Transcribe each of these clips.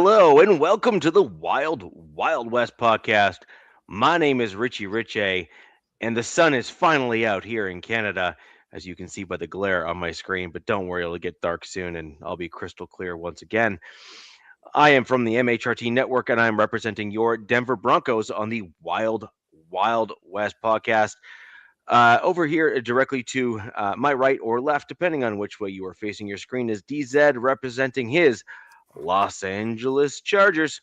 Hello and welcome to the Wild Wild West podcast. My name is Richie Riche, and the sun is finally out here in Canada, as you can see by the glare on my screen. But don't worry, it'll get dark soon and I'll be crystal clear once again. I am from the MHRT network and I'm representing your Denver Broncos on the Wild Wild West podcast. Over here, directly to my right or left, depending on which way you are facing your screen, is DZ representing his Los Angeles Chargers.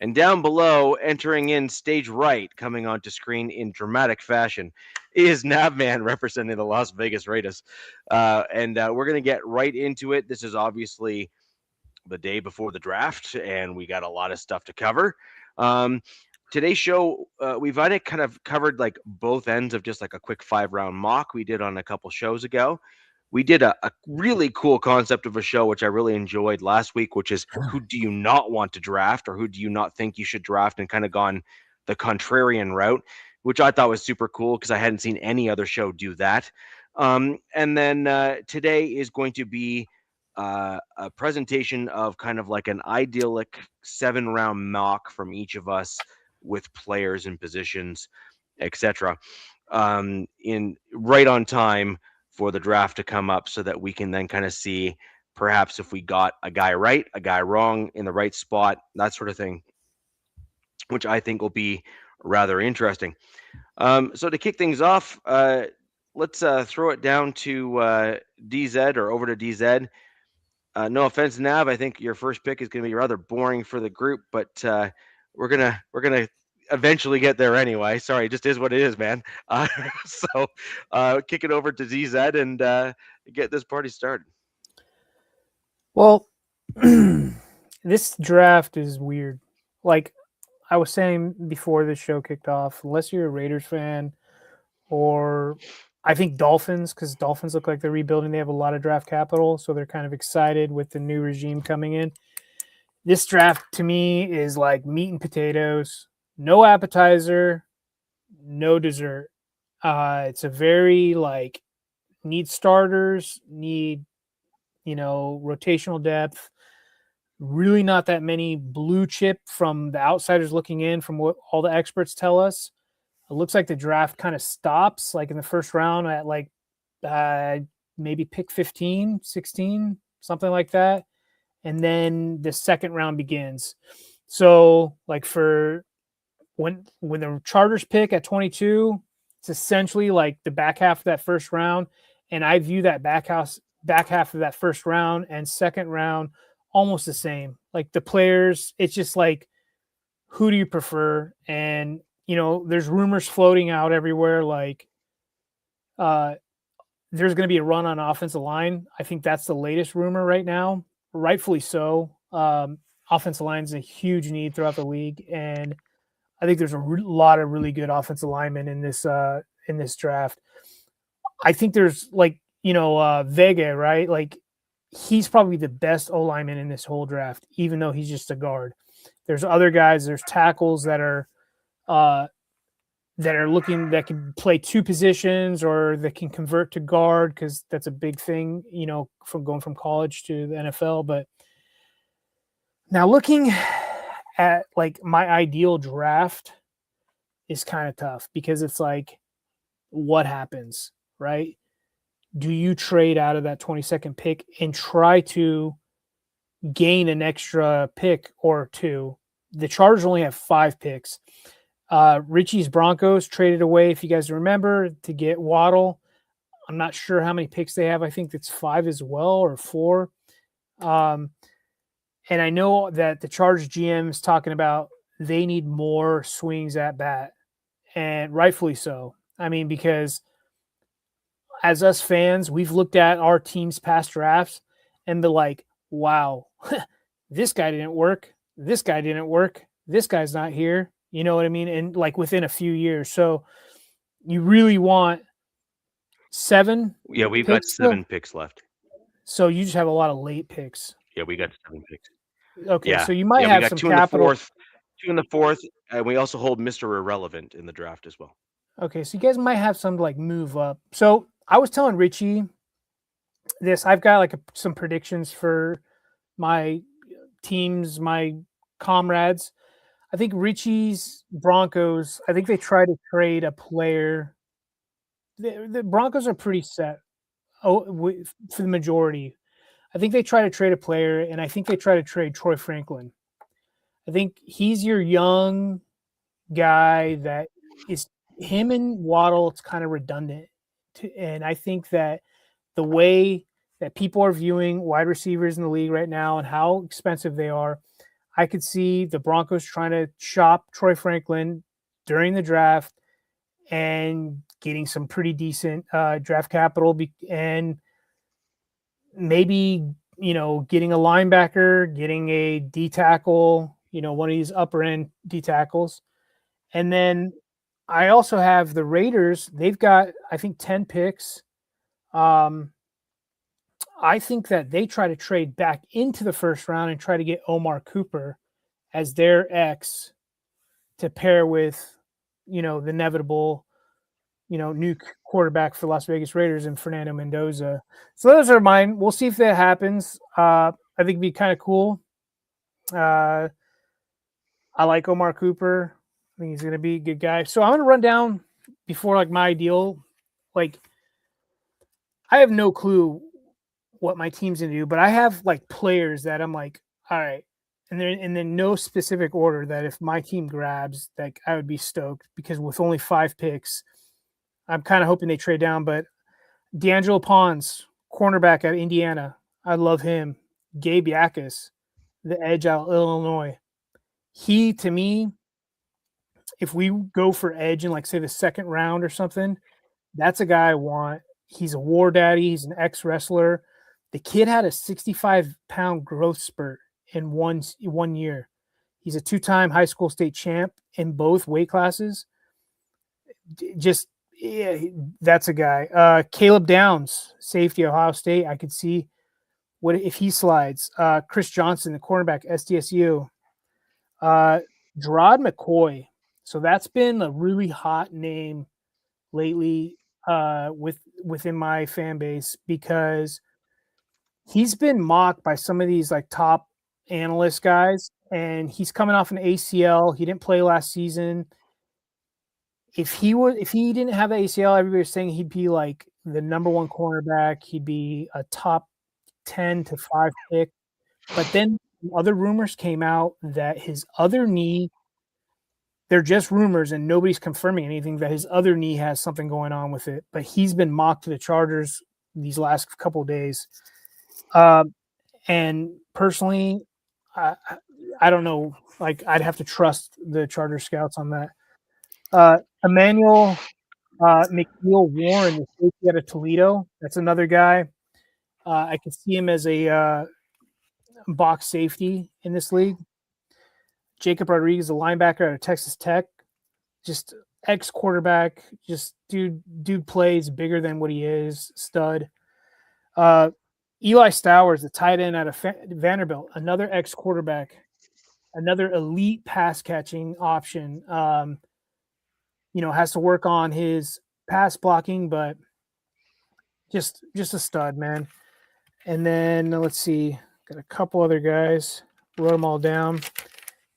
And down below, entering in stage right, coming onto screen in dramatic fashion, is Navman representing the Las Vegas Raiders. And we're going to get right into it. This is obviously the day before the draft, and we got a lot of stuff to cover. Today's show, we've kind of covered like both ends of just like a quick 5-round mock we did on a couple shows ago. We did a really cool concept of a show, which I really enjoyed last week, which is who do you not want to draft or who do you not think you should draft, and kind of gone the contrarian route, which I thought was super cool because I hadn't seen any other show do that. And then today is going to be a presentation of kind of like an idyllic 7-round mock from each of us with players and positions, etc. In right on time for the draft to come up so that we can then kind of see perhaps if we got a guy right, a guy wrong in the right spot, that sort of thing, which I think will be rather interesting. So to kick things off, let's throw it down to DZ or over to DZ. No offense, Nav. I think your first pick is going to be rather boring for the group, but we're gonna eventually get there anyway. Sorry, it just is what it is, man. So kick it over to DZ and get this party started. Well, this draft is weird. Like I was saying before this show kicked off, unless you're a Raiders fan or I think Dolphins, because Dolphins look like they're rebuilding. They have a lot of draft capital, so they're kind of excited with the new regime coming in. This draft to me is like meat and potatoes, no appetizer, no dessert. It's a very like need starters, need rotational depth. Really not that many blue chip from the outsiders looking in, from what all the experts tell us. It looks like the draft kind of stops like in the first round at like maybe pick 15, 16, something like that. And then the second round begins. So like for when the Chargers pick at 22, it's essentially like the back half of that first round. And I view that back half of that first round and second round almost the same. Like the players, it's just like, who do you prefer? And there's rumors floating out everywhere like there's going to be a run on offensive line. I think that's the latest rumor right now, rightfully so. Offensive line is a huge need throughout the league, and I think there's a lot of really good offensive linemen in this draft. I think there's like Vega, right? Like he's probably the best O lineman in this whole draft, even though he's just a guard. There's other guys. There's tackles that are looking that can play two positions or that can convert to guard, because that's a big thing, from going from college to the NFL. But now looking at like my ideal draft is kind of tough, because it's like, what happens, right? Do you trade out of that 22nd pick and try to gain an extra pick or two? The Chargers only have 5 picks. Richie's Broncos traded away, if you guys remember, to get Waddle. I'm not sure how many picks they have. I think it's 5 as well, or 4. And I know that the Chargers GM is talking about they need more swings at bat, and rightfully so. I mean, because as us fans, we've looked at our team's past drafts and be like, wow, this guy didn't work. This guy didn't work. This guy's not here. You know what I mean? And like within a few years. So you really want 7? Yeah, we've got 7 picks left. So you just have a lot of late picks. Yeah, we got 7 picks. Okay, yeah. So you might have some capital. 2 in the 4th, and we also hold Mr. Irrelevant in the draft as well. Okay, so you guys might have some like move up. So I was telling Richie this. I've got like some predictions for my teams, my comrades. I think Richie's Broncos, I think they try to trade a player. The Broncos are pretty set for the majority. I think they try to trade a player, and I think they try to trade Troy Franklin. I think he's your young guy that is him and Waddle. It's kind of redundant, and I think that the way that people are viewing wide receivers in the league right now and how expensive they are, I could see the Broncos trying to shop Troy Franklin during the draft and getting some pretty decent draft capital and maybe, getting a linebacker, getting a D tackle, one of these upper end D tackles. And then I also have the Raiders. They've got, I think, 10 picks. I think that they try to trade back into the first round and try to get Omar Cooper as their X to pair with, the inevitable, new quarterback for Las Vegas Raiders and Fernando Mendoza. So those are mine. We'll see if that happens. I think it'd be kind of cool. I like Omar Cooper. I think he's going to be a good guy. So I'm going to run down before like my ideal. Like, I have no clue what my team's going to do, but I have like players that I'm like, all right. And then no specific order that if my team grabs, like I would be stoked because with only 5 picks, I'm kind of hoping they trade down. But D'Angelo Pons, cornerback out of Indiana, I love him. Gabe Yakus, the edge out of Illinois. He, to me, if we go for edge in like say the second round or something, that's a guy I want. He's a war daddy. He's an ex-wrestler. The kid had a 65-pound growth spurt in one year. He's a 2-time high school state champ in both weight classes. Just, yeah, that's a guy. Caleb Downs, safety, Ohio State. I could see what if he slides. Chris Johnson, the cornerback, SDSU. Gerard McCoy. So that's been a really hot name lately within my fan base because he's been mocked by some of these like top analyst guys, and he's coming off an ACL. He didn't play last season. If he didn't have the ACL, everybody's saying he'd be like the number 1 cornerback. He'd be a top 10 to 5 pick. But then other rumors came out that his other knee, they're just rumors and nobody's confirming anything, that his other knee has something going on with it. But he's been mocked to the Chargers these last couple of days. And personally, I don't know. Like, I'd have to trust the Charger scouts on that. Emmanuel McNeil Warren, the safety out of Toledo. That's another guy. I could see him as a box safety in this league. Jacob Rodriguez, a linebacker out of Texas Tech. Just ex-quarterback. Just dude plays bigger than what he is. Stud. Eli Stowers, the tight end out of Vanderbilt, another ex-quarterback, another elite pass-catching option. Has to work on his pass blocking, but just a stud, man. And then let's see, got a couple other guys. Wrote them all down.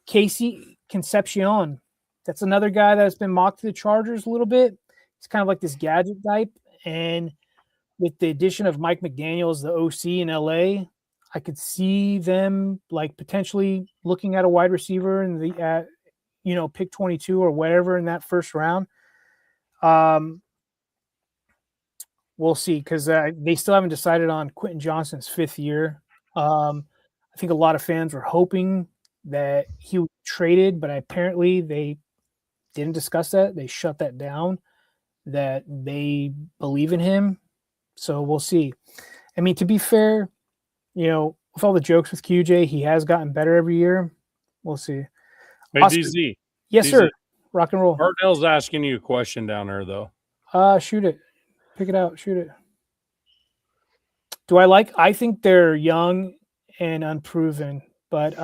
Casey Concepcion, that's another guy that's been mocked to the Chargers a little bit. He's kind of like this gadget type, and with the addition of Mike McDaniel as the OC in LA, I could see them like potentially looking at a wide receiver in the pick 22 or whatever in that first round. We'll see, because they still haven't decided on Quentin Johnston's 5th year. I think a lot of fans were hoping that he would be traded, but apparently they didn't discuss that. They shut that down, that they believe in him. So we'll see. I mean, to be fair, with all the jokes with QJ, he has gotten better every year. We'll see. Hey, DZ. Yes, DZ. Sir. Rock and roll. Cardell's asking you a question down there, though. Shoot it. Pick it out. Shoot it. I think they're young and unproven, but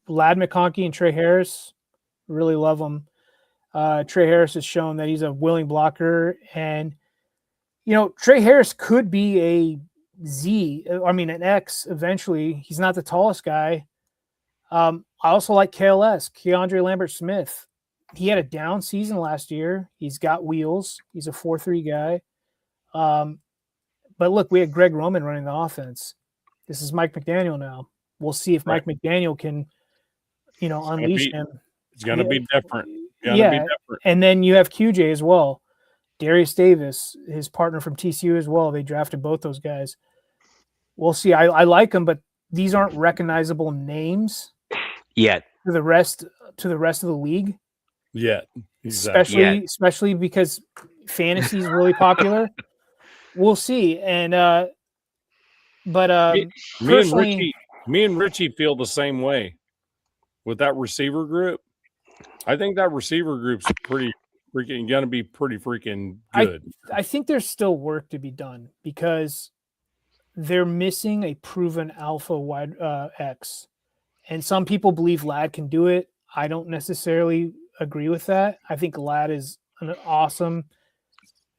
Lad McConkey and Trey Harris, really love them. Trey Harris has shown that he's a willing blocker, and Trey Harris could be an X eventually. He's not the tallest guy, I also like KLS, Keandre Lambert-Smith. He had a down season last year. He's got wheels. He's a 4-3 guy. But look, we had Greg Roman running the offense. This is Mike McDaniel now. We'll see if Mike McDaniel can, unleash him. It's going to be different. And then you have QJ as well. Darius Davis, his partner from TCU as well. They drafted both those guys. We'll see. I like them, but these aren't recognizable names yet to the rest of the league. Yet, exactly. Especially because fantasy is really popular. We'll see. And me and Richie feel the same way with that receiver group. I think that receiver group's pretty freaking going to be pretty freaking good. I think there's still work to be done because they're missing a proven alpha wide X. And some people believe Ladd can do it. I don't necessarily agree with that. I think Ladd is an awesome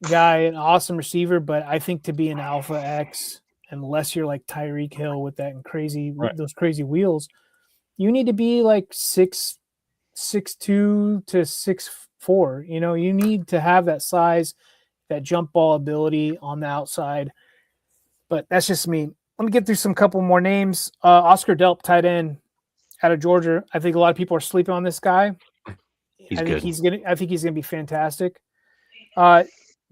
guy, an awesome receiver, but I think to be an alpha X, unless you're like Tyreek Hill with that those crazy wheels, you need to be like 6'2" to 6'4". You need to have that size, that jump ball ability on the outside. But that's just me. Let me get through some couple more names. Oscar Delp, tight end out of Georgia. I think a lot of people are sleeping on this guy. I think he's gonna be fantastic.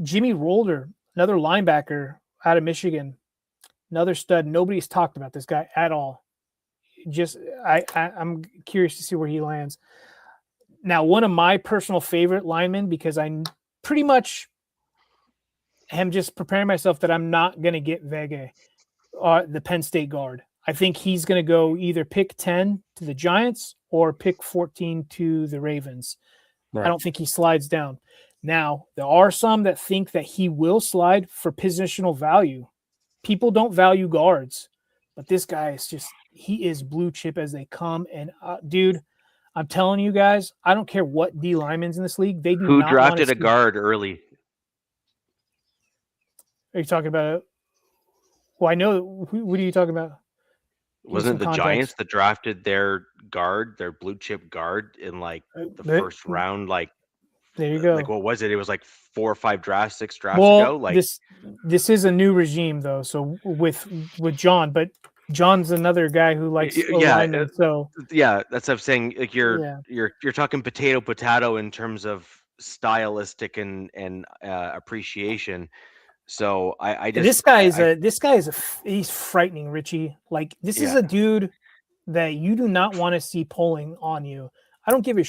Jimmy Rolder, another linebacker out of Michigan, another stud. Nobody's talked about this guy at all. I'm curious to see where he lands. Now, one of my personal favorite linemen, because I pretty much am just preparing myself that I'm not going to get Vega, the Penn State guard. I think he's going to go either pick 10 to the Giants or pick 14 to the Ravens. Right. I don't think he slides down. Now, there are some that think that he will slide for positional value. People don't value guards, but this guy he is blue chip as they come. And dude, I'm telling you guys, I don't care what D linemen's in this league. They do Who not drafted a guard early? Are you talking about? Well, I know. What are you talking about? Wasn't the Giants that drafted their blue chip guard in like the first round? Like, there you go. Like, what was it? It was like 4 or 5 drafts, 6 drafts ago. Like this is a new regime though. So with John, but John's another guy who likes alignment. So that's what I'm saying. Like you're talking potato in terms of stylistic and appreciation. So I just this guy is he's frightening, Richie. Like this is a dude that you do not want to see pulling on you. I don't give a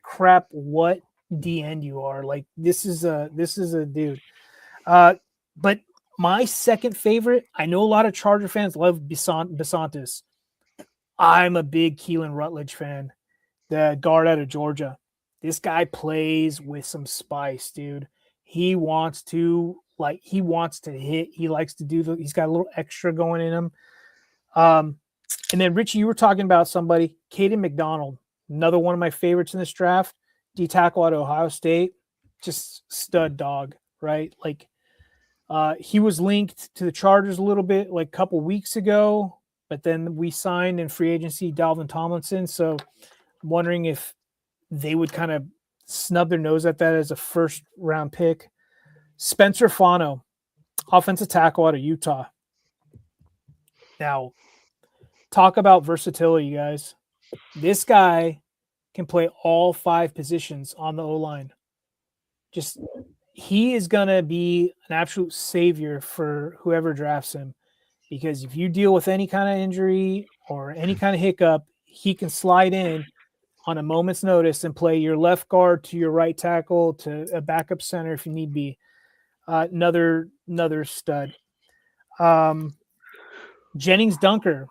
crap what D end you are. Like this is a dude. But my second favorite, I know a lot of Charger fans love Bisontis. I'm a big Keelan Rutledge fan, the guard out of Georgia. This guy plays with some spice, dude. He wants to hit. He likes to do he's got a little extra going in him. And then Richie, you were talking about somebody, Caden McDonald, another one of my favorites in this draft. D tackle at Ohio State, just stud dog, right? Like he was linked to the Chargers a little bit like a couple weeks ago, but then we signed in free agency Dalvin Tomlinson. So I'm wondering if they would kind of snub their nose at that as a first round pick. Spencer Fano, offensive tackle out of Utah. Now, talk about versatility, guys. This guy can play all 5 positions on the O-line. He is going to be an absolute savior for whoever drafts him, because if you deal with any kind of injury or any kind of hiccup, he can slide in on a moment's notice and play your left guard to your right tackle to a backup center if you need be. Another stud. Jennings Dunker,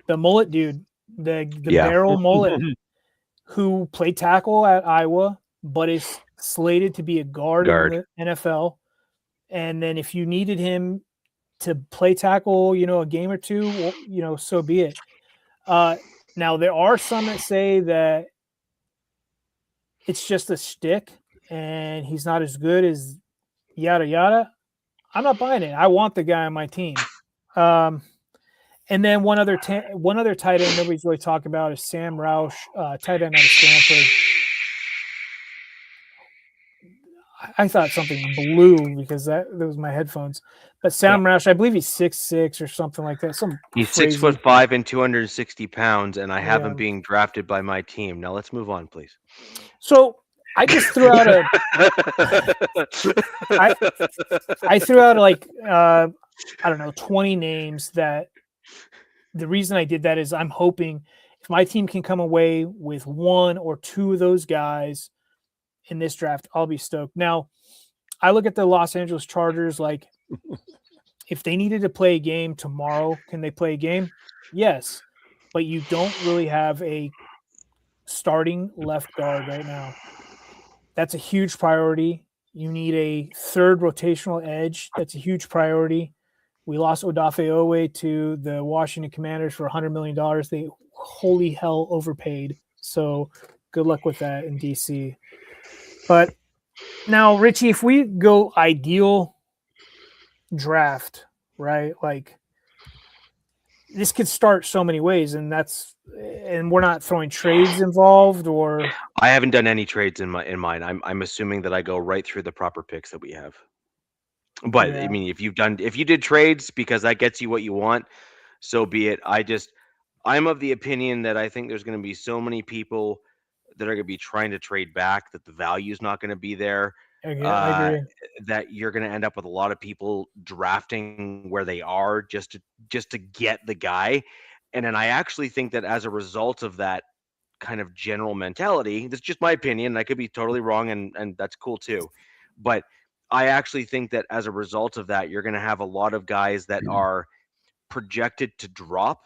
the mullet dude, the barrel mullet, who played tackle at Iowa, but is slated to be a guard in the NFL. And then if you needed him to play tackle, a game or two, well, so be it. Now, there are some that say that it's just a shtick and he's not as good as yada, yada. I'm not buying it. I want the guy on my team. And then one other tight end nobody's really talking about is Sam Roush, tight end out of Stanford. I thought something blew because that was my headphones. But Sam Roush, I believe he's 6'6" or something like that. He's crazy. 6'5" and 260 pounds, and I have him being drafted by my team. Now let's move on, please. So I just threw out I threw out like I don't know 20 names. That the reason I did that is I'm hoping if my team can come away with one or two of those guys in this draft, I'll be stoked. Now, I look at the Los Angeles Chargers like if they needed to play a game tomorrow, can they play a game? Yes, but you don't really have a starting left guard right now. That's a huge priority. You need a third rotational edge. That's a huge priority. We lost Odafe Owe to the Washington Commanders for $100 million. They holy hell overpaid. So good luck with that in DC. But now, Richie, if we go ideal draft, right? Like this could start so many ways, and we're not throwing trades involved, or I haven't done any trades in mine. I'm assuming that I go right through the proper picks that we have. But I mean, if you did trades because that gets you what you want, so be it. I'm of the opinion that I think there's going to be so many people that are going to be trying to trade back that the value is not going to be there. I agree. That you're going to end up with a lot of people drafting where they are just to get the guy. And then I actually think that as a result of that kind of general mentality, that's just my opinion. I could be totally wrong, and that's cool too. But I actually think that as a result of that, you're going to have a lot of guys that are projected to drop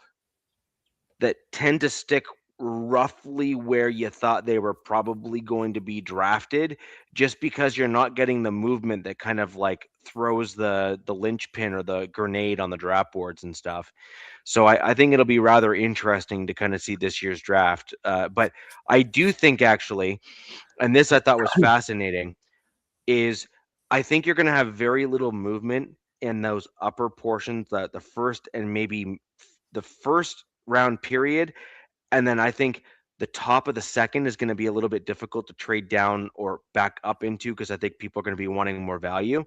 that tend to stick roughly where you thought they were probably going to be drafted, just because you're not getting the movement that kind of like throws the linchpin or the grenade on the draft boards and stuff. So I think it'll be rather interesting to kind of see this year's draft. But I do think actually, and this I thought was fascinating, is I think you're going to have very little movement in those upper portions, the first and maybe the first round period. And then I think the top of the second is going to be a little bit difficult to trade down or back up into, because I think people are going to be wanting more value.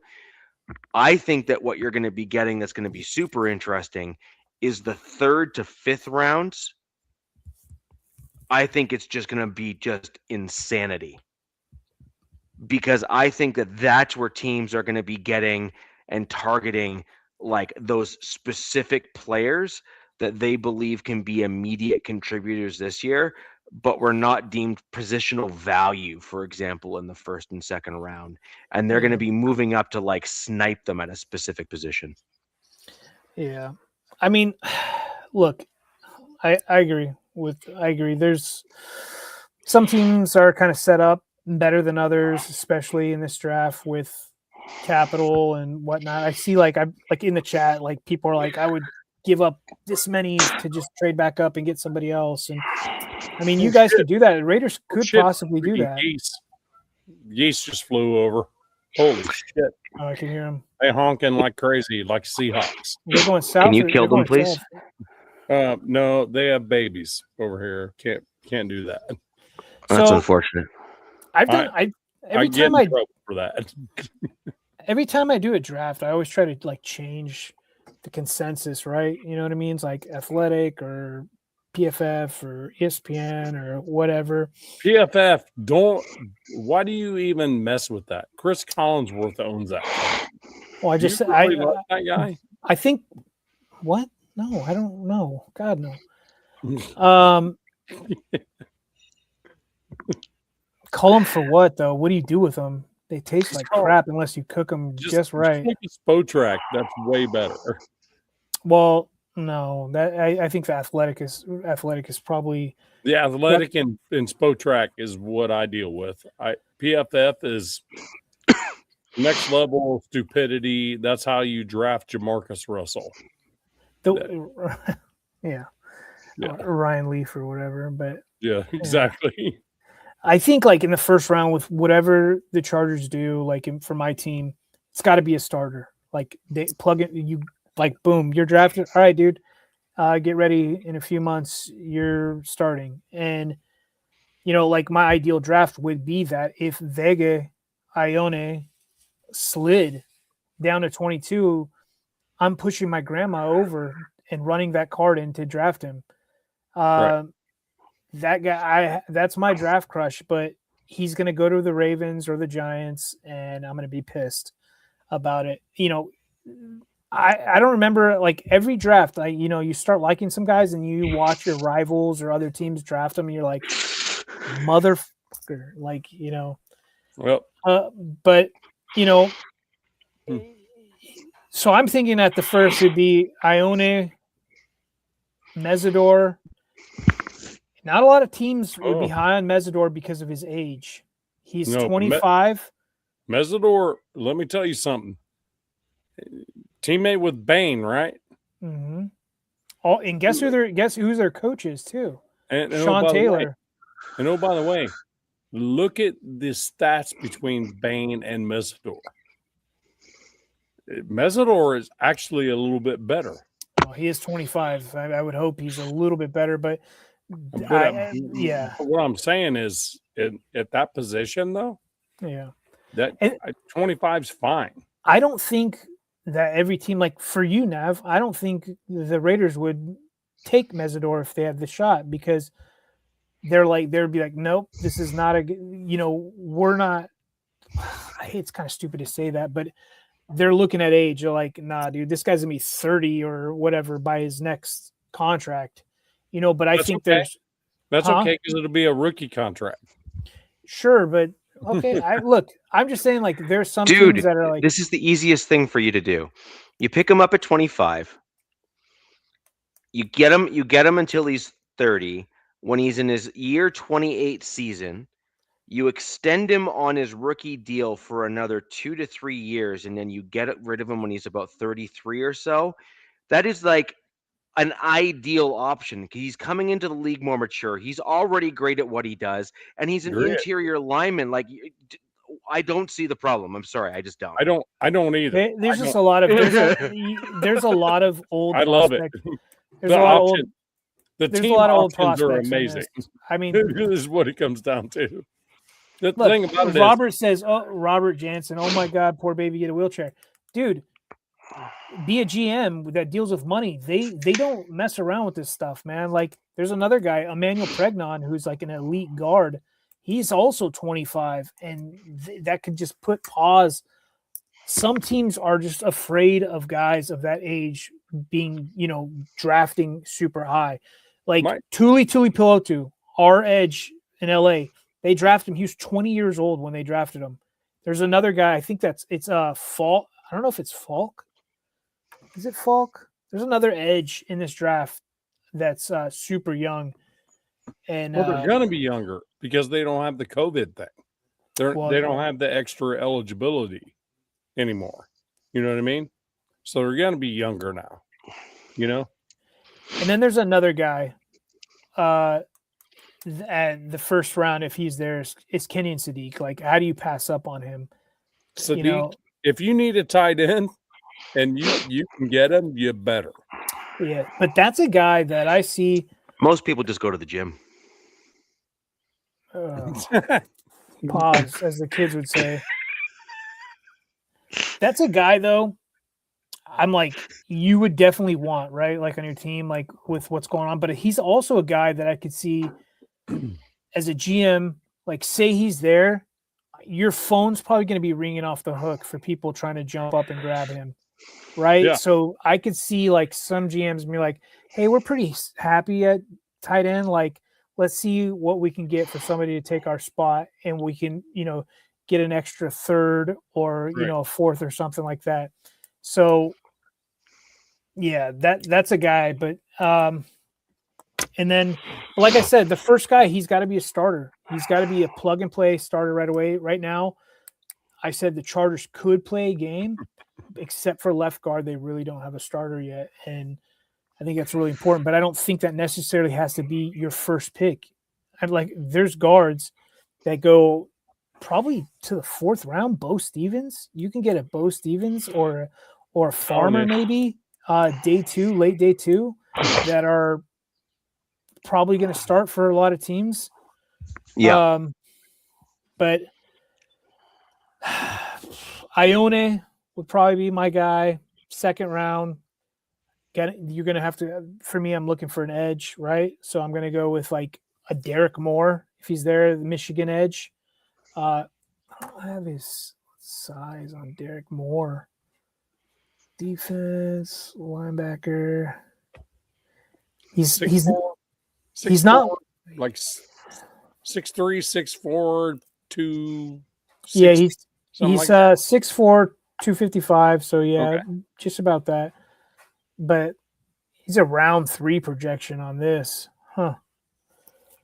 I think that what you're going to be getting that's going to be super interesting is the third to fifth rounds. I think it's just going to be just insanity, because I think that that's where teams are going to be getting and targeting like those specific players that they believe can be immediate contributors this year, but were not deemed positional value, for example, in the first and second round. And they're going to be moving up to like snipe them at a specific position. Yeah. I mean, look, I agree. There's some teams are kind of set up better than others, especially in this draft with capital and whatnot. I see like in the chat, like people are like, I would give up this many to just trade back up and get somebody else. And I mean, you guys could do that. Raiders could possibly do that. Geese just flew over. Holy shit. Oh, I can hear them. They honking like crazy, like Seahawks. They're going south. Can you kill them, please? No, they have babies over here. Can't do that. That's unfortunate. Every time I do a draft, I always try to like change the consensus, right? You know what I mean? It's like Athletic or PFF or ESPN or whatever. PFF, why do you even mess with that? Chris Collinsworth owns that. Well, I just really like that guy. I think what? No, I don't know. God no. Call them for what though? What do you do with them? They taste like crap unless you cook them just right. Just like a Spotrac, that's way better. Well, no, that I think the athletic is probably the athletic and Spotrac is what I deal with. PFF is next level stupidity. That's how you draft Jamarcus Russell. Yeah. Ryan Leaf or whatever, but yeah, exactly. I think like in the first round with whatever the Chargers do, like for my team, it's got to be a starter. Like they plug it, you like boom, you're drafted. All right, dude, get ready in a few months, you're starting. And, like my ideal draft would be that if Vega Ione slid down to 22, I'm pushing my grandma over and running that card in to draft him. Right. That guy, that's my draft crush, but he's going to go to the Ravens or the Giants, and I'm going to be pissed about it. I don't remember, like, every draft, you start liking some guys and you watch your rivals or other teams draft them and you're like, motherfucker, like, Well, but so I'm thinking at the first it'd be Ione, Mesidor. Not a lot of teams would be high on Mesidor because of his age. He's 25. Mesidor, let me tell you something. Teammate with Bane, right? Mm-hmm. Oh, and guess who their coach is too? And Sean Taylor. By the way, look at the stats between Bane and Mesidor. Mesidor is actually a little bit better. Well, he is 25. I would hope he's a little bit better, but yeah. What I'm saying is, at that position, though, yeah, that 25 is fine. I don't think that every team, like for you, Nav, I don't think the Raiders would take Mesidor if they had the shot, because they'd be like, nope, this is not we're not. It's kind of stupid to say that, but they're looking at age. They're like, nah, dude, this guy's gonna be 30 or whatever by his next contract. But I think okay. That's okay, because it'll be a rookie contract. Sure, but okay. I'm just saying, like, there's some Dude, teams that are like, this is the easiest thing for you to do. You pick him up at 25. You get him until he's 30. When he's in his year 28 season, you extend him on his rookie deal for another 2 to 3 years, and then you get rid of him when he's about 33 or so. That is like an ideal option, because he's coming into the league more mature. He's already great at what he does, and he's an interior lineman. Like, I don't see the problem. I'm sorry, I just don't. I don't either. There's just a lot of there's a lot of old. I love it. There's a lot of old. The there's team a lot of old options are prospects. amazing. I mean, this is what it comes down to. The look, thing about it Robert says, "Oh, Robert Jansen, oh my God, poor baby, get a wheelchair, dude." Be a GM that deals with money. They don't mess around with this stuff, man. Like, there's another guy, Emmanuel Pregnon, who's like an elite guard. He's also 25, and that could just put pause. Some teams are just afraid of guys of that age being, drafting super high. Like Tuli Pilotu, our edge in LA, they drafted him. He was 20 years old when they drafted him. There's another guy, I think it's Falk. I don't know if it's Falk. Is it Falk? There's another edge in this draft that's super young. And they're going to be younger because they don't have the COVID thing. They don't have the extra eligibility anymore. You know what I mean? So they're going to be younger now. And then there's another guy at the first round, if he's there, it's Kenyon Sadiq. Like, how do you pass up on him? Sadiq, if you need a tight end and you can get him, you better. Yeah, but that's a guy that I see. Most people just go to the gym. Pause, as the kids would say. That's a guy, though, I'm like, you would definitely want, right? Like, on your team, like, with what's going on. But he's also a guy that I could see as a GM, like, say he's there, your phone's probably going to be ringing off the hook for people trying to jump up and grab him, right? Yeah. So I could see, like, some GMs be like, hey, we're pretty happy at tight end. Like, let's see what we can get for somebody to take our spot, and we can, get an extra third or, a fourth or something like that. So, yeah, that's a guy. But and then, like I said, the first guy, he's got to be a starter. He's got to be a plug and play starter right away. Right now, I said the Chargers could play a game, except for left guard. They really don't have a starter yet, and I think that's really important. But I don't think that necessarily has to be your first pick. There's guards that go probably to the fourth round. Bo Stevens, you can get a Bo Stevens or a Farmer maybe late day two. that are probably going to start for a lot of teams. Yeah. But Ione would probably be my guy. Second round. You're going to have to, for me, I'm looking for an edge, right? So I'm going to go with like a Derek Moore if he's there, the Michigan edge. I don't have his size on Derek Moore. Defense, linebacker. He's not like 6'3", 6'4", 2. Yeah, he's like that. 6'4", 255. So yeah, Okay. just about that. But he's a round 3 projection on this, huh?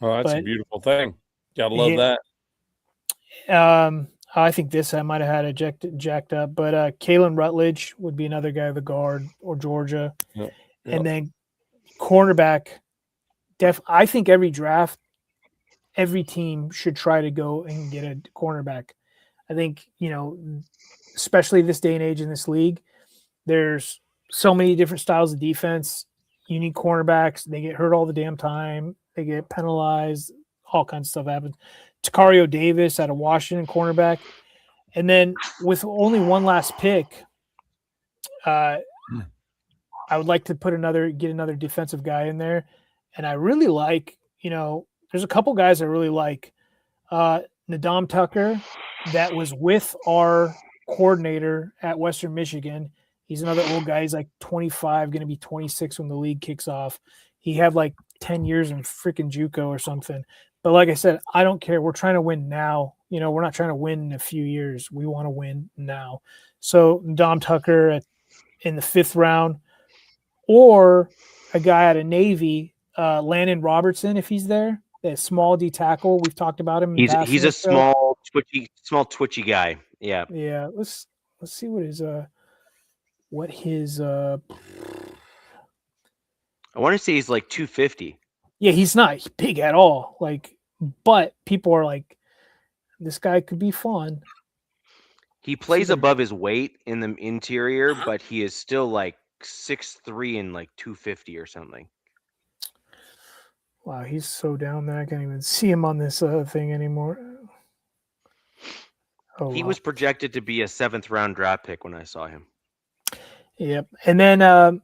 Oh, that's a beautiful thing. Gotta love that. I think this I might have had it jacked up, but Kalen Rutledge would be another guy, the guard or Georgia, and then cornerback. I think every draft, every team should try to go and get a cornerback. I think, especially this day and age in this league, there's so many different styles of defense. You need cornerbacks. They get hurt all the damn time. They get penalized. All kinds of stuff happens. Takario Davis out of Washington, cornerback. And then with only one last pick, I would like to get another defensive guy in there. And I really like, there's a couple guys I really like. Nadam Tucker, that was with our coordinator at Western Michigan. He's another old guy. He's like 25, going to be 26 when the league kicks off. He had like 10 years in freaking JUCO or something. But like I said, I don't care. We're trying to win now. We're not trying to win in a few years. We want to win now. So Dom Tucker in the 5th round, or a guy out of Navy, Landon Robertson, if he's there, that small D tackle. We've talked about him. He's a small twitchy guy. Yeah. Yeah. Let's see what his I want to say he's like 250. Yeah, he's not big at all. But people are like, this guy could be fun. He plays above his weight in the interior, but he is still like 6'3" and like 250 or something. Wow, he's so down there. I can't even see him on this thing anymore. He was projected to be a 7th round draft pick when I saw him. Yep. And then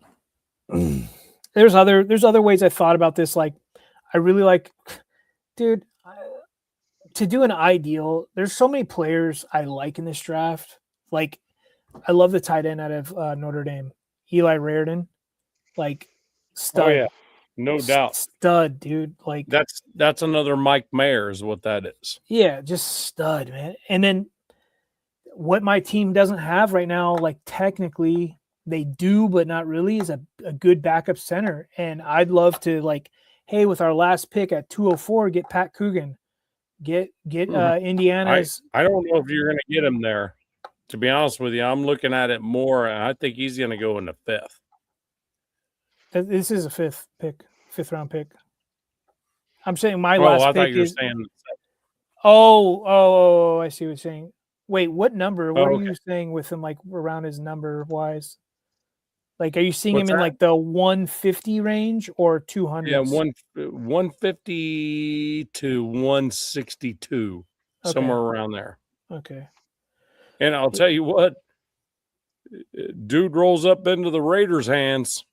there's other ways I thought about this. Like, I really like, dude, to do an ideal, there's so many players I like in this draft. Like, I love the tight end out of Notre Dame, Eli Raridan. Like, stud. Oh, yeah. No doubt. Stud, dude. Like, that's another Mike Mayer is what that is. Yeah, just stud, man. And then what my team doesn't have right now, like technically they do, but not really, is a good backup center. And I'd love to, like, hey, with our last pick at 204, get Pat Coogan. Get Indiana's. I don't know if you're going to get him there. To be honest with you, I'm looking at it more, and I think he's going to go in the 5th. This is a 5th round pick. I'm saying my last pick. I thought you were is, saying. Oh, I see what you're saying. Wait, what number? What okay. are you saying with him, like around his number wise? Like, are you seeing What's him in that? like the 150 range or 200? Yeah, 150 to 162, somewhere around there. Okay. And I'll tell you what, dude rolls up into the Raiders' hands.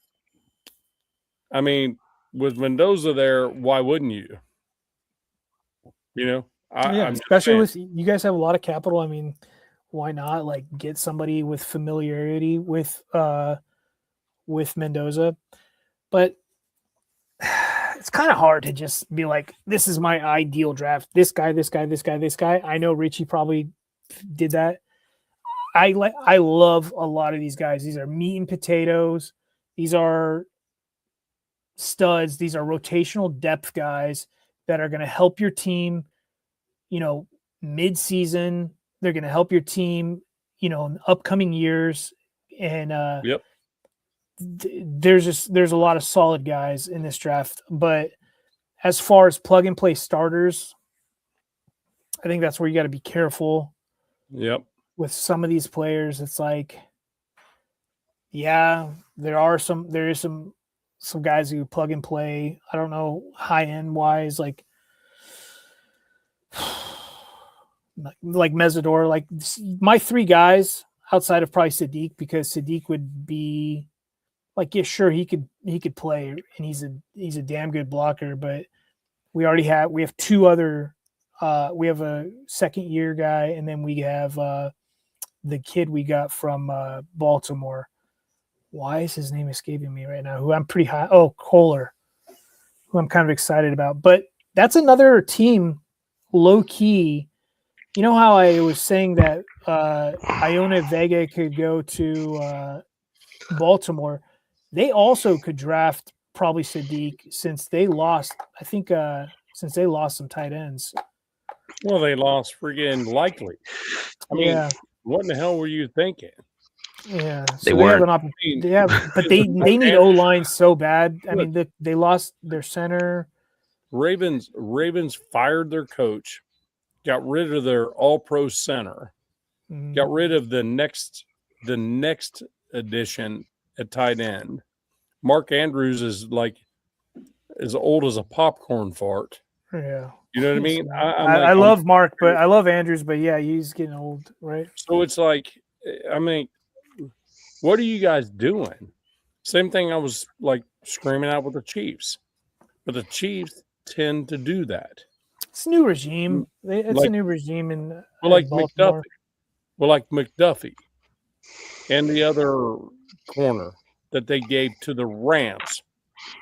I mean, with Mendoza there, why wouldn't you? Especially with you guys have a lot of capital. I mean, why not like get somebody with familiarity with Mendoza? But it's kind of hard to just be like, this is my ideal draft. This guy, this guy, this guy, this guy. I know Richie probably did that. I love a lot of these guys. These are meat and potatoes. These are studs. These are rotational depth guys that are going to help your team, mid-season. They're going to help your team, in upcoming years. And there's a lot of solid guys in this draft. But as far as plug and play starters, I think that's where you got to be careful. Yep. With some of these players, it's like, yeah, there is some some guys who plug and play. I don't know high end wise, like Mesidor. Like my three guys outside of probably Sadiq, because Sadiq would be like, yeah, sure, he could play, and he's a damn good blocker. But we have two other. We have a second year guy, and then we have the kid we got from Baltimore. Why is his name escaping me right now? Who I'm pretty high. Oh, Kohler, who I'm kind of excited about. But that's another team, low key. You know how I was saying that Iona Vega could go to Baltimore? They also could draft probably Sadiq, since they lost. I think since they lost some tight ends. Well, they lost friggin' Likely. I mean, what in the hell were you thinking? Yeah, so They weren't. have an opportunity. Yeah, but they need O line so bad. I mean, they lost their center. Ravens fired their coach, got rid of their All-Pro center, got rid of the next edition at tight end. Mark Andrews is like as old as a popcorn fart. Yeah, you know what I mean. I love Mark, but I love Andrews, but yeah, he's getting old, right? So it's like, I mean, what are you guys doing? Same thing I was like screaming out with the Chiefs, but the Chiefs tend to do that. It's a new regime. It's a new regime in Baltimore. McDuffie and the other corner that they gave to the Rams,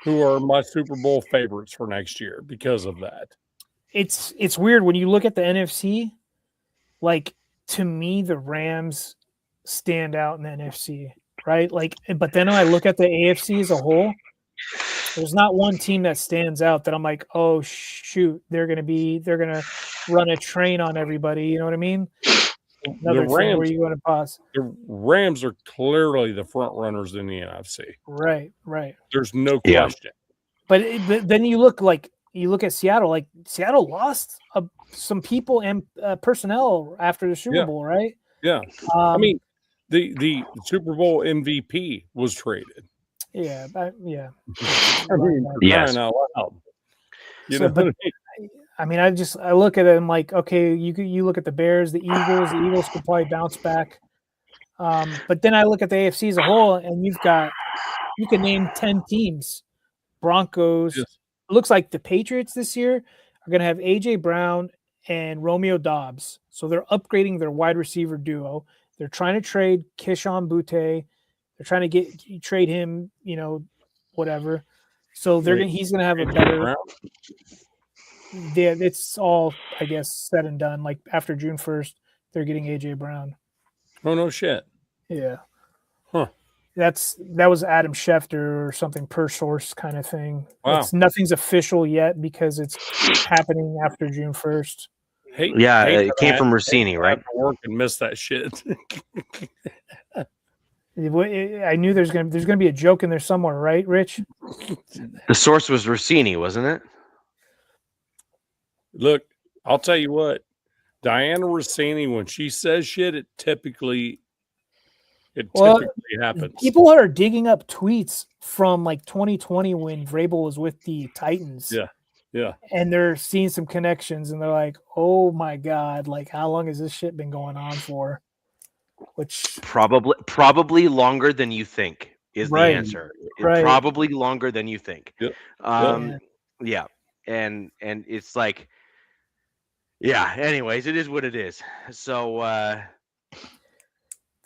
who are my Super Bowl favorites for next year because of that. It's weird when you look at the NFC. Like, to me, the Rams stand out in the NFC, right? Like, but then when I look at the AFC as a whole, there's not one team that stands out that I'm like, oh shoot, they're gonna run a train on everybody. You know what I mean? Another the Rams, where you going to pause? The Rams are clearly the front runners in the NFC. Right. There's no question. But then you look at Seattle. Like, Seattle lost some people and personnel after the Super Bowl, right? Yeah. I mean, the Super Bowl MVP was traded. Yeah. I mean, yes. Out loud. I look at it and like, okay, you look at the Bears, the Eagles. The Eagles could probably bounce back. But then I look at the AFC as a whole, and you can name 10 teams. Broncos. Yes. It looks like the Patriots this year are going to have A.J. Brown and Romeo Doubs. So they're upgrading their wide receiver duo. They're trying to trade Keyshawn Butte. They're trying to trade him, whatever. So he's going to have a better. Yeah, it's all, I guess, said and done. Like, after June 1st, they're getting A.J. Brown. Oh, no shit. Yeah. Huh. That was Adam Schefter or something, per source kind of thing. Wow. Nothing's official yet because it's happening after June 1st. It came from Rossini, right? I work and miss that shit. I knew there's gonna be a joke in there somewhere, right, Rich? The source was Rossini, wasn't it? Look, I'll tell you what, Diana Rossini, when she says shit, it typically happens. People are digging up tweets from like 2020 when Vrabel was with the Titans. Yeah. And they're seeing some connections, and they're like, oh my God, like, how long has this shit been going on for? Which probably longer than you think is the answer. Right. Probably longer than you think. Yep. Yeah. And it's like, yeah, anyways, it is what it is. So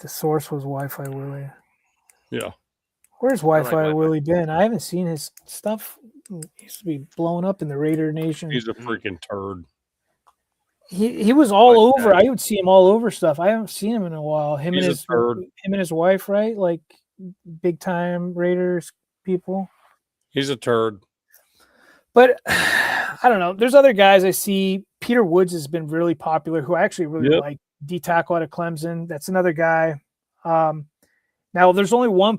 the source was Wi-Fi Willie. Yeah. Where's Wi-Fi Willie been? I haven't seen his stuff. He used to be blowing up in the Raider Nation. He's a freaking turd. He was all over. I would see him all over stuff. I haven't seen him in a while. Him and his wife, right? Like, big time Raiders people. He's a turd. But I don't know. There's other guys I see. Peter Woods has been really popular, who I actually really like. D tackle out of Clemson. That's another guy. Now, there's only one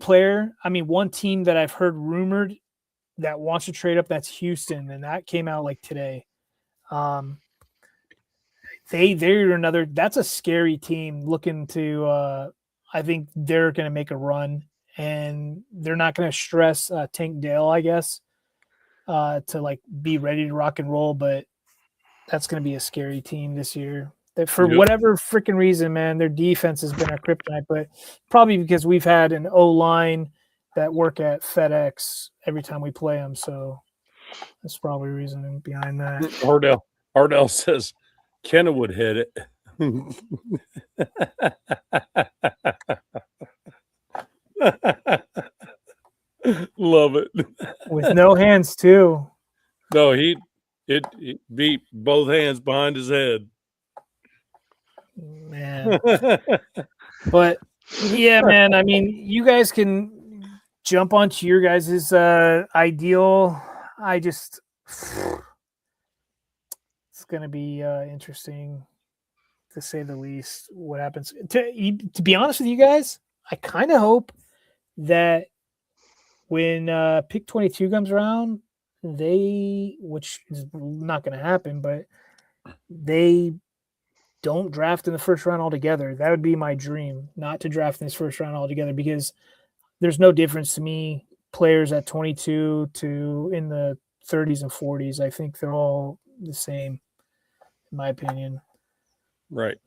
team that I've heard rumored that wants to trade up. That's Houston, and that came out like today. They're another. That's a scary team looking to. I think they're going to make a run, and they're not going to stress Tank Dale, I guess, to like be ready to rock and roll. But that's going to be a scary team this year. That for whatever freaking reason, man, their defense has been our kryptonite. But probably because we've had an O-line that work at FedEx every time we play them. So that's probably reasoning behind that. Hardell says Kennewood hit it. Love it. With no hands too. No, he beat both hands behind his head. Man. But yeah, man, I mean, you guys can jump onto your guys' ideal. It's gonna be interesting to say the least what happens. To be honest with you guys, I kind of hope that when pick 22 comes around, which is not going to happen, but they don't draft in the first round altogether. That would be my dream, not to draft in this first round altogether, because there's no difference to me. Players at 22 to in the 30s and 40s, I think they're all the same, in my opinion. Right.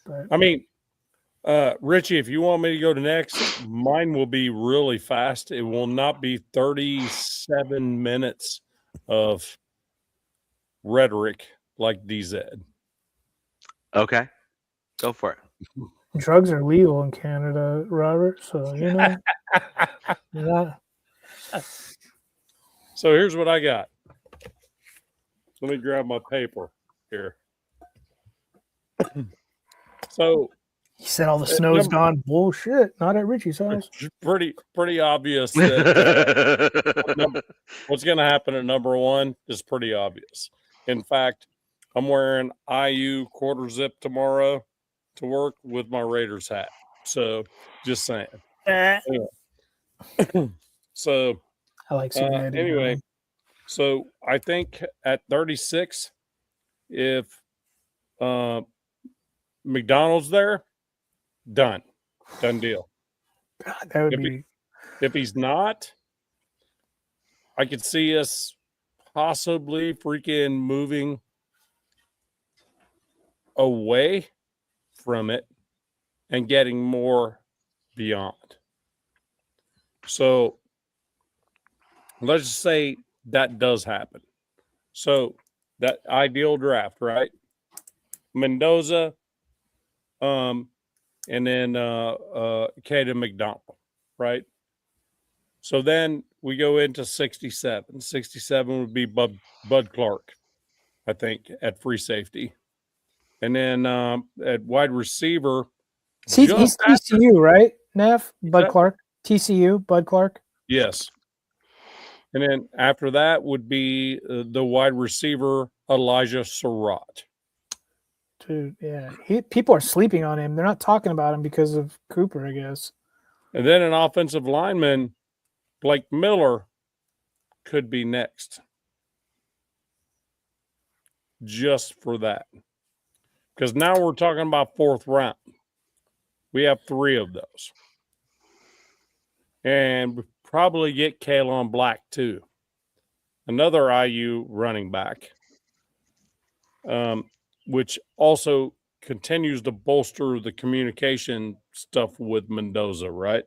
But, I mean, Richie, if you want me to go to next, mine will be really fast. It will not be 37 minutes of rhetoric like DZ. Okay. Go for it. drugs are legal in Canada, Robert. So, you know. Yeah. So here's what I got. Let me grab my paper here. So he said all the snow's gone. Bullshit. Not at Richie's house. Pretty obvious that what's going to happen at number one is pretty obvious. In fact, I'm wearing IU quarter zip tomorrow to work with my Raiders hat. So just saying. Anyway. So I like anyway, so I think at 36, if McDonald's there, done deal. God, that would be. If he's not, I could see us possibly freaking moving away from it and getting more beyond. So let's just say that does happen. So that ideal draft, right? Mendoza, and then Caden McDonald, right? So then we go into 67. 67 would be Bud Clark, I think, at free safety. And then at wide receiver. He's TCU, right, Neff? Bud Clark? TCU, Bud Clark? Yes. And then after that would be the wide receiver, Elijah Surratt. Dude, yeah. People are sleeping on him. They're not talking about him because of Cooper, I guess. And then an offensive lineman, Blake Miller, could be next. Just for that. Because now we're talking about fourth round. We have 3 of those. And we probably get Kalen Black too. Another IU running back. Which also continues to bolster the communication stuff with Mendoza, right?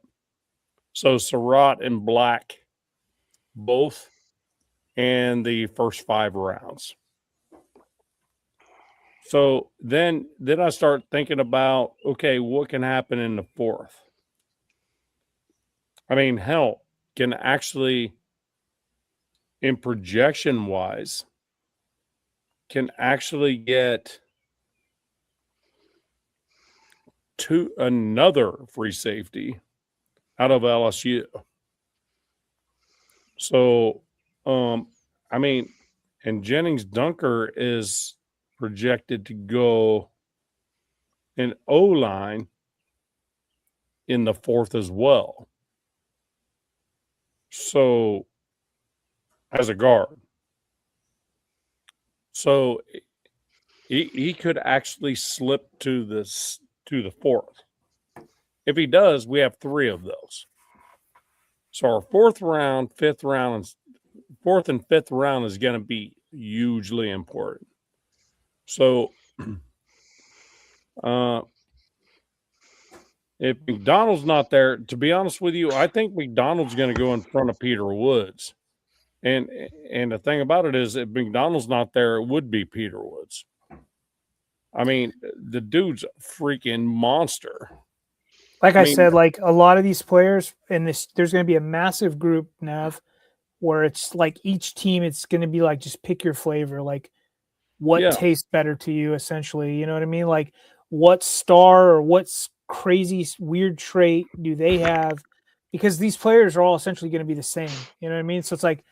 So Surratt and Black both in the first 5 rounds. So then I start thinking about, okay, what can happen in the 4th? I mean, hell, can actually, in projection-wise, can actually get to another free safety out of LSU. So, I mean, and Jennings Dunker is projected to go in O-line in the 4th as well. So, as a guard. So, he could actually slip to the 4th. If he does, we have 3 of those. So our fourth and fifth round is going to be hugely important. So, if McDonald's not there, to be honest with you, I think McDonald's going to go in front of Peter Woods. And the thing about it is, if McDonald's not there, it would be Peter Woods. I mean, the dude's a freaking monster. Like I said, like a lot of these players in this, there's going to be a massive group, Nav, where it's like each team, it's going to be like, just pick your flavor. Like what tastes better to you, essentially. You know what I mean? Like what star or what's crazy, weird trait do they have? Because these players are all essentially going to be the same. You know what I mean? So it's like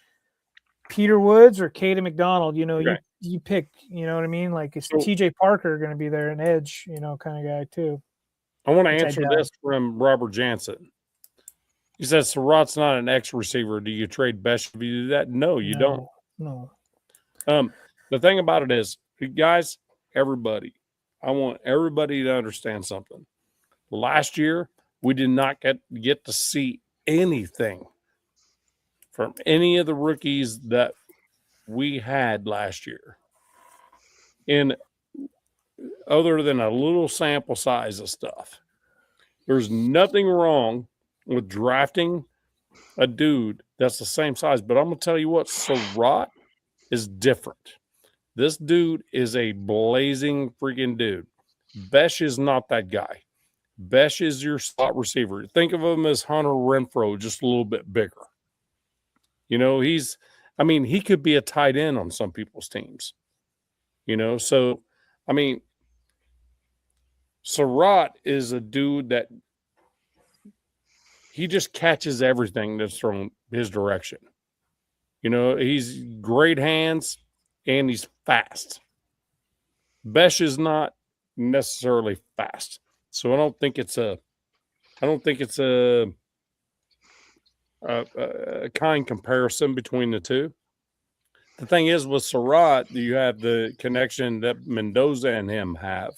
Peter Woods or Caden McDonald, you know, you pick, you know what I mean? Like is TJ Parker going to be there, an edge, you know, kind of guy too. I want to answer this from Robert Jansen. He says, Surratt's not an X receiver. Do you trade Besh if you do that? No, you don't. No. The thing about it is, guys, everybody, I want everybody to understand something. Last year, we did not get to see anything from any of the rookies that we had last year. Other than a little sample size of stuff. There's nothing wrong with drafting a dude that's the same size. But I'm going to tell you what, Surratt is different. This dude is a blazing freaking dude. Besh is not that guy. Besh is your slot receiver. Think of him as Hunter Renfrow, just a little bit bigger. You know, he could be a tight end on some people's teams. You know, so, I mean, Surratt is a dude that he just catches everything that's thrown his direction. You know, he's great hands and he's fast. Besh is not necessarily fast. So I don't think it's a kind comparison between the two. The thing is with Surratt, you have the connection that Mendoza and him have.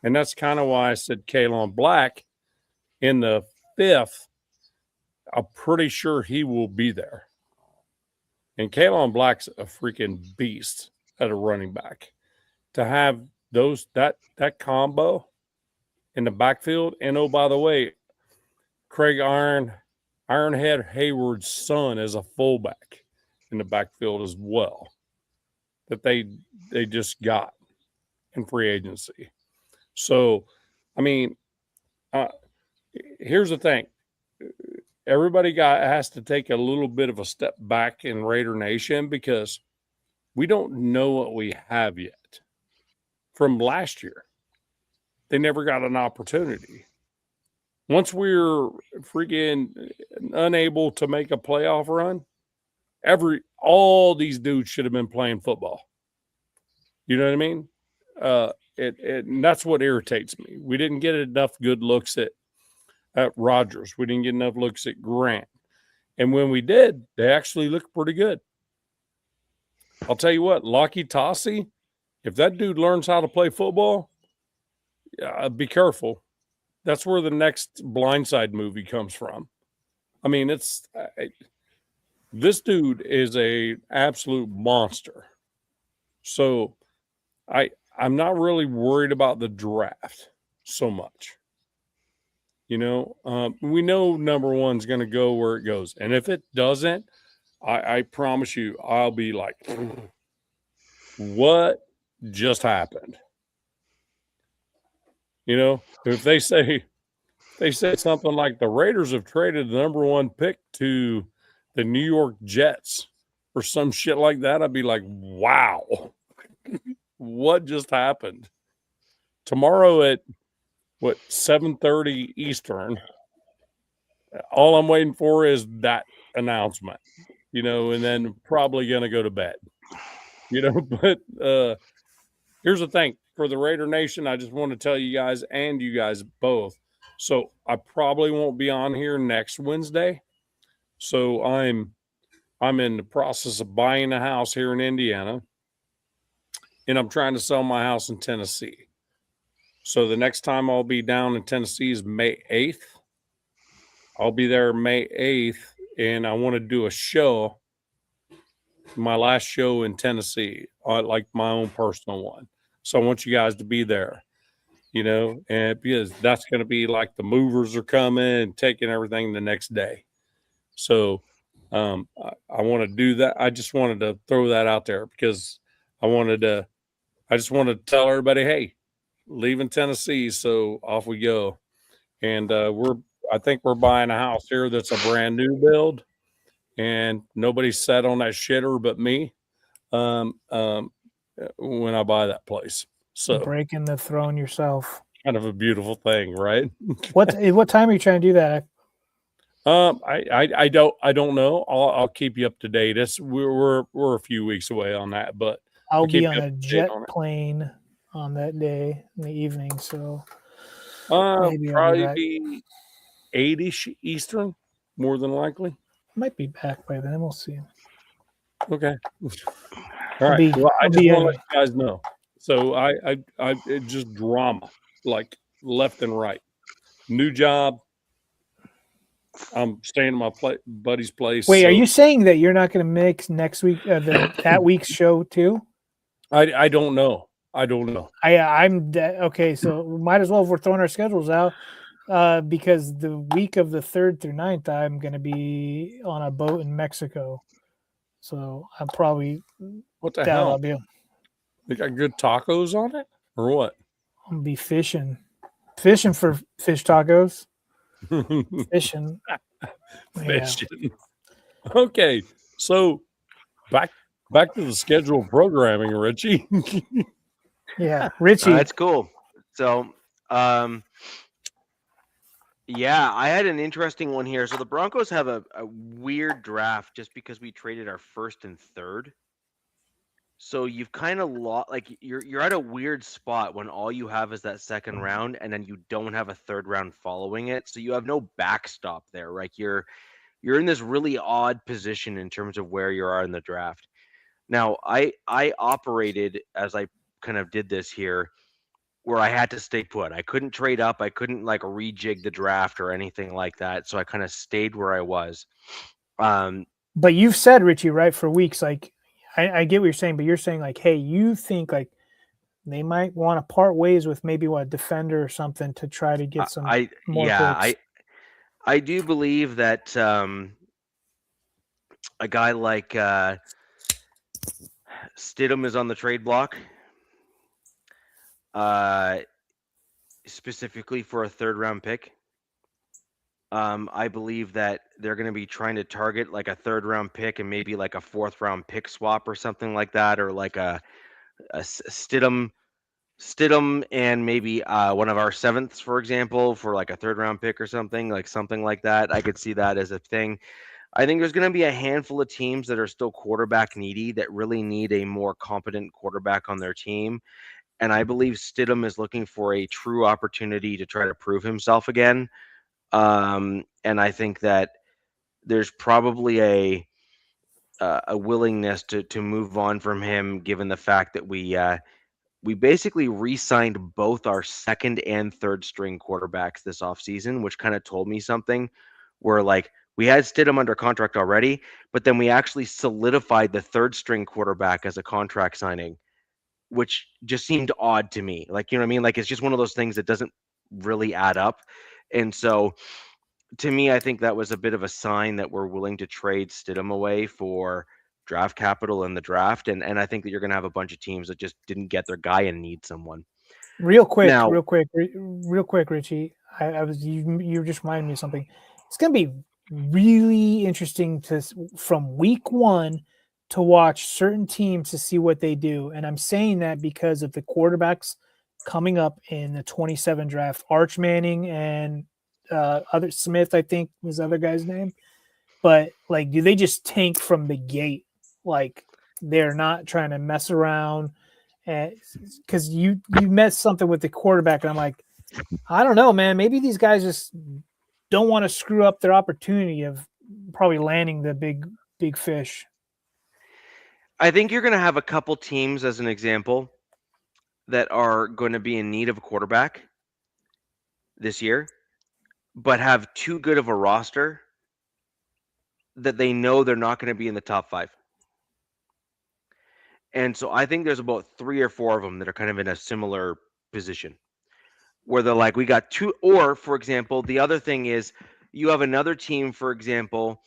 And that's kind of why I said Kalon Black in the 5th. I'm pretty sure he will be there. And Kalon Black's a freaking beast at a running back. To have that combo in the backfield, and oh, by the way, Craig Ironhead Hayward's son is a fullback in the backfield as well. That they just got in free agency. So, I mean, here's the thing. Everybody has to take a little bit of a step back in Raider Nation because we don't know what we have yet from last year. They never got an opportunity. Once we're freaking unable to make a playoff run, all these dudes should have been playing football. You know what I mean? And that's what irritates me. We didn't get enough good looks at Rodgers. We didn't get enough looks at Grant. And when we did, they actually looked pretty good. I'll tell you what, Lockie Tossie, if that dude learns how to play football, be careful. That's where the next Blindside movie comes from. I mean, this dude is a absolute monster. So I'm not really worried about the draft so much. You know, we know number one's going to go where it goes. And if it doesn't, I promise you, I'll be like, what just happened? You know, if they say something like the Raiders have traded the number one pick to the New York Jets or some shit like that, I'd be like, wow, what just happened? Tomorrow at 7:30 Eastern, all I'm waiting for is that announcement, you know, and then probably going to go to bed, you know, but here's the thing for the Raider Nation. I just want to tell you guys and you guys both. So I probably won't be on here next Wednesday. So I'm in the process of buying a house here in Indiana, and I'm trying to sell my house in Tennessee. So the next time I'll be down in Tennessee is May 8th. I'll be there May 8th, and I want to do a show, my last show in Tennessee, like my own personal one. So I want you guys to be there, and because that's going to be like the movers are coming and taking everything the next day. So I want to do that. I just wanted to throw that out there because I just want to tell everybody, hey, leaving Tennessee, so off we go. And I think we're buying a house here that's a brand new build, and nobody's sat on that shitter but me when I buy that place. So breaking the throne yourself. Kind of a beautiful thing, right? What time are you trying to do that? I don't know. I'll keep you up to date. We're a few weeks away on that, but I'll be on a jet plane on that day in the evening, so maybe probably be 8-ish Eastern, more than likely. Might be back by then. We'll see. Okay. All right. Well, I just want to let you guys know. So it's just drama, like left and right. New job. I'm staying at my buddy's place. Wait, are you saying that you're not going to make next week that week's show too? I don't know. I'm okay. So might as well, if we're throwing our schedules out, because the week of the 3rd through 9th, I'm going to be on a boat in Mexico. So I'm probably what the hell? They got good tacos on it, or what? I'm gonna be fishing for fish tacos. Fishing. Okay, so back to the scheduled programming, Richie. Yeah, Richie. That's cool. So, yeah, I had an interesting one here. So the Broncos have a weird draft just because we traded our 1st and 3rd. So you've kind of lost, like you're at a weird spot when all you have is that 2nd round, and then you don't have a 3rd round following it. So you have no backstop there. Like you're in this really odd position in terms of where you are in the draft. Now, I operated as I kind of did this here, where I had to stay put. I couldn't trade up. I couldn't like rejig the draft or anything like that. So I kind of stayed where I was. But you've said, Richie, right, for weeks, like, I get what you're saying, but you're saying like, hey, you think like they might want to part ways with maybe a defender or something to try to get some more picks. I do believe that a guy like Stidham is on the trade block, specifically for a 3rd round pick. I believe that they're going to be trying to target like a 3rd round pick and maybe like a 4th round pick swap or something like that, or like a Stidham and maybe one of our 7ths, for example, for like a 3rd round pick or something like that. I could see that as a thing. I think there's going to be a handful of teams that are still quarterback needy that really need a more competent quarterback on their team. And I believe Stidham is looking for a true opportunity to try to prove himself again. And I think that there's probably a willingness to move on from him, given the fact that we basically re-signed both our 2nd and 3rd string quarterbacks this offseason, which kind of told me something. Where like we had Stidham under contract already, but then we actually solidified the 3rd string quarterback as a contract signing, which just seemed odd to me. Like, you know what I mean? Like, it's just one of those things that doesn't really add up. And so to me, I think that was a bit of a sign that we're willing to trade Stidham away for draft capital in the draft. And I think that you're going to have a bunch of teams that just didn't get their guy and need someone. Real quick, Richie. You just reminded me of something. It's going to be really interesting from week 1 to watch certain teams to see what they do. And I'm saying that because of the quarterbacks coming up in the 27 draft, Arch Manning and other Smith, I think was the other guy's name. But like, do they just tank from the gate? Like they're not trying to mess around. Because you messed something with the quarterback, and I'm like, I don't know, man. Maybe these guys just don't want to screw up their opportunity of probably landing the big fish. I think you're going to have a couple teams, as an example, that are going to be in need of a quarterback this year, but have too good of a roster that they know they're not going to be in the top 5. And so I think there's about 3 or 4 of them that are kind of in a similar position where they're like, we got 2. Or, for example, the other thing is you have another team, for example,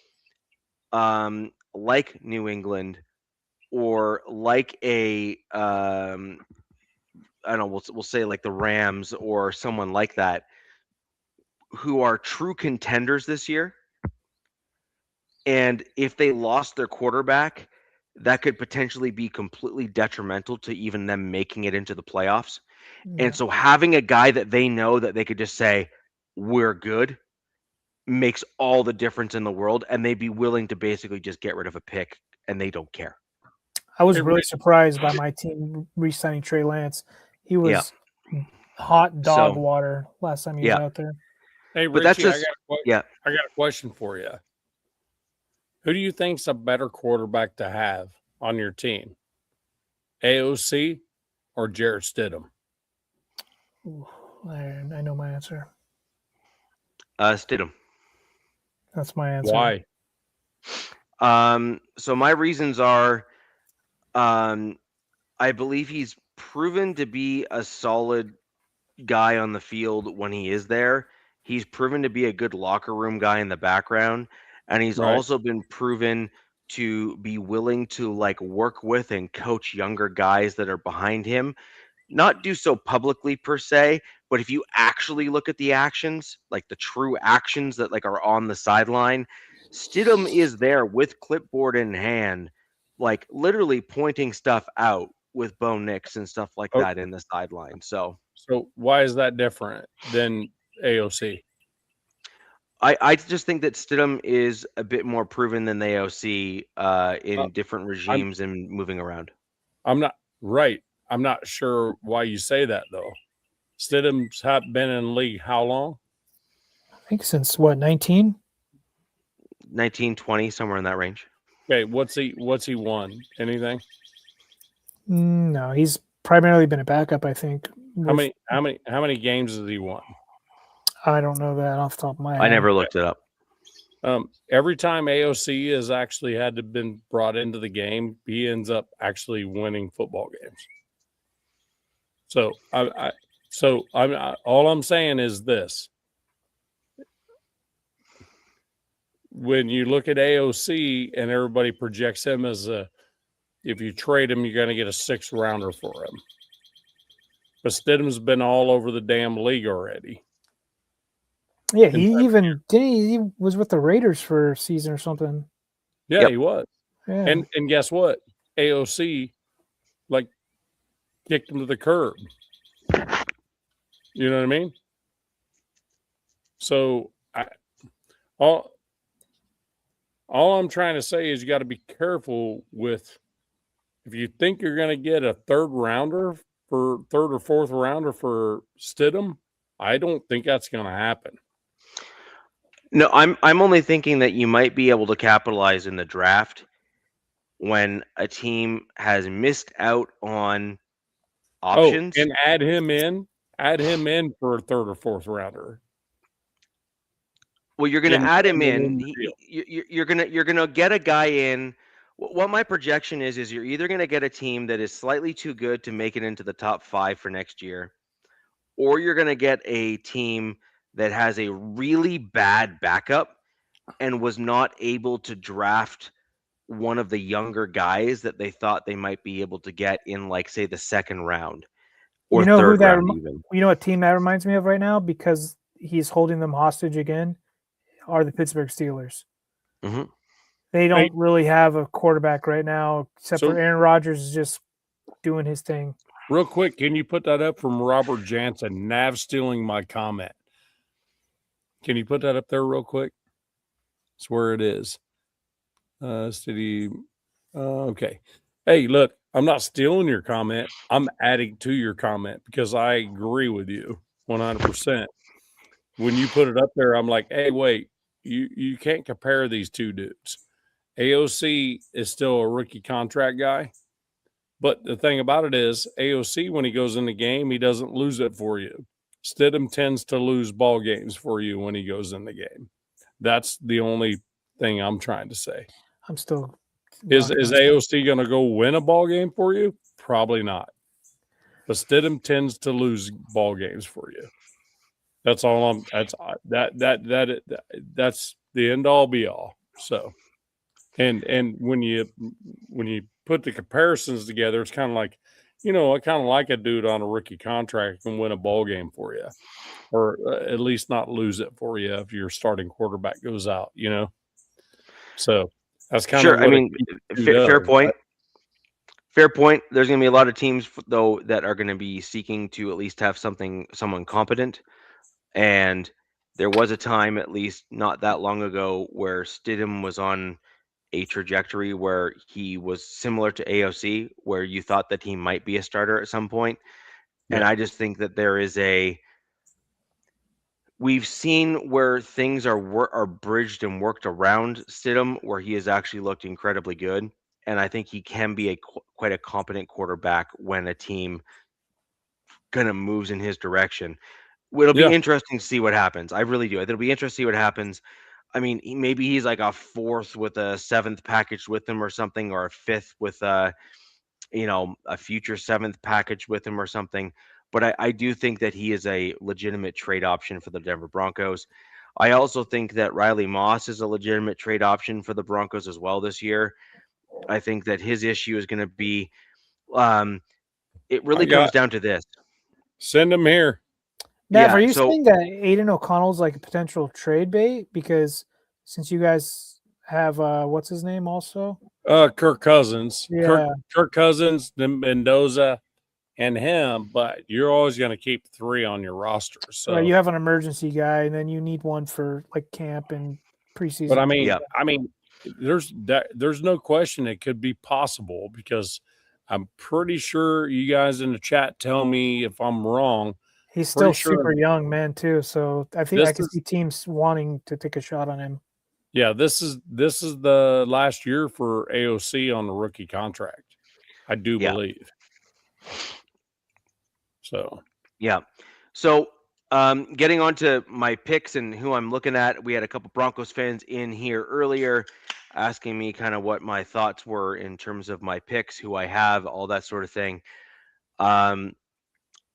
like New England or like a, I don't know, we'll say like the Rams or someone like that, who are true contenders this year. And if they lost their quarterback, that could potentially be completely detrimental to even them making it into the playoffs. Yeah. And so having a guy that they know that they could just say, we're good, makes all the difference in the world. And they'd be willing to basically just get rid of a pick and they don't care. I was really surprised by my team re-signing Trey Lance. He was hot dog water last time he was out there. Hey, but Richie, that's just, I got a question for you. Who do you think's a better quarterback to have on your team? AOC or Jarrett Stidham? Ooh, I know my answer. Stidham. That's my answer. Why? So my reasons are, I believe he's proven to be a solid guy on the field when he is there. He's proven to be a good locker room guy in the background. And he's also been proven to be willing to like work with and coach younger guys that are behind him. Not do so publicly per se, but if you actually look at the actions, like the true actions that like are on the sideline, Stidham is there with clipboard in hand, like literally pointing stuff out with Bo Nix and stuff like that in the sideline. So why is that different than AOC? I just think that Stidham is a bit more proven than the AOC in different regimes and moving around. I'm not sure why you say that though. Stidham's been in the league how long? I think since what, 19? 19, 20, somewhere in that range. Okay, what's he won? Anything? No, he's primarily been a backup, I think. How many games has he won? I don't know that off the top of my head. I never looked it up. Every time AOC has actually had to been brought into the game, he ends up actually winning football games. So all I'm saying is this: when you look at AOC and everybody projects him as if you trade him, you're going to get a 6th rounder for him. But Stidham's been all over the damn league already. Yeah, he was with the Raiders for a season or something. Yeah, he was. Yeah. And guess what? AOC like kicked him to the curb. You know what I mean? So all I'm trying to say is you got to be careful with, if you think you're going to get a 3rd or 4th rounder for Stidham, I don't think that's going to happen. No, I'm only thinking that you might be able to capitalize in the draft when a team has missed out on options. And add him in for a 3rd or 4th rounder. Well, you're going to add him in. You're going to get a guy in. What my projection is you're either going to get a team that is slightly too good to make it into the top 5 for next year, or you're going to get a team that has a really bad backup and was not able to draft one of the younger guys that they thought they might be able to get in, like, say, the 2nd round or 3rd round even. You know what team that reminds me of right now, because he's holding them hostage again, are the Pittsburgh Steelers. Mm-hmm. They don't really have a quarterback right now, except for Aaron Rodgers is just doing his thing. Real quick, can you put that up from Robert Jansen? Nav stealing my comment. Can you put that up there real quick? That's where it is. Okay. Hey, look, I'm not stealing your comment. I'm adding to your comment because I agree with you 100%. When you put it up there, I'm like, hey, wait, you can't compare these two dudes. AOC is still a rookie contract guy. But the thing about it is, AOC, when he goes in the game, he doesn't lose it for you. Stidham tends to lose ball games for you when he goes in the game. That's the only thing I'm trying to say. I'm still. Is AOC going to go win a ball game for you? Probably not. But Stidham tends to lose ball games for you. That's all that's the end all be all. So, and when you put the comparisons together, it's kind of like, I kind of like a dude on a rookie contract can win a ball game for you, or at least not lose it for you if your starting quarterback goes out. So that's kind of sure. I mean, fair point. Fair point. There's going to be a lot of teams, though, that are going to be seeking to at least have someone competent. And there was a time, at least not that long ago, where Stidham was on a trajectory where he was similar to AOC, where you thought that he might be a starter at some point. Yeah. And I just think that we've seen where things are bridged and worked around Stidham, where he has actually looked incredibly good. And I think he can be quite a competent quarterback when a team kind of moves in his direction. It'll be interesting to see what happens. I really do. It'll be interesting to see what happens. I mean, maybe he's like a fourth with a seventh package with him or something, or a fifth with a future seventh package with him or something. But I do think that he is a legitimate trade option for the Denver Broncos. I also think that Riley Moss is a legitimate trade option for the Broncos as well this year. I think that his issue is going to be, it really comes down to this. Send him here. Nav, are you saying that Aiden O'Connell's like a potential trade bait? Because since you guys have, what's his name also? Kirk Cousins. Yeah. Kirk Cousins, Mendoza, and him, but you're always going to keep 3 on your roster. So you have an emergency guy, and then you need one for like camp and preseason. But I mean, there's no question it could be possible, because I'm pretty sure you guys in the chat tell me if I'm wrong. He's still super young, man, too. So I think I can see teams wanting to take a shot on him. Yeah, this is the last year for AOC on the rookie contract, I do believe. So getting on to my picks and who I'm looking at, we had a couple Broncos fans in here earlier asking me kind of what my thoughts were in terms of my picks, who I have, all that sort of thing.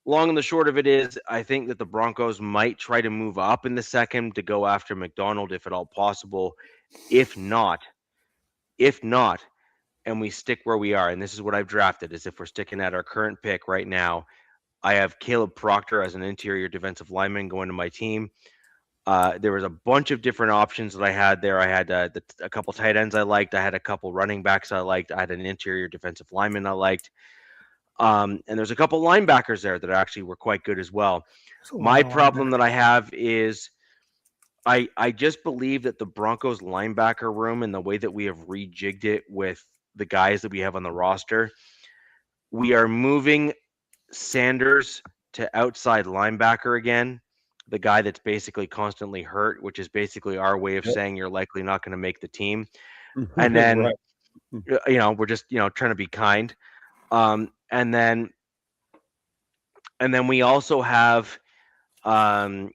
Long and the short of it is, I think that the Broncos might try to move up in the second to go after McDonald if at all possible. If not, and we stick where we are, and this is what I've drafted, is if we're sticking at our current pick right now, I have Caleb Proctor as an interior defensive lineman going to my team. There was a bunch of different options that I had there. I had a couple tight ends I liked. I had a couple running backs I liked. I had an interior defensive lineman I liked. And there's a couple linebackers there that actually were quite good as well. My problem that I have is I just believe that the Broncos linebacker room and the way that we have rejigged it with the guys that we have on the roster, we are moving Sanders to outside linebacker again, the guy that's basically constantly hurt, which is basically our way of saying you're likely not going to make the team. And then, we're just, trying to be kind. And then we also have Jonah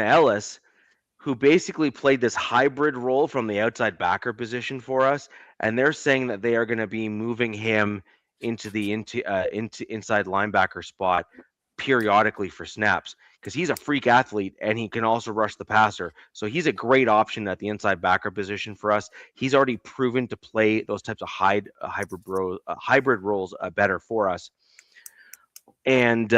Ellis, who basically played this hybrid role from the outside backer position for us. And they're saying that they are going to be moving him into the inside linebacker spot periodically for snaps, because he's a freak athlete and he can also rush the passer. So he's a great option at the inside backer position for us. He's already proven to play those types of hybrid roles better for us. And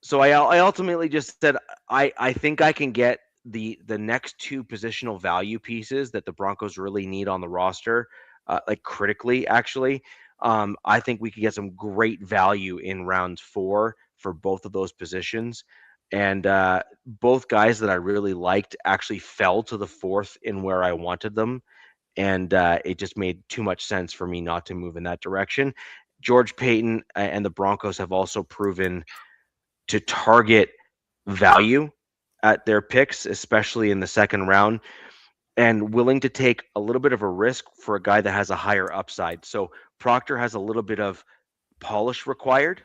so I ultimately just said I think I can get the next 2 positional value pieces that the Broncos really need on the roster, like critically, actually. I think we could get some great value in round 4 for both of those positions. And both guys that I really liked actually fell to the 4th in where I wanted them. And it just made too much sense for me not to move in that direction. George Payton and the Broncos have also proven to target value at their picks, especially in the second round, and willing to take a little bit of a risk for a guy that has a higher upside. So Proctor has a little bit of polish required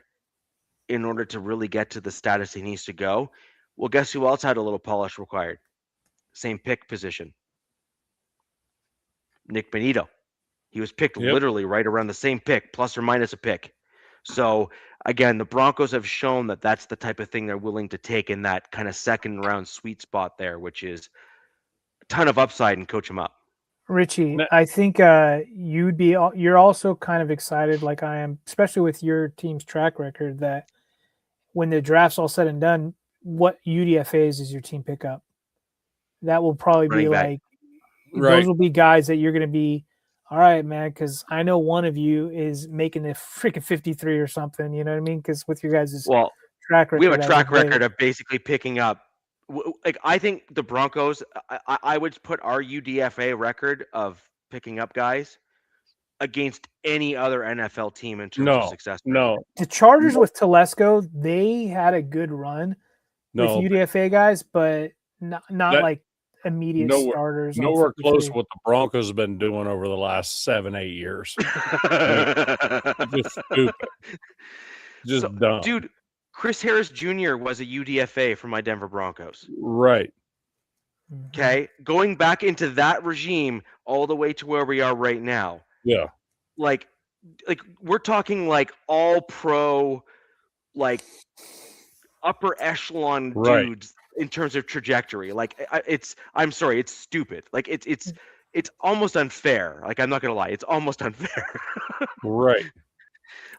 in order to really get to the status he needs to go. Well, guess who else had a little polish required? Same pick position. Nick Benito. He was picked literally right around the same pick, plus or minus a pick. So again, the Broncos have shown that that's the type of thing they're willing to take in that kind of second round sweet spot there, which is a ton of upside and coach him up. Richie, I think you're also kind of excited like I am, especially with your team's track record, that when the draft's all said and done, what UDFAs is your team pick up? That will probably be like, those will be guys that you're going to be, all right, man, because I know one of you is making the freaking 53 or something, you know what I mean? Because with your guys' track record. We have a track record of basically picking up. Like, I think the Broncos, I would put our UDFA record of picking up guys against any other NFL team in terms of success. No. The Chargers with Telesco, they had a good run with UDFA guys, but not like immediate starters. Nowhere close to what the Broncos have been doing over the last 7-8 years. Just stupid. Just dumb. Dude, Chris Harris Jr. was a UDFA for my Denver Broncos. Right. Okay. Going back into that regime all the way to where we are right now. Yeah. Like we're talking like all pro, like upper echelon dudes in terms of trajectory. Like I'm sorry, it's stupid. Like it's almost unfair. Like, I'm not gonna lie, it's almost unfair. Right.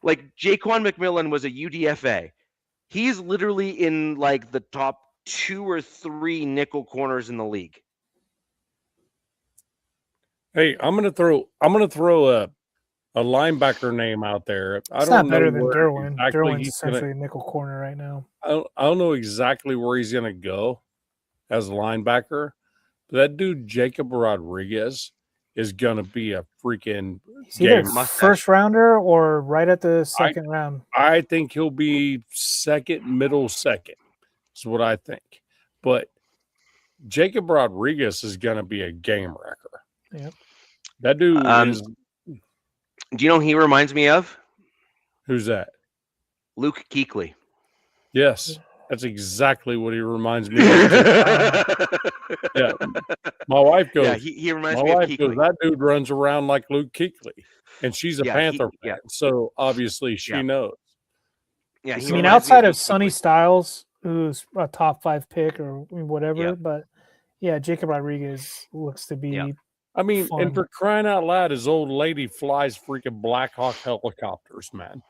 Like Jaquan McMillan was a UDFA. He's literally in like the top 2 or 3 nickel corners in the league. Hey, I'm gonna throw a linebacker name out there. It's not better than Derwin. Derwin's essentially a nickel corner right now. I don't know exactly where he's gonna go as a linebacker, but that dude Jacob Rodriguez is gonna be a freaking either first rounder or right at the second round. I think he'll be middle second. Is what I think. But Jacob Rodriguez is gonna be a game wrecker. Yep. That dude is. Do you know who he reminds me of? Who's that? Luke Kuechly. Yes, that's exactly what he reminds me of. Yeah, my wife goes. Yeah, he reminds me of Kuechly. That dude runs around like Luke Kuechly, and she's a Panther fan, so obviously she knows. Yeah, I mean, outside of Sonny Styles, who's a top 5 pick or whatever, but yeah, Jacob Rodriguez looks to be. Yeah. I mean, fun. And for crying out loud, his old lady flies freaking Black Hawk helicopters, man.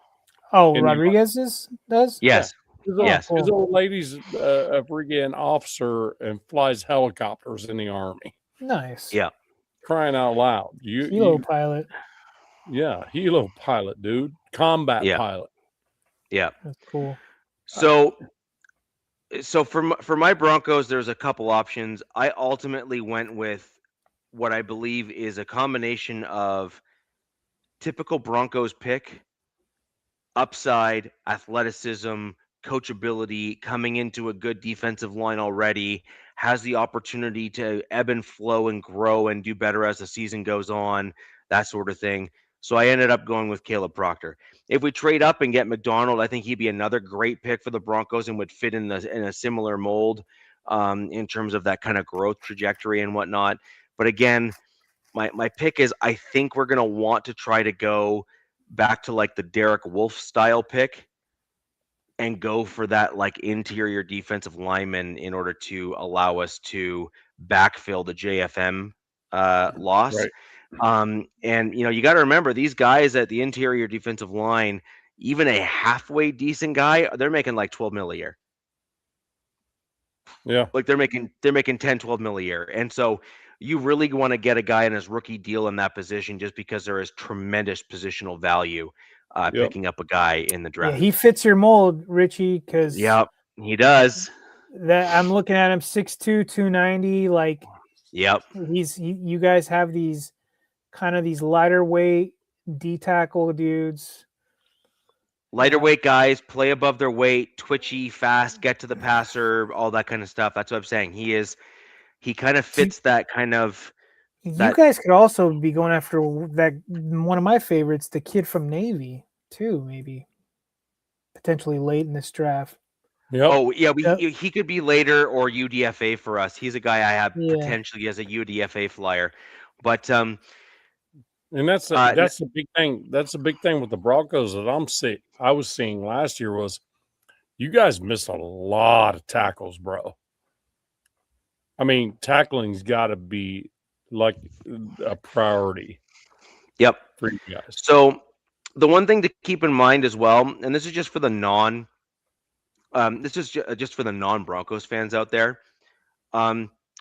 Oh, Rodriguez does? Yes. Yeah. His old lady's a freaking officer and flies helicopters in the Army. Nice. Yeah. Crying out loud. Helo pilot. Yeah, helo pilot, dude. Combat pilot. Yeah. That's cool. So for my Broncos, there's a couple options. I ultimately went with what I believe is a combination of typical Broncos pick, upside, athleticism, coachability, coming into a good defensive line already, has the opportunity to ebb and flow and grow and do better as the season goes on, that sort of thing. So I ended up going with Caleb Proctor. If we trade up and get McDonald, I think he'd be another great pick for the Broncos and would fit in a similar mold in terms of that kind of growth trajectory and whatnot. But again, my pick is, I think we're going to want to try to go back to like the Derek Wolfe style pick and go for that like interior defensive lineman in order to allow us to backfill the JFM loss. Right. And you got to remember, these guys at the interior defensive line, even a halfway decent guy, they're making like 12 mil a year. Yeah. Like they're making 10, 12 mil a year. And so you really want to get a guy in his rookie deal in that position just because there is tremendous positional value picking up a guy in the draft. Yeah, he fits your mold, Richie, because he does. That I'm looking at him 6'2", 290. Like, you guys have these kind of these lighter weight D tackle dudes. Lighter weight guys, play above their weight, twitchy, fast, get to the passer, all that kind of stuff. That's what I'm saying. He kind of fits that kind of. You guys could also be going after that one of my favorites, the kid from Navy, too, maybe. Potentially late in this draft. Yep. Oh, yeah, he could be later or UDFA for us. He's a guy I have potentially as a UDFA flyer. But And that's the big thing. That's the big thing with the Broncos that I was seeing last year was you guys missed a lot of tackles, bro. I mean, tackling's got to be like a priority. Yep. For you guys. So the one thing to keep in mind as well, and this is just for the just for the non-Broncos fans out there.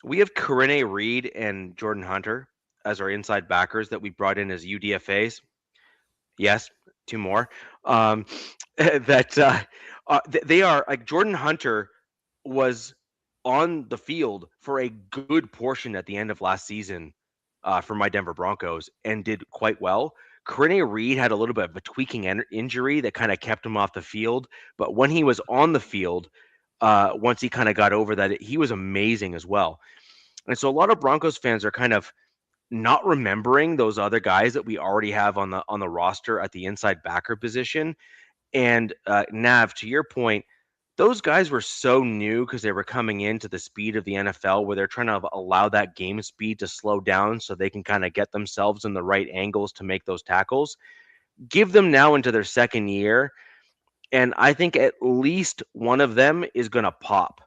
We have Corinne Reed and Jordan Hunter as our inside backers that we brought in as UDFAs. Yes, 2 more. They are like Jordan Hunter was on the field for a good portion at the end of last season for my Denver Broncos and did quite well. Corinne Reed had a little bit of a tweaking injury that kind of kept him off the field, but when he was on the field, once he kind of got over that, he was amazing as well. And so a lot of Broncos fans are kind of not remembering those other guys that we already have on the roster at the inside backer position. And Nav, to your point, those guys were so new because they were coming into the speed of the NFL where they're trying to allow that game speed to slow down so they can kind of get themselves in the right angles to make those tackles. Give them now into their second year, and I think at least one of them is going to pop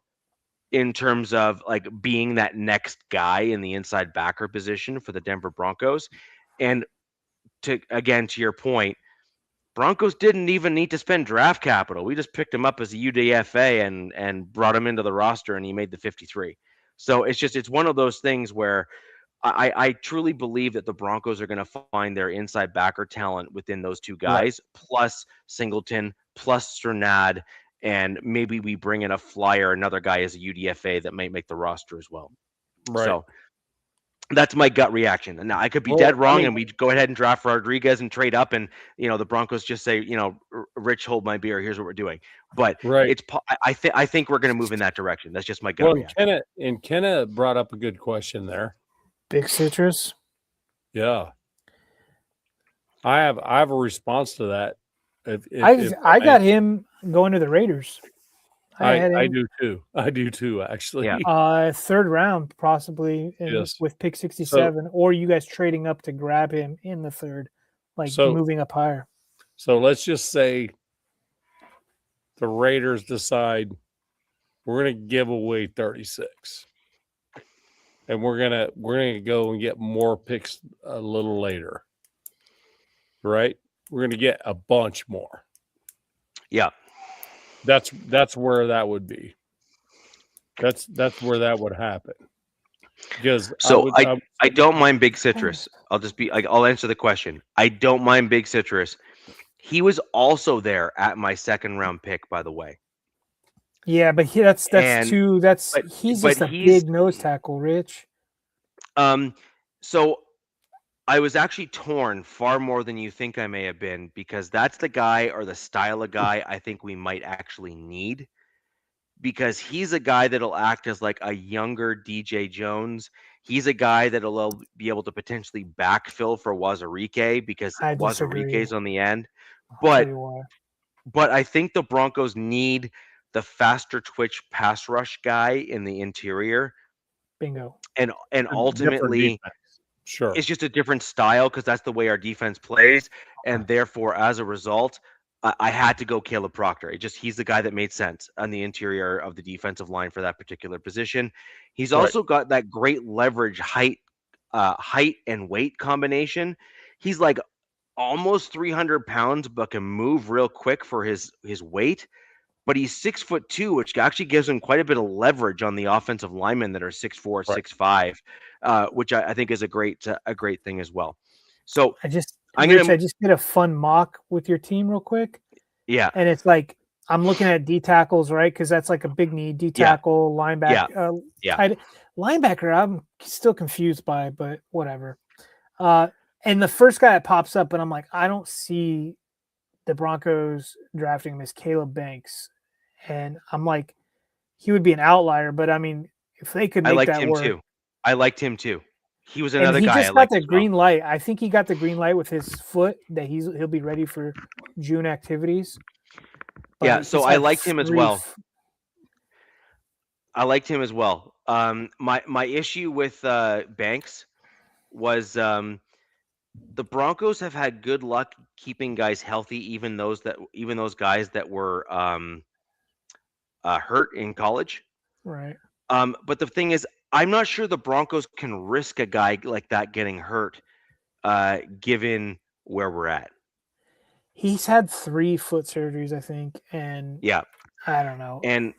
in terms of like being that next guy in the inside backer position for the Denver Broncos. And to your point, Broncos didn't even need to spend draft capital. We just picked him up as a UDFA and brought him into the roster, and he made the 53. So it's one of those things where I truly believe that the Broncos are going to find their inside backer talent within those 2 guys, right, plus Singleton, plus Strnad, and maybe we bring in a flyer, another guy as a UDFA that might make the roster as well. Right. So that's my gut reaction. And now I could be dead wrong, and we go ahead and draft Rodriguez and trade up, and the Broncos just say, Rich, hold my beer. Here's what we're doing. But right. I think we're going to move in that direction. That's just my gut reaction. Kenna brought up a good question there. Big Citrus. Yeah, I have a response to that. I got him going to the Raiders. I do too. I do too, actually. Yeah. 3rd round, possibly, with pick 67, or you guys trading up to grab him in the 3rd, moving up higher. So let's just say the Raiders decide we're going to give away 36, and we're gonna go and get more picks a little later, right? We're going to get a bunch more. Yeah. That's where that would be. That's where that would happen. Because I don't mind Big Citrus. I'll answer the question. I don't mind Big Citrus. He was also there at my 2nd round pick, by the way. Yeah, but he's just a big nose tackle, Rich. So I was actually torn far more than you think I may have been, because that's the guy or the style of guy I think we might actually need, because he's a guy that'll act as like a younger DJ Jones. He's a guy that'll be able to potentially backfill for Wazirike because Wazirike's on the end. But I think the Broncos need the faster twitch pass rush guy in the interior. Bingo. And ultimately, sure, it's just a different style because that's the way our defense plays. And therefore, as a result, I had to go Caleb Proctor. He's the guy that made sense on the interior of the defensive line for that particular position. He's also got that great leverage height and weight combination. He's like almost 300 pounds, but can move real quick for his weight. But he's 6'2", which actually gives him quite a bit of leverage on the offensive linemen that are 6'4", 6'5", which I think is a great thing as well. So I just did a fun mock with your team real quick. Yeah, and it's like I'm looking at D tackles, right? Because that's like a big need. D tackle, linebacker, linebacker. I'm still confused by, but whatever. And the first guy that pops up, and I'm like, I don't see the Broncos drafting him as Caleb Banks. And I'm like, he would be an outlier, but I mean, if they could make that work. I liked him too. He was another guy. He just got the green light. I think he got the green light with his foot that he'll be ready for June activities. But so I liked him as well. My issue with Banks was the Broncos have had good luck keeping guys healthy, even those guys that were hurt in college. Right. But the thing is, I'm not sure the Broncos can risk a guy like that getting hurt, given where we're at. He's had 3 foot surgeries, I think, and Yeah, I don't know. and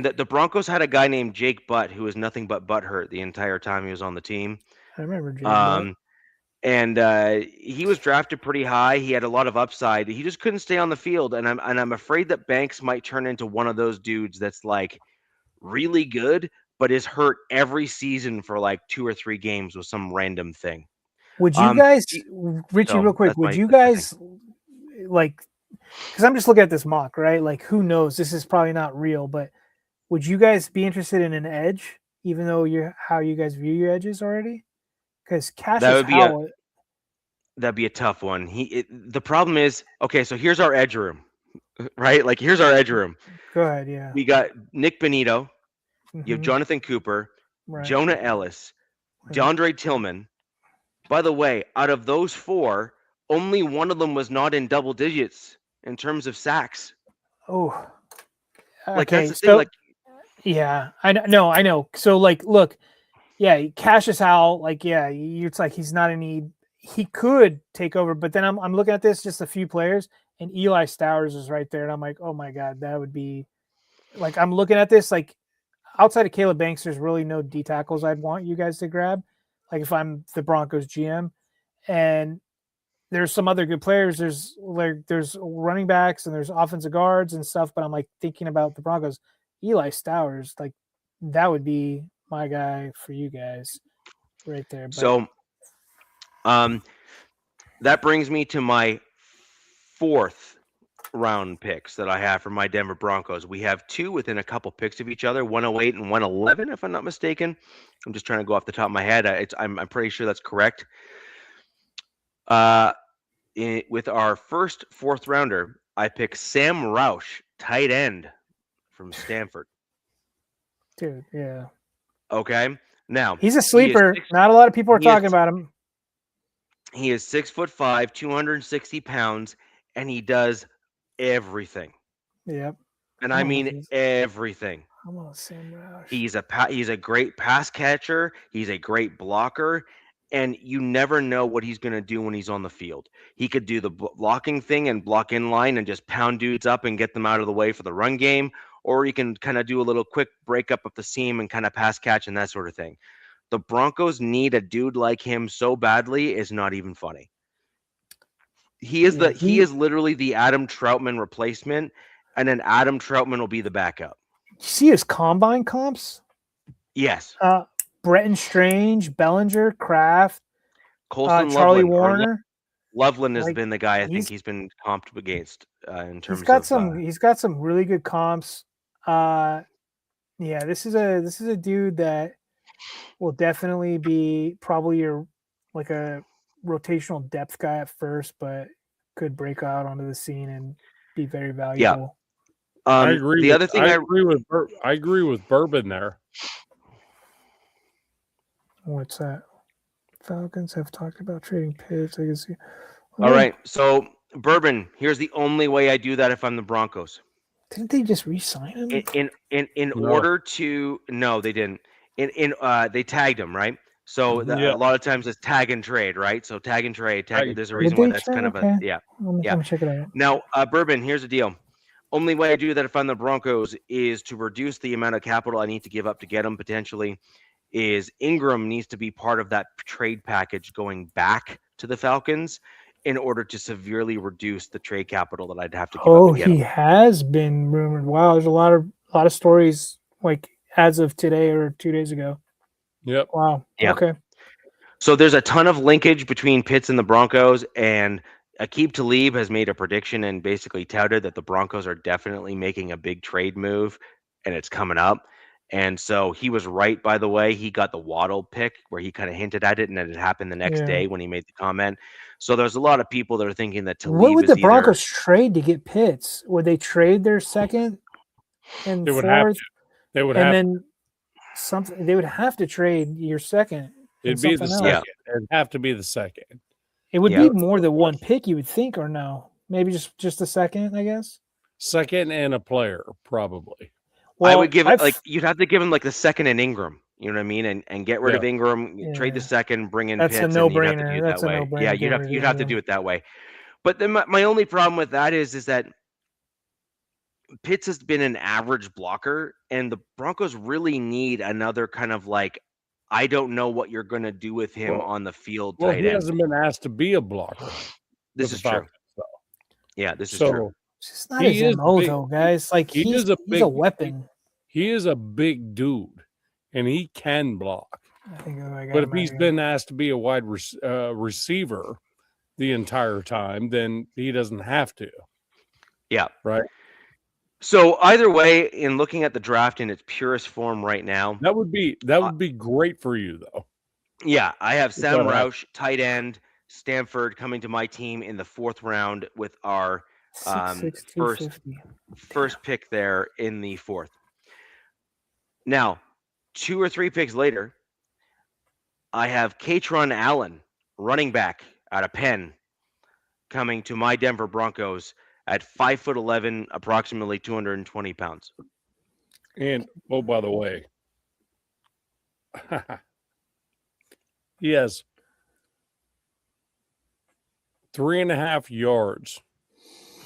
the Broncos had a guy named Jake Butt who was nothing but butt hurt the entire time he was on the team. I remember Jake Butt. And he was drafted pretty high. He had a lot of upside. He just couldn't stay on the field, and I'm afraid that Banks might turn into one of those dudes that's like really good, but is hurt every season for like 2 or 3 games with some random thing. Would you guys, Richie, so real quick, that's would my- you that's my guys like? Because I'm just looking at this mock, right? Like, who knows? This is probably not real, but would you guys be interested in an edge, even though how you guys view your edges already? Because Cassius Howard. That'd be a tough one. The problem is, okay, so here's our edge room, right? Like, here's our edge room. Go ahead, yeah. We got Nick Benito. You have Mhm. Jonathan Cooper, Right. Jonah Ellis, DeAndre Tillman. By the way, out of those 4, only one of them was not in double digits in terms of sacks. Oh, Like, okay. that's the thing. Like, yeah, I know. So, like, look, yeah, Cassius Howell, like, yeah, it's like he's not a need. He could take over, but then I'm looking at this, just a few players, and Eli Stowers is right there, and I'm like, oh my god, that would be like, I'm looking at this, like, outside of Caleb Banks, there's really no D tackles I'd want you guys to grab. Like, if I'm the Broncos GM, and there's some other good players. There's running backs and there's offensive guards and stuff. But I'm like thinking about the Broncos. Eli Stowers, like, that would be my guy for you guys right there. But, so, that brings me to my 4th round picks that I have for my Denver Broncos. We have 2 within a couple picks of each other, 108 and 111, if I'm not mistaken. I'm just trying to go off the top of my head. I'm pretty sure that's correct. With our first 4th rounder, I pick Sam Roush, tight end from Stanford. dude, yeah. Okay. Now, he's a sleeper. Not a lot of people are talking about him. He is 6'5", 260 pounds, and he does everything. Yep. And I mean everything. Come on, Sam Roush. He's a great pass catcher. He's a great blocker. And you never know what he's going to do when he's on the field. He could do the blocking thing and block in line and just pound dudes up and get them out of the way for the run game. Or he can kind of do a little quick breakup of the seam and kind of pass catch and that sort of thing. The Broncos need a dude like him so badly, it's not even funny. He is literally the Adam Troutman replacement, and then Adam Troutman will be the backup. You see his combine comps? Yes. Bretton Strange, Bellinger, Kraft, Colson Charlie Loveland, Warner. Loveland has been the guy I think he's been comped against in terms of. He's got some really good comps. Yeah, this is a dude that will definitely be probably your like a rotational depth guy at first, but could break out onto the scene and be very valuable. Yeah. I agree. I agree with Bourbon there. What's that? Falcons have talked about trading Pitts. I can see. All right, so Bourbon. Here's the only way I do that if I'm the Broncos. Didn't they just re-sign him? In order to no, they didn't. They tagged him, right? So a lot of times it's tag and trade, right? So tag and trade. There's a reason why that's kind of a yeah. Let me check it out. Now, Bourbon. Here's the deal. Only way I do that if I'm the Broncos is to reduce the amount of capital I need to give up to get him potentially. Is Ingram needs to be part of that trade package going back to the Falcons in order to severely reduce the trade capital that I'd have to give up to get him. Has been rumored. Wow, there's a lot of stories like as of today or 2 days ago. Yep. Wow. Yeah. Okay. So there's a ton of linkage between Pitts and the Broncos, and Aqib Talib has made a prediction and basically touted that the Broncos are definitely making a big trade move, and it's coming up. And so he was right, by the way. He got the Waddle pick where he kind of hinted at it, and then it happened the next day when he made the comment. So there's a lot of people that are thinking that Talib what would the Broncos trade to get Pitts? Would they trade their second and fourth? Have to. They would have then something. They would have to trade your second. It'd be the second. It'd have to be the second. It would Yeah. be more than one pick, you would think, or no? Maybe just a second, I guess. Second and a player, probably. Well, I would give it like you'd have to give him like the second in Ingram. You know what I mean? And get rid Yeah. of Ingram, trade the Yeah. second, bring in That's a Pitts, and you'd have to do no-brainer. it That's that a way. no-brainer. Yeah, Get rid of you'd have to Ingram. do it that way. But then my only problem with that is that Pitts has been an average blocker, and the Broncos really need another kind of like, I don't know what you're going to do with him on the field Well, tight he end. hasn't been asked to be a blocker. This is true. Falcons, so. Yeah, this is true. It's just not his MO, though, guys. Like, he's a weapon. He is a big dude, and he can block. I think but if he's been asked to be a wide receiver the entire time, then he doesn't have to. Yeah. Right. So either way, in looking at the draft in its purest form right now, that would be great for you, though. Yeah, I have Sam Roush, tight end, Stanford, coming to my team in the 4th round with our first pick there in the 4th. Now, 2 or 3 picks later, I have Katron Allen, running back out of Penn, coming to my Denver Broncos at 5'11", approximately 220 pounds. And oh, by the way, he has 3.5 yards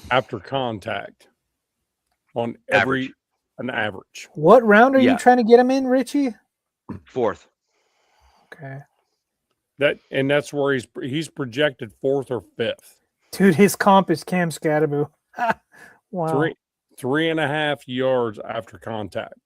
after contact on an average. What round are you trying to get him in, Richie? 4th. Okay. That's where he's projected 4th or 5th. Dude, his comp is Cam Scatterbo. Wow. 3.5 yards after contact.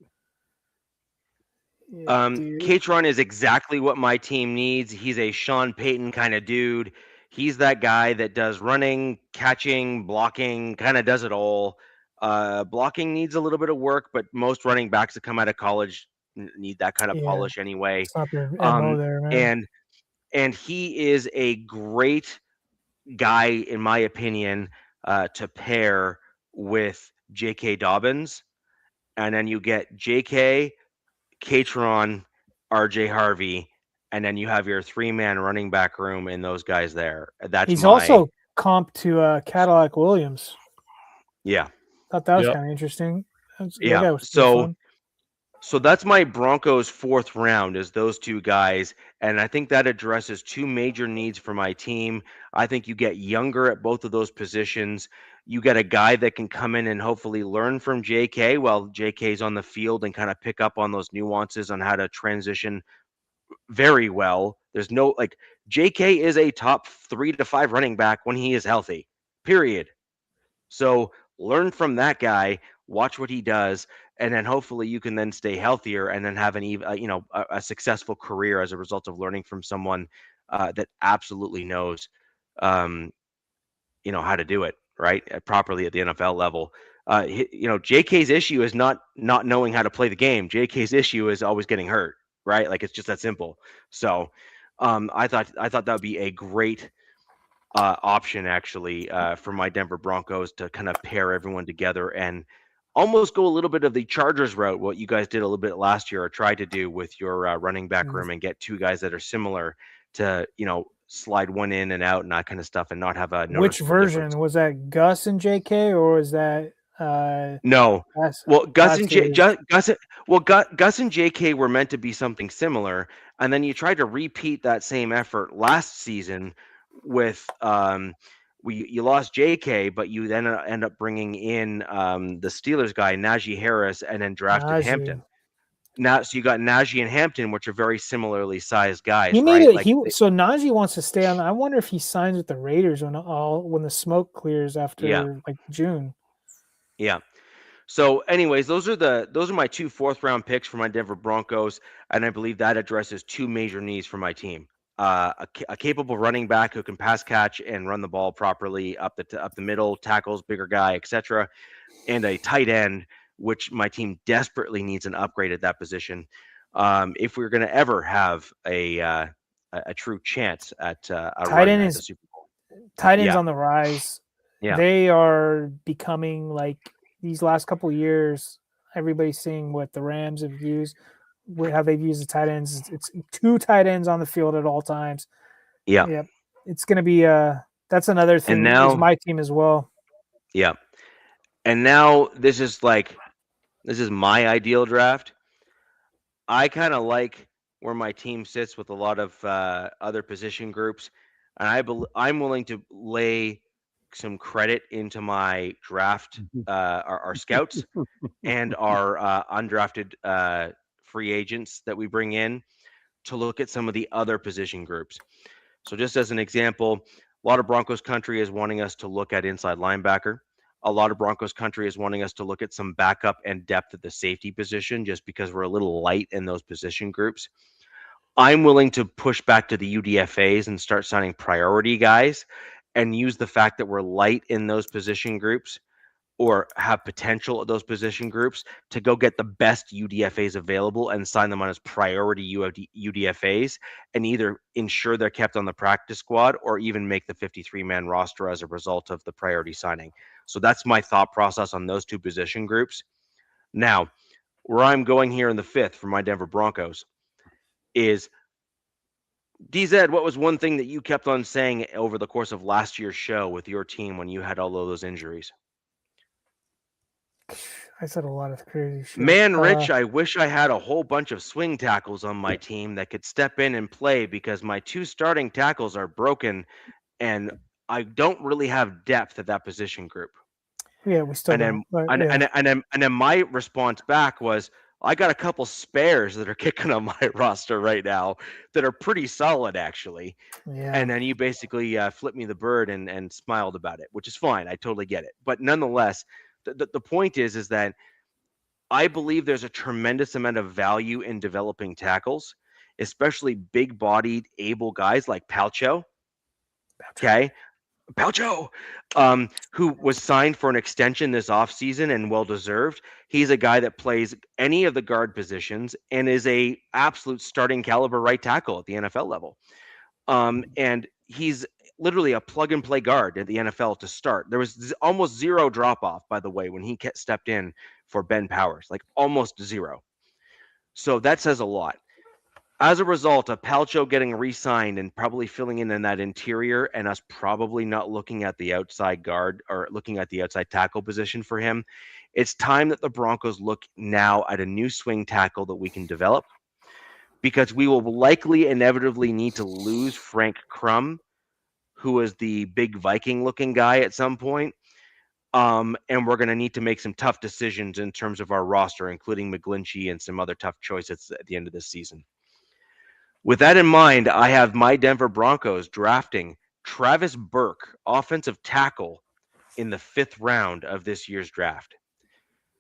Katron is exactly what my team needs. He's a Sean Payton kind of dude. He's that guy that does running, catching, blocking, kind of does it all. Blocking needs a little bit of work, but most running backs that come out of college need that kind of polish anyway. It's not their MO there, man. And he is a great guy, in my opinion, to pair with J.K. Dobbins. And then you get J.K., Katron, R.J. Harvey, and then you have your 3-man running back room and those guys there. He's also comp to Cadillac Williams. Yeah. Thought that was kind of interesting. Yeah. So that's my Broncos 4th round, is those 2 guys. And I think that addresses 2 major needs for my team. I think you get younger at both of those positions. You get a guy that can come in and hopefully learn from JK while JK's on the field and kind of pick up on those nuances on how to transition very well. There's no, like, JK is a top 3 to 5 running back when he is healthy, period. So learn from that guy, watch what he does, and then hopefully you can then stay healthier and then have a successful career as a result of learning from someone that absolutely knows, how to do it right properly at the NFL level. JK's issue is not knowing how to play the game. JK's issue is always getting hurt, right? Like, it's just that simple. So I thought that would be a great option, actually, for my Denver Broncos to kind of pair everyone together and almost go a little bit of the Chargers route, what you guys did a little bit last year or tried to do with your running back room, and get 2 guys that are similar to, slide one in and out and that kind of stuff, and not have a Which version difference. was that? Gus and JK, or was that no? Well, Gus and JK were meant to be something similar, and then you tried to repeat that same effort last season with you lost JK, but you then end up bringing in the Steelers guy Najee Harris, and then drafted Hampton. Now, so you got Najee and Hampton, which are very similarly sized guys. He made right? So Najee wants to stay on. I wonder if he signs with the Raiders when the smoke clears after like June. Yeah. So, anyways, those are my 2 4th-round picks for my Denver Broncos, and I believe that addresses 2 major needs for my team. A capable running back who can pass catch and run the ball properly up the middle, tackles, bigger guy, etc., and a tight end, which my team desperately needs an upgrade at that position. If we're going to ever have a true chance at a tight end at the Super Bowl. Tight ends on the rise. Yeah. They are becoming, like, these last couple of years, everybody's seeing what the Rams have used, how they've used the tight ends. It's 2 tight ends on the field at all times. Yeah. it's going to be that's another thing. now- is my team as well. Yeah. And now this is my ideal draft. I kind of like where my team sits with a lot of other position groups, and I'm willing to lay some credit into my draft, our scouts, and our undrafted free agents that we bring in to look at some of the other position groups. So, just as an example, a lot of Broncos country is wanting us to look at inside linebacker. A lot of Broncos country is wanting us to look at some backup and depth at the safety position just because we're a little light in those position groups. I'm willing to push back to the UDFAs and start signing priority guys and use the fact that we're light in those position groups or have potential at those position groups to go get the best UDFAs available and sign them on as priority UDFAs and either ensure they're kept on the practice squad or even make the 53-man roster as a result of the priority signing. So that's my thought process on those two position groups. Now, where I'm going here in the 5th for my Denver Broncos is, DZ, what was one thing that you kept on saying over the course of last year's show with your team when you had all of those injuries? I said a lot of crazy shit. Man, Rich, I wish I had a whole bunch of swing tackles on my team that could step in and play because my 2 starting tackles are broken and I don't really have depth at that position group. Yeah, we still don't. And then my response back was, I got a couple spares that are kicking on my roster right now that are pretty solid, actually. Yeah. And then you basically flipped me the bird and smiled about it, which is fine. I totally get it. But nonetheless, the point is that I believe there's a tremendous amount of value in developing tackles, especially big-bodied, able guys like Palcho. Okay, Palcho, who was signed for an extension this offseason and well-deserved. He's a guy that plays any of the guard positions and is a absolute starting caliber right tackle at the NFL level. And he's literally a plug-and-play guard at the NFL to start. There was almost zero drop-off, by the way, when he stepped in for Ben Powers, like almost zero. So that says a lot. As a result of Palcho getting re-signed and probably filling in that interior and us probably not looking at the outside guard or looking at the outside tackle position for him, it's time that the Broncos look now at a new swing tackle that we can develop because we will likely inevitably need to lose Frank Crum, who is the big Viking-looking guy at some point. And we're going to need to make some tough decisions in terms of our roster, including McGlinchey and some other tough choices at the end of this season. With that in mind, I have my Denver Broncos drafting Travis Burke, offensive tackle, in the 5th round of this year's draft.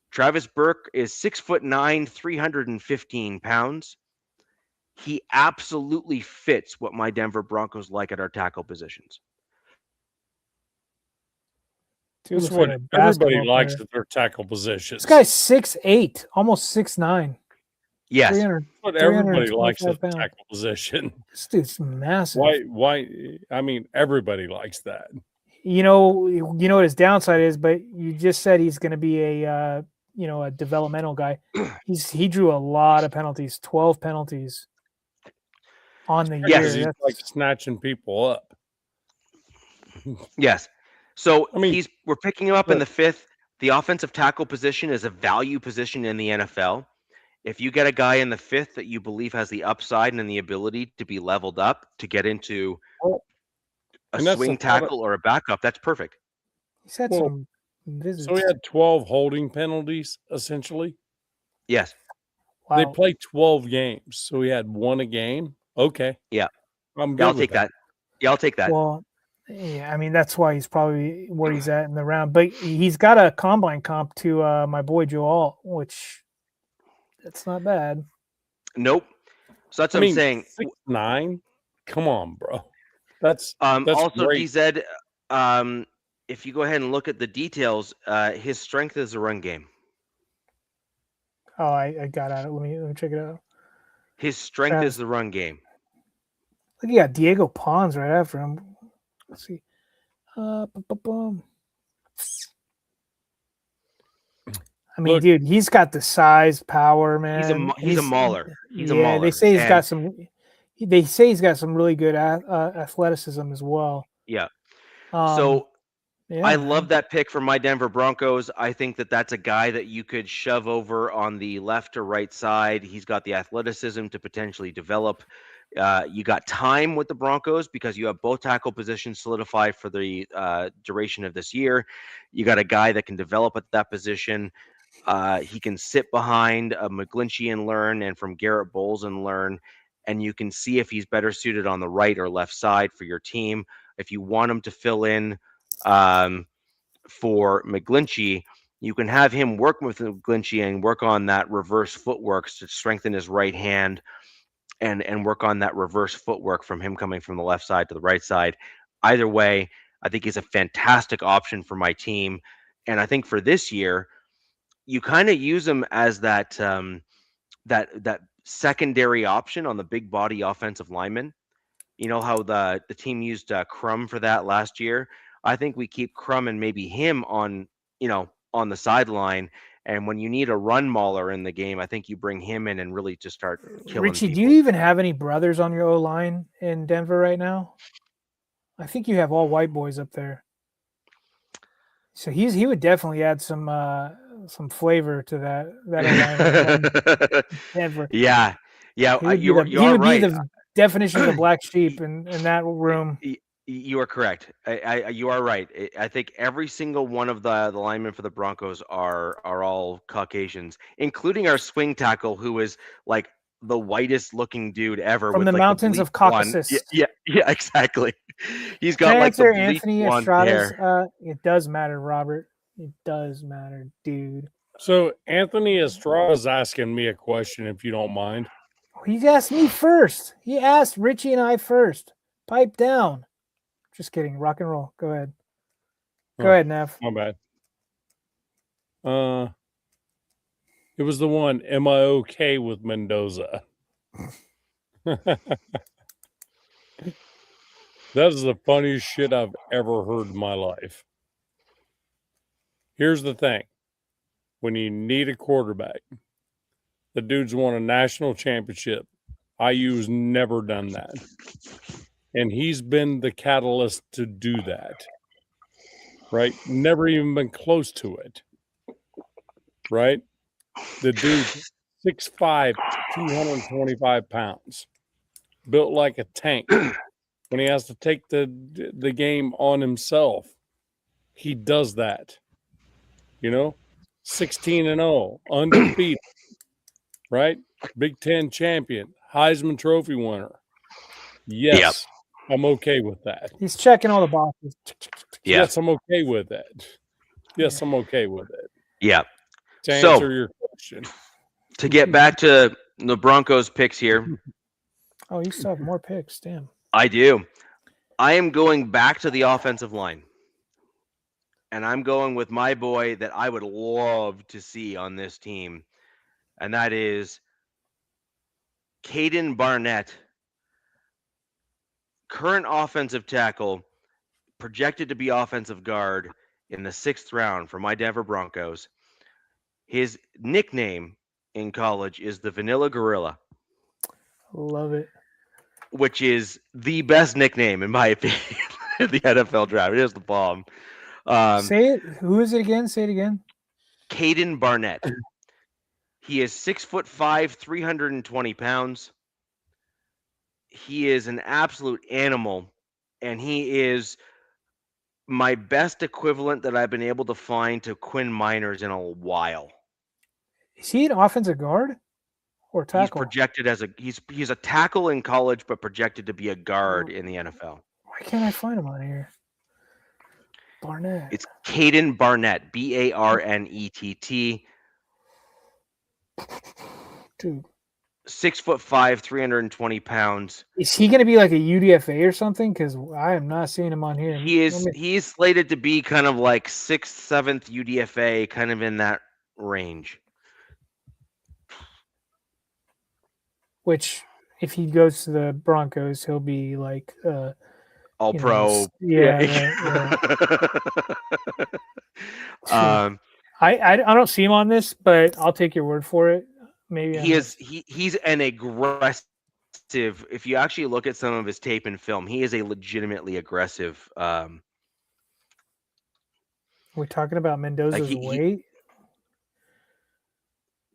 Travis Burke is 6'9", 315 pounds. He absolutely fits what my Denver Broncos like at our tackle positions. Dude, That's looks what like a everybody basketball likes player. at their tackle positions. This guy's 6'8", almost 6'9". Yes. 300, That's what everybody 325 likes at the pounds. tackle position. This dude's massive. Why? I mean, everybody likes that. You know what his downside is, but you just said he's going to be a a developmental guy. He drew a lot of penalties, 12 penalties on the Yes, year. he's like snatching people up. Yes. So I mean, we're picking him up in the 5th. The offensive tackle position is a value position in the NFL. If you get a guy in the 5th that you believe has the upside and the ability to be leveled up to get into a swing tackle or a backup, that's perfect. He's had some visits. So we had 12 holding penalties, essentially. Yes. Wow. They played 12 games, so we had 1 a game. Okay. Yeah. I'm good I'll with take that. Yeah, I'll take that. Well, yeah, I mean, that's why he's probably where he's at in the round. But he's got a combine comp to my boy Joe Alt, which that's not bad. Nope. So that's what I'm saying. 6'9"? Come on, bro. That's also great. DZ. If you go ahead and look at the details, his strength is the run game. Oh, I got at it. Let me check it out. His strength is the run game. Look, you got Diego Pons right after him. Let's see. I mean, dude, he's got the size, power, man. He's a mauler. He's a Yeah, mauler. they say he's got some. They say he's got some really good athleticism as well. Yeah. Yeah, I man. love that pick for my Denver Broncos. I think that that's a guy that you could shove over on the left or right side. He's got the athleticism to potentially develop. You got time with the Broncos because you have both tackle positions solidified for the duration of this year. You got a guy that can develop at that position. He can sit behind McGlinchey and learn, and from Garrett Bowles and learn. And you can see if he's better suited on the right or left side for your team. If you want him to fill in for McGlinchey, you can have him work with McGlinchey and work on that reverse footwork to strengthen his right hand and work on that reverse footwork from him coming from the left side to the right side. Either way, I think he's a fantastic option for my team. And I think for this year, you kind of use him as that that secondary option on the big body offensive lineman. You know how the team used Crum for that last year. I think we keep Crum and maybe him on on the sideline. And when you need a run mauler in the game, I think you bring him in and really just start killing Richie, people. do you even have any brothers on your O-line in Denver right now? I think you have all white boys up there. So he would definitely add some flavor to that O-line. Denver. Yeah. He would You be right. the definition of the black sheep in that room. You are correct. You are right. I think every single one of the linemen for the Broncos are all Caucasians, including our swing tackle, who is like the whitest looking dude ever from with the like mountains of Caucasus. Yeah, exactly. He's got Can I like answer the Anthony blonde Estrada's? hair. It does matter, Robert. It does matter, dude. So Anthony Estrada's asking me a question, if you don't mind. He asked me first. He asked Richie and I first. Pipe down. Just kidding. Rock and roll. Go ahead. Go ahead, Nev. My bad. It was the one, am I okay with Mendoza? That is the funniest shit I've ever heard in my life. Here's the thing. When you need a quarterback, the dude's won a national championship. IU's never done that. And he's been the catalyst to do that. Right? Never even been close to it. Right? The dude's 6'5", 225 pounds. Built like a tank. When he has to take the game on himself, he does that. 16-0, undefeated. Right? Big Ten champion, Heisman Trophy winner. Yes, yep. I'm okay with that. He's checking all the boxes. Yeah. Yes, I'm okay with that. Yes, I'm okay with it. Yeah. To answer your question. To get back to the Broncos picks here. Oh, you still have more picks. Damn. I do. I am going back to the offensive line. And I'm going with my boy that I would love to see on this team. And that is Caden Barnett. Current offensive tackle, projected to be offensive guard in the 6th round for my Denver Broncos. His nickname in college is the Vanilla Gorilla. Love it. Which is the best nickname, in my opinion, in the NFL draft. It is the bomb. Say it. Who is it again? Say it again. Caden Barnett. He is 6'5", 320 pounds. He is an absolute animal, and he is my best equivalent that I've been able to find to Quinn Miners in a while. Is he an offensive guard or tackle? He's projected as he's a tackle in college, but projected to be a guard in the NFL. Why can't I find him on here? Barnett. It's Caden Barnett, Barnett. Dude. 6'5", 320 pounds. Is he going to be like a UDFA or something? Because I am not seeing him on here. He is slated to be kind of like 6th, 7th UDFA, kind of in that range. Which, if he goes to the Broncos, he'll be like all pro. Yeah. I don't see him on this, but I'll take your word for it. Maybe he's an aggressive aggressive. If you actually look at some of his tape and film, he is a legitimately aggressive. We're talking about Mendoza's weight.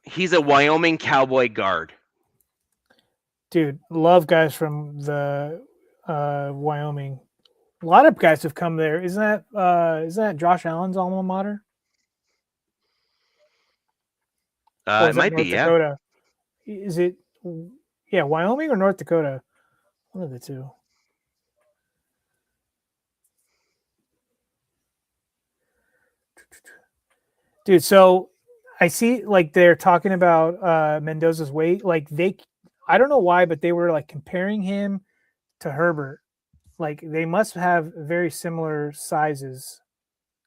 He's a Wyoming Cowboy guard. Dude, love guys from the Wyoming. A lot of guys have come there. Isn't that Josh Allen's alma mater? It might be, Dakota? Yeah. Is it, yeah, Wyoming or North Dakota? One of the two. Dude, so I see like they're talking about Mendoza's weight. Like I don't know why, but they were like comparing him to Herbert. Like they must have very similar sizes.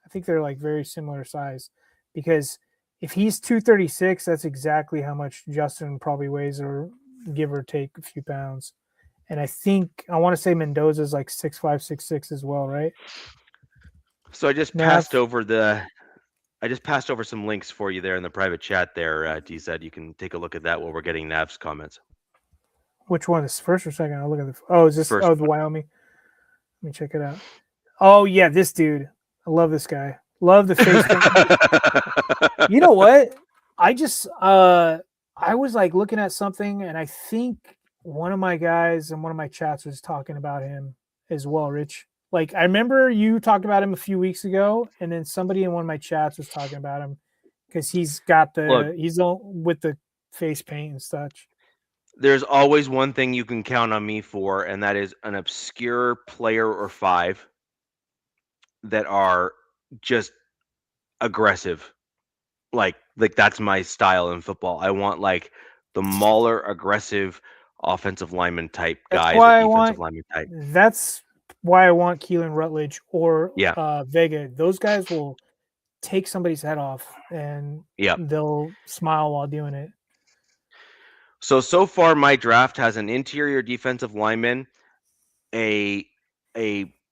I think they're like very similar size because if he's 236, that's exactly how much Justin probably weighs, or give or take a few pounds. And I want to say Mendoza's like 6'5", 6'6" as well, right? So I just passed over some links for you there in the private chat there, D-Zed. You can take a look at that while we're getting Nav's comments. Which one is first or second? I'll look at is this first. The Wyoming? Let me check it out. Oh yeah, this dude. I love this guy. Love the face. You know what? I just I was like looking at something, and I think one of my guys in one of my chats was talking about him as well, Rich. Like I remember you talked about him a few weeks ago, and then somebody in one of my chats was talking about him because he's got he's with the face paint and such. There's always one thing you can count on me for, and that is an obscure player or five that are just aggressive. Like that's my style in football. I want like the mauler, aggressive offensive lineman type guys or defensive lineman type. That's why I want Keelan Rutledge or Vega. Those guys will take somebody's head off and they'll smile while doing it. So far, my draft has an interior defensive lineman, a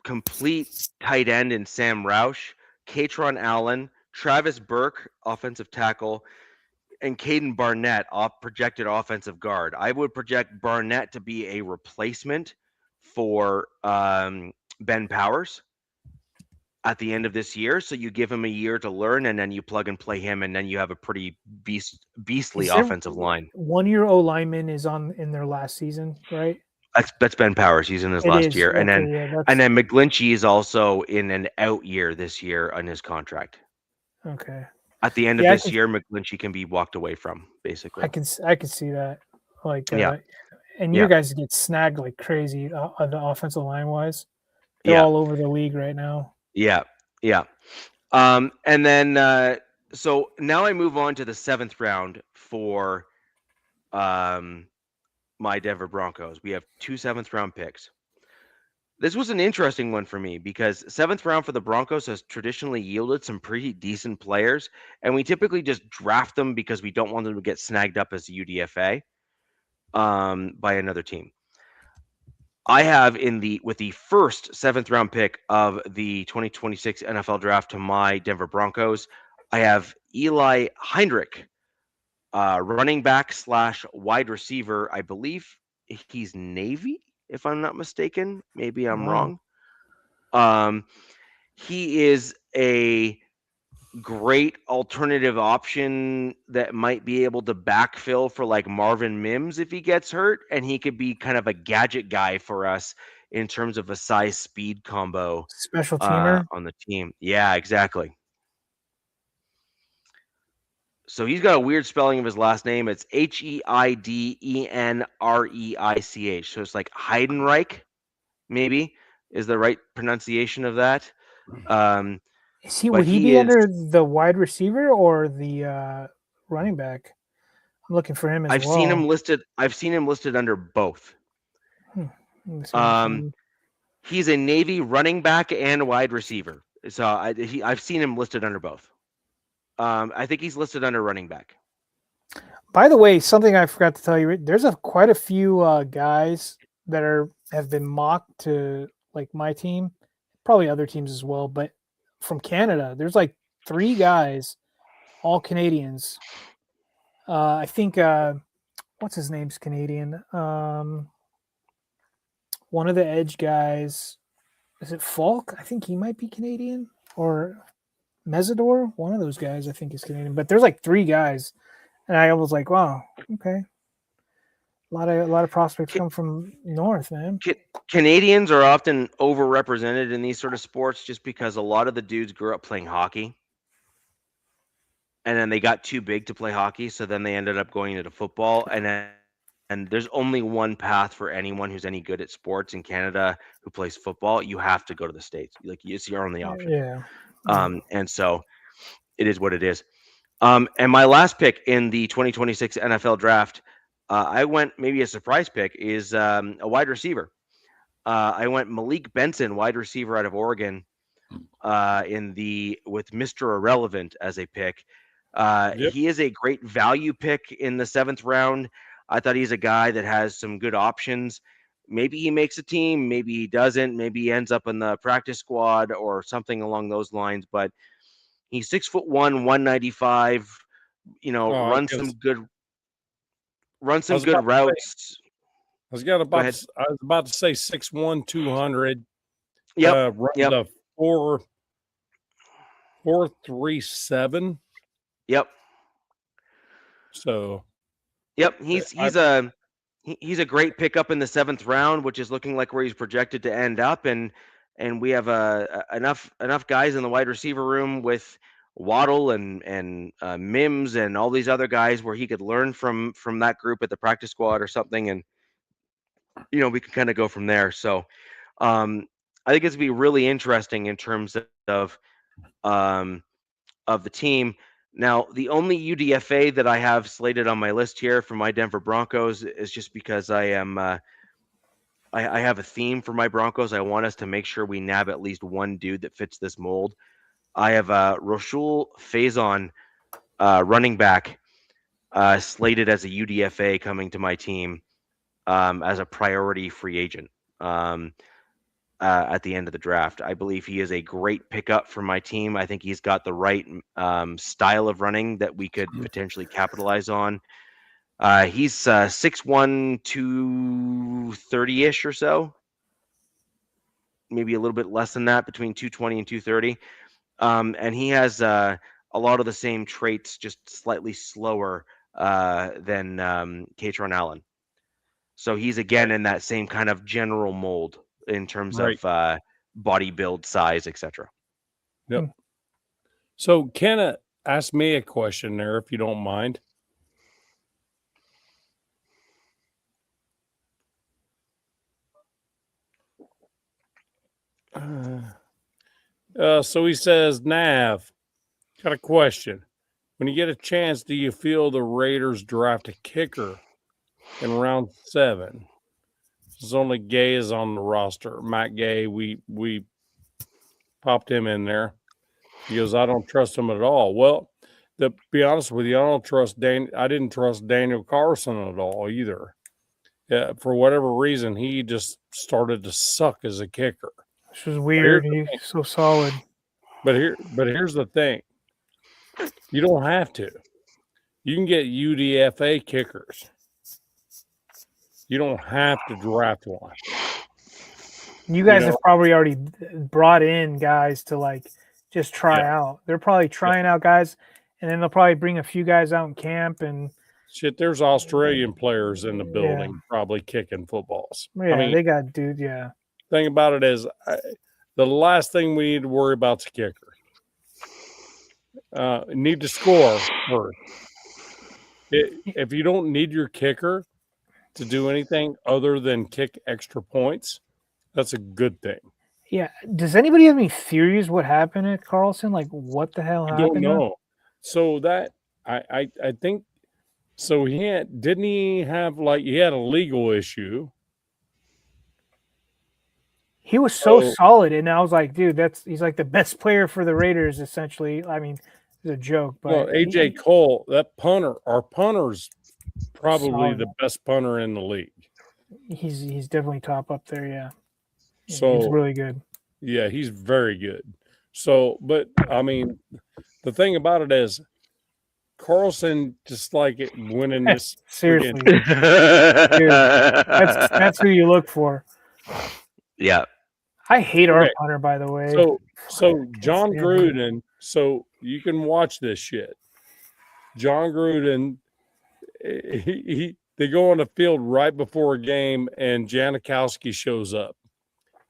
complete tight end in Sam Roush, Katron Allen, Travis Burke, offensive tackle, and Caden Barnett, projected offensive guard. I would project Barnett to be a replacement for Ben Powers at the end of this year. So you give him a year to learn, and then you plug and play him, and then you have a pretty beastly offensive line. 1 year old lineman is in their last season, right? That's Ben Powers. He's in his last year, and then McGlinchey is also in an out year this year on his contract. Okay. At the end of this year, McGlinchey can be walked away from, basically. I can see that. Like, and you guys get snagged like crazy on the offensive line wise. They're all over the league right now. Yeah. And then so now I move on to the 7th round for my Denver Broncos. We have 2 7th round picks. This was an interesting one for me because 7th round for the Broncos has traditionally yielded some pretty decent players, and we typically just draft them because we don't want them to get snagged up as a UDFA by another team. I have with the first 7th round pick of the 2026 NFL draft to my Denver Broncos, I have Eli Heinrich, running back / wide receiver. I believe he's Navy, if I'm not mistaken. Maybe I'm wrong. He is a great alternative option that might be able to backfill for like Marvin Mims if he gets hurt, and he could be kind of a gadget guy for us in terms of a size speed combo. Special teamer on the team. Yeah, exactly. So he's got a weird spelling of his last name. It's Heidenreich. So it's like Heidenreich, maybe, is the right pronunciation of that. Would he be under the wide receiver or the running back? I'm looking for him as I've seen him listed under both. He's a Navy running back and wide receiver. So I've seen him listed under both. I think he's listed under running back. By the way, something I forgot to tell you, there's quite a few guys that have been mocked to like my team, probably other teams as well, but from Canada, there's like 3 guys, all Canadians. I think what's his name's Canadian. one of the edge guys, is it Falk? I think he might be Canadian, or Mesidor. One of those guys I think is Canadian. But there's like 3 guys, and I was like, wow, okay. A lot of prospects come from north, man. Canadians are often overrepresented in these sort of sports just because a lot of the dudes grew up playing hockey. And then they got too big to play hockey, so then they ended up going into football. And there's only one path for anyone who's any good at sports in Canada who plays football. You have to go to the States. Like, it's your only option. Yeah. And so it is what it is. And my last pick in the 2026 NFL draft, I went, maybe a surprise pick, is a wide receiver. I went Malik Benson, wide receiver out of Oregon, with Mr. Irrelevant as a pick. Yep. He is a great value pick in the 7th round. I thought he's a guy that has some good options. Maybe he makes a team, maybe he doesn't, maybe he ends up in the practice squad or something along those lines. But he's 6'1", 195. Runs some good routes. I was about to say 6'1", 200. Yep. Runs a 4.37. Yep. So. Yep, he's a great pickup in the 7th round, which is looking like where he's projected to end up, and we have enough guys in the wide receiver room with Waddle and Mims and all these other guys where he could learn from that group at the practice squad or something, and we can kind of go from there. So I think it's gonna be really interesting in terms of the team. Now, the only UDFA that I have slated on my list here for my Denver Broncos is just because I am I have a theme for my Broncos. I want us to make sure we nab at least one dude that fits this mold. I have Rochul Faison, running back, slated as a UDFA coming to my team as a priority free agent at the end of the draft. I believe he is a great pickup for my team. I think he's got the right style of running that we could potentially capitalize on. He's 6'1", 230-ish or so. Maybe a little bit less than that, between 220 and 230. And he has a lot of the same traits, just slightly slower than Katron Allen. So he's, again, in that same kind of general mold in terms of body build, size, etc. Yep. So Kenna asked me a question there, if you don't mind. So he says, Nav, got a question. When you get a chance, do you feel the Raiders draft a kicker in round 7? There's only Gay is on the roster. Matt Gay, we popped him in there. He goes, I don't trust him at all. Well, to be honest with you, I didn't trust Daniel Carlson at all either. For whatever reason, he just started to suck as a kicker. Which was weird. He's so solid. But here's the thing. You don't have to. You can get UDFA kickers. You don't have to draft one. You guys have probably already brought in guys to just try out. They're probably trying out guys, and then they'll probably bring a few guys out in camp and shit. There's Australian players in the building probably kicking footballs. Yeah, they got dude. Yeah. Thing about it is, the last thing we need to worry about is a kicker. Need to score first. If you don't need your kicker to do anything other than kick extra points, that's a good thing. Yeah. Does anybody have any theories what happened at Carlson? Like, what the hell happened? I don't know. So that I think so. He had he had a legal issue. He was so solid, and I was like, dude, he's like the best player for the Raiders, essentially. I mean, it's a joke, but AJ Cole, our punter's probably the best punter in the league. He's definitely top up there, yeah. So he's really good. Yeah, he's very good. So, but I mean, the thing about it is, Carlson just winning this. Seriously, dude, that's who you look for. Yeah. I hate our Okay. punter, by the way. So John stand him. Gruden, so you can watch this shit. John Gruden, they go on the field right before a game, and Janikowski shows up,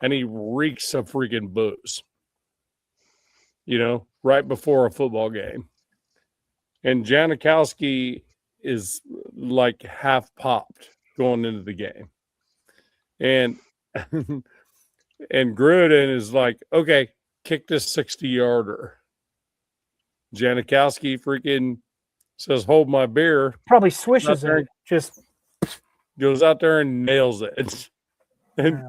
and he reeks of freaking booze. Right before a football game, and Janikowski is like half popped going into the game, and and Gruden is like, okay, kick this 60-yarder. Janikowski freaking says, hold my beer. Probably swishes it. Just goes out there and nails it. And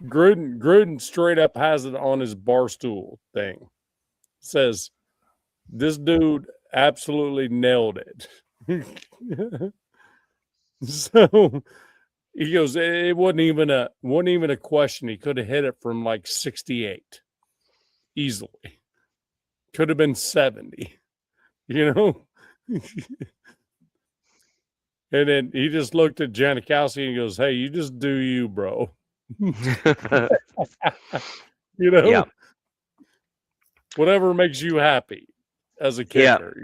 Gruden straight up has it on his barstool thing. Says, this dude absolutely nailed it. So he goes, it wasn't even a question. He could have hit it from like 68 easily. Could have been 70, And then he just looked at Janikowski and goes, hey, you just do you, bro. Yeah. Whatever makes you happy as a kicker.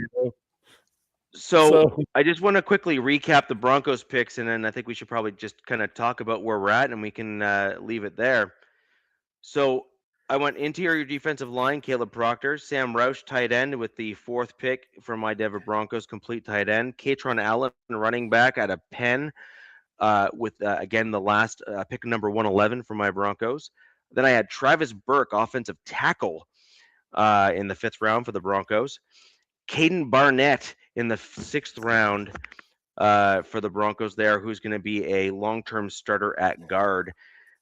So I just want to quickly recap the Broncos picks, and then I think we should probably just kind of talk about where we're at, and we can leave it there. So I went interior defensive line, Caleb Proctor, Sam Roush, tight end with the 4th pick from my Denver Broncos, complete tight end, Katron Allen, running back out of Penn, with again the last pick number 111 for my Broncos. Then I had Travis Burke, offensive tackle, in the 5th round for the Broncos. Caden Barnett in the 6th round for the Broncos there, who's going to be a long-term starter at guard.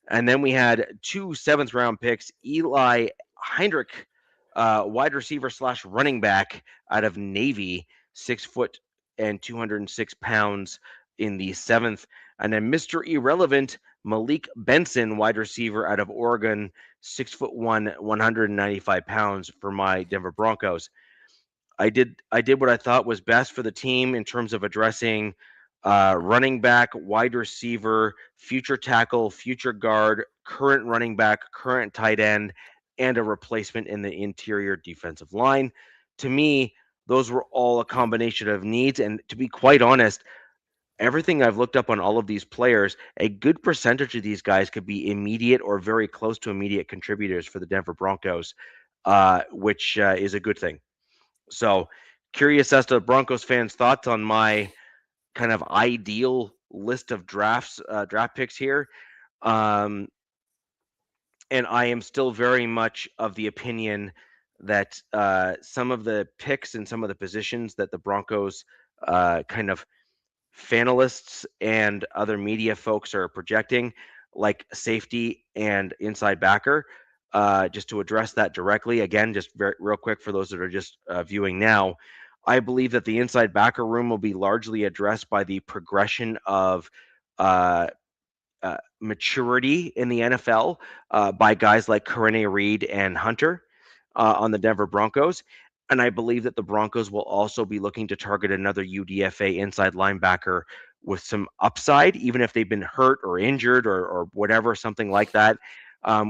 And then we had 2 7th-round picks, Eli Heinrich, wide receiver / running back out of Navy, 6 foot and 206 pounds in the 7th. And then Mr. Irrelevant, Malik Benson, wide receiver out of Oregon, 6'1", 195 pounds for my Denver Broncos. I did what I thought was best for the team in terms of addressing running back, wide receiver, future tackle, future guard, current running back, current tight end, and a replacement in the interior defensive line. To me, those were all a combination of needs. And to be quite honest, everything I've looked up on all of these players, a good percentage of these guys could be immediate or very close to immediate contributors for the Denver Broncos, which is a good thing. So curious as to Broncos fans' thoughts on my kind of ideal list of draft picks here. And I am still very much of the opinion that some of the picks and some of the positions that the Broncos kind of fanalists and other media folks are projecting, like safety and inside backer, just to address that directly. Again, just real quick for those that are just viewing now, I believe that the inside backer room will be largely addressed by the progression of maturity in the NFL by guys like Karene Reed and Hunter on the Denver Broncos. And I believe that the Broncos will also be looking to target another UDFA inside linebacker with some upside, even if they've been hurt or injured or whatever, something like that,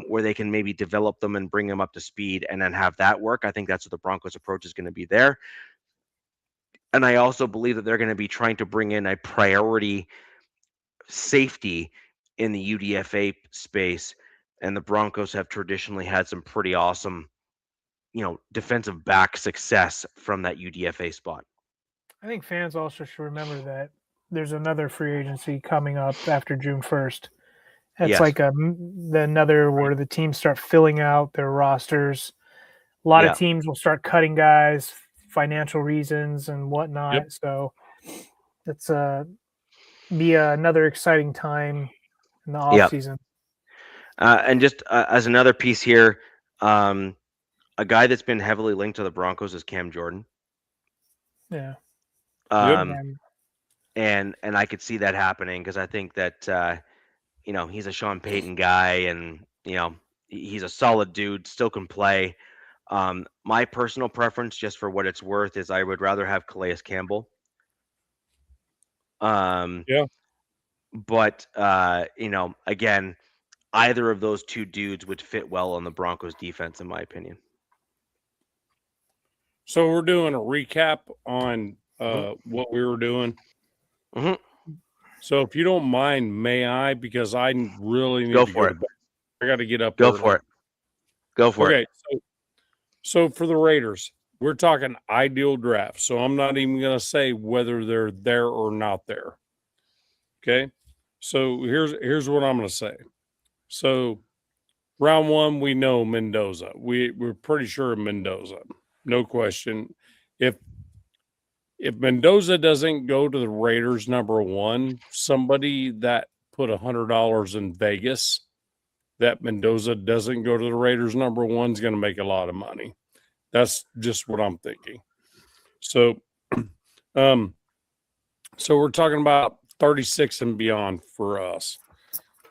where they can maybe develop them and bring them up to speed and then have that work. I think that's what the Broncos' approach is going to be there. And I also believe that they're going to be trying to bring in a priority safety in the UDFA space. And the Broncos have traditionally had some pretty awesome, defensive back success from that UDFA spot. I think fans also should remember that there's another free agency coming up after June 1st. It's like another where the teams start filling out their rosters. A lot of teams will start cutting guys, financial reasons and whatnot. Yep. So it's be another exciting time in the off season. And just as another piece here, a guy that's been heavily linked to the Broncos is Cam Jordan. Yeah. And I could see that happening because I think that he's a Sean Payton guy, and he's a solid dude, still can play. My personal preference, just for what it's worth, is I would rather have Calais Campbell. But again, either of those two dudes would fit well on the Broncos defense, in my opinion. So we're doing a recap on what we were doing. Mhm. So if you don't mind, may I? Because I really need Go to for go it. to bed. I got to get up Go early. for it. Go for it. Okay, so for the Raiders, we're talking ideal draft. So I'm not even going to say whether they're there or not there. Okay, so here's what I'm going to say. So round one, we know Mendoza. We're pretty sure Mendoza, no question. If Mendoza doesn't go to the Raiders, number one, somebody that put $100 in Vegas that Mendoza doesn't go to the Raiders, number one, is going to make a lot of money. That's just what I'm thinking. So, so we're talking about 36 and beyond for us.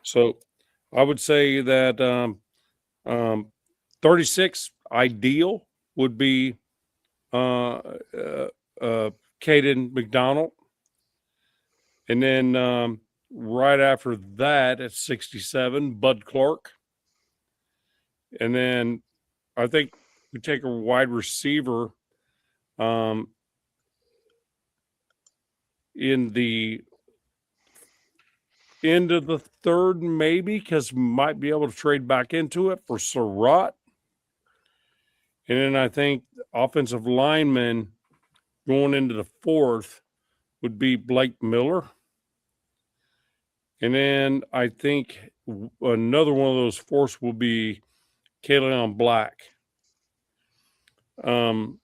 So I would say that 36 ideal would be Caden McDonald. And then right after that at 67, Bud Clark. And then I think we take a wide receiver in the end of the third, maybe, because we might be able to trade back into it for Surratt. And then I think offensive lineman going into the fourth would be Blake Miller. And then I think another one of those fourths will be Kayleon Black. And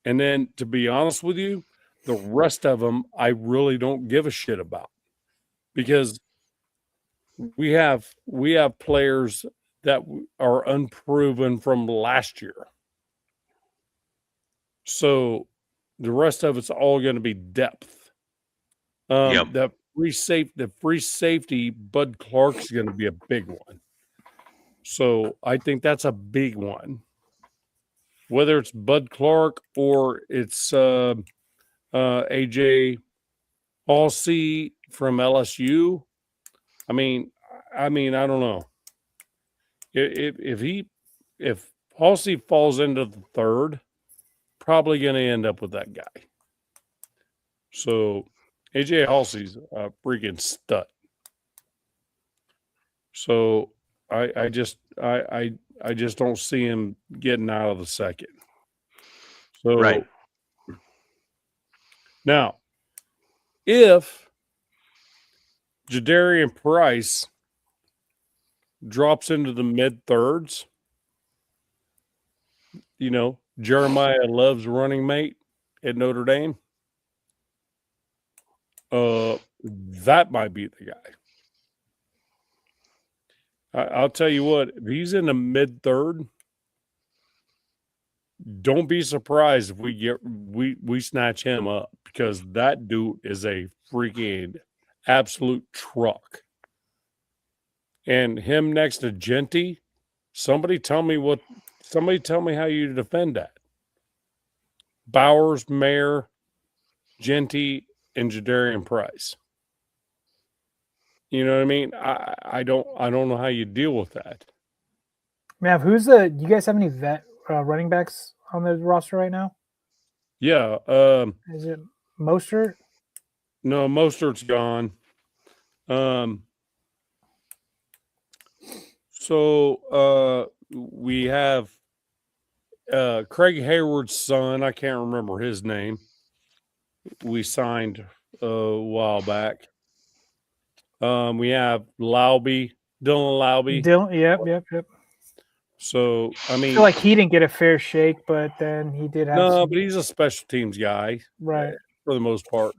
then, to be honest with you, the rest of them I really don't give a shit about, because we have players that are unproven from last year. So the rest of it's all going to be depth. The free safety, Bud Clark's going to be a big one. So I think that's a big one. Whether it's Bud Clark or it's AJ Halsey from LSU, I mean, I don't know. If Halsey falls into the third, probably going to end up with that guy. So AJ Halsey's a freaking stud. So I just don't see him getting out of the second. So Right. Now, if Jadarian Price drops into the mid thirds, Jeremiah Love's running mate at Notre Dame, that might be the guy. I'll tell you what, if he's in the mid third, don't be surprised if we snatch him up, because that dude is a freaking absolute truck. And him next to Genty, somebody tell me how you defend that. Bowers, Mayer, Genty, and Jadarian Price. You know what I mean? I don't know how you deal with that. Mav, do you guys have any vet running backs on the roster right now? Yeah. Is it Mostert? No, Mostert's gone. So we have Craig Hayward's son. I can't remember his name. We signed a while back. We have Dylan Laube. Yep. So, I mean, I feel like he didn't get a fair shake, but then he did have but he's a special teams guy, right, for the most part.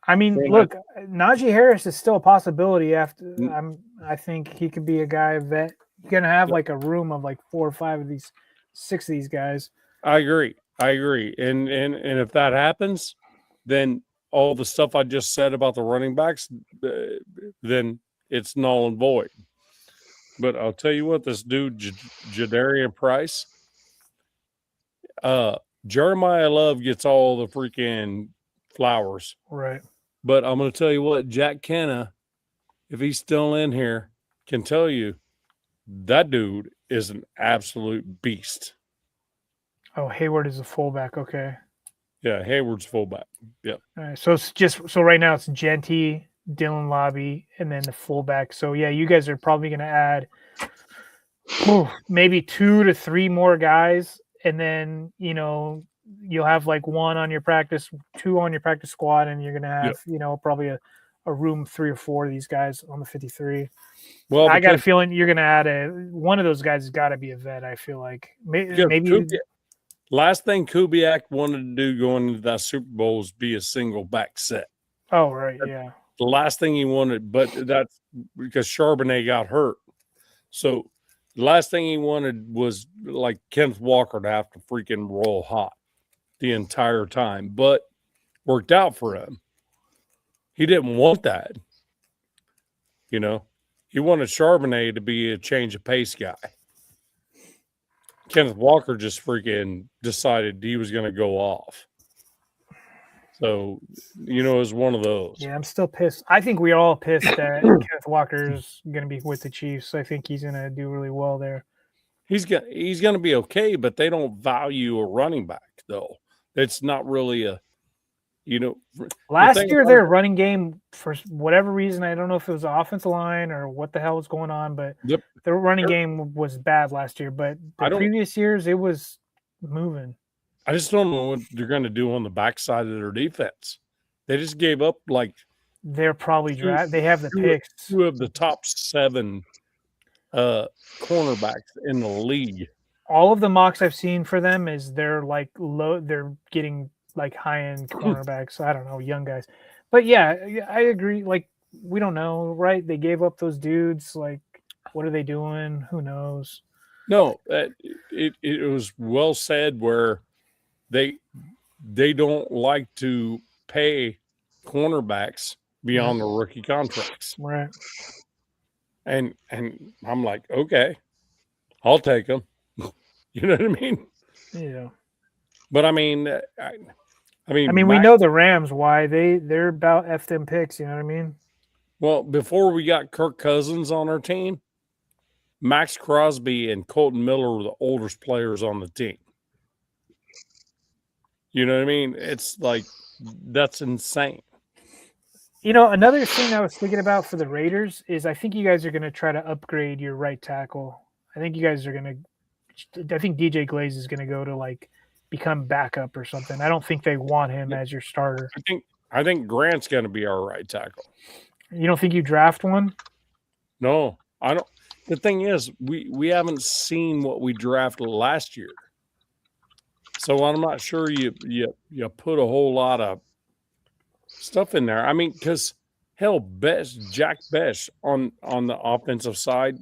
I mean, look, Najee Harris is still a possibility. I think he could be a guy that you're gonna have like a room of like 4 or 5 of these, 6 of these guys. I agree, and if that happens, then all the stuff I just said about the running backs, then it's null and void. But I'll tell you what, this dude, Jadarian Price, Jeremiah Love gets all the freaking flowers. Right. But I'm going to tell you what, Jack Kenna, if he's still in here, can tell you That dude is an absolute beast. Oh, Hayward is a fullback. Okay. Yeah, Hayward's fullback. Yep. All right. So it's just so right now it's Genty, Dylan Lobby, and then the fullback. So yeah, you guys are probably going to add maybe 2 to 3 more guys, and then you'll have like 1 on your practice, 2 on your practice squad, and you're going to have probably a room 3 or 4 of these guys on the 53. Well, I got a feeling you're going to add one of those guys has got to be a vet. I feel like maybe. Last thing Kubiak wanted to do going into that Super Bowl was be a single back set. Oh, right. Yeah. The last thing he wanted, but that's because Charbonnet got hurt. So the last thing he wanted was like Kenneth Walker to have to freaking roll hot the entire time, but worked out for him. He didn't want that. He wanted Charbonnet to be a change of pace guy. Kenneth Walker just freaking decided he was going to go off. So, it was one of those. Yeah, I'm still pissed. I think we're all pissed that Kenneth Walker's going to be with the Chiefs. I think he's going to do really well there. He's going to be okay, but they don't value a running back, though. It's not really a, Last year, their running game, for whatever reason, I don't know if it was the offensive line or what the hell was going on, but their running game was bad last year. But the previous years, it was moving. I just don't know what they're going to do on the backside of their defense. They just gave up they're probably they have the picks. 2 of the top 7 cornerbacks in the league. All of the mocks I've seen for them is they're like low. They're getting like high-end cornerbacks. I don't know, young guys. But yeah, I agree. Like, we don't know, right? They gave up those dudes. Like, what are they doing? Who knows? No, it was well said where they don't like to pay cornerbacks beyond the rookie contracts. Right. And I'm like, okay, I'll take them. You know what I mean? Yeah. But I mean, we know the Rams, why they're about F them picks. You know what I mean? Well, before we got Kirk Cousins on our team, Max Crosby and Colton Miller were the oldest players on the team. You know what I mean? It's like, that's insane. Another thing I was thinking about for the Raiders is I think you guys are going to try to upgrade your right tackle. I think you guys are going to – I think DJ Glaze is going to go to, like, become backup or something. I don't think they want him as your starter. I think Grant's going to be our right tackle. You don't think you draft one? No, I don't. The thing is, we haven't seen what we drafted last year, so I'm not sure you put a whole lot of stuff in there. I mean, because hell, Jack Bech on the offensive side,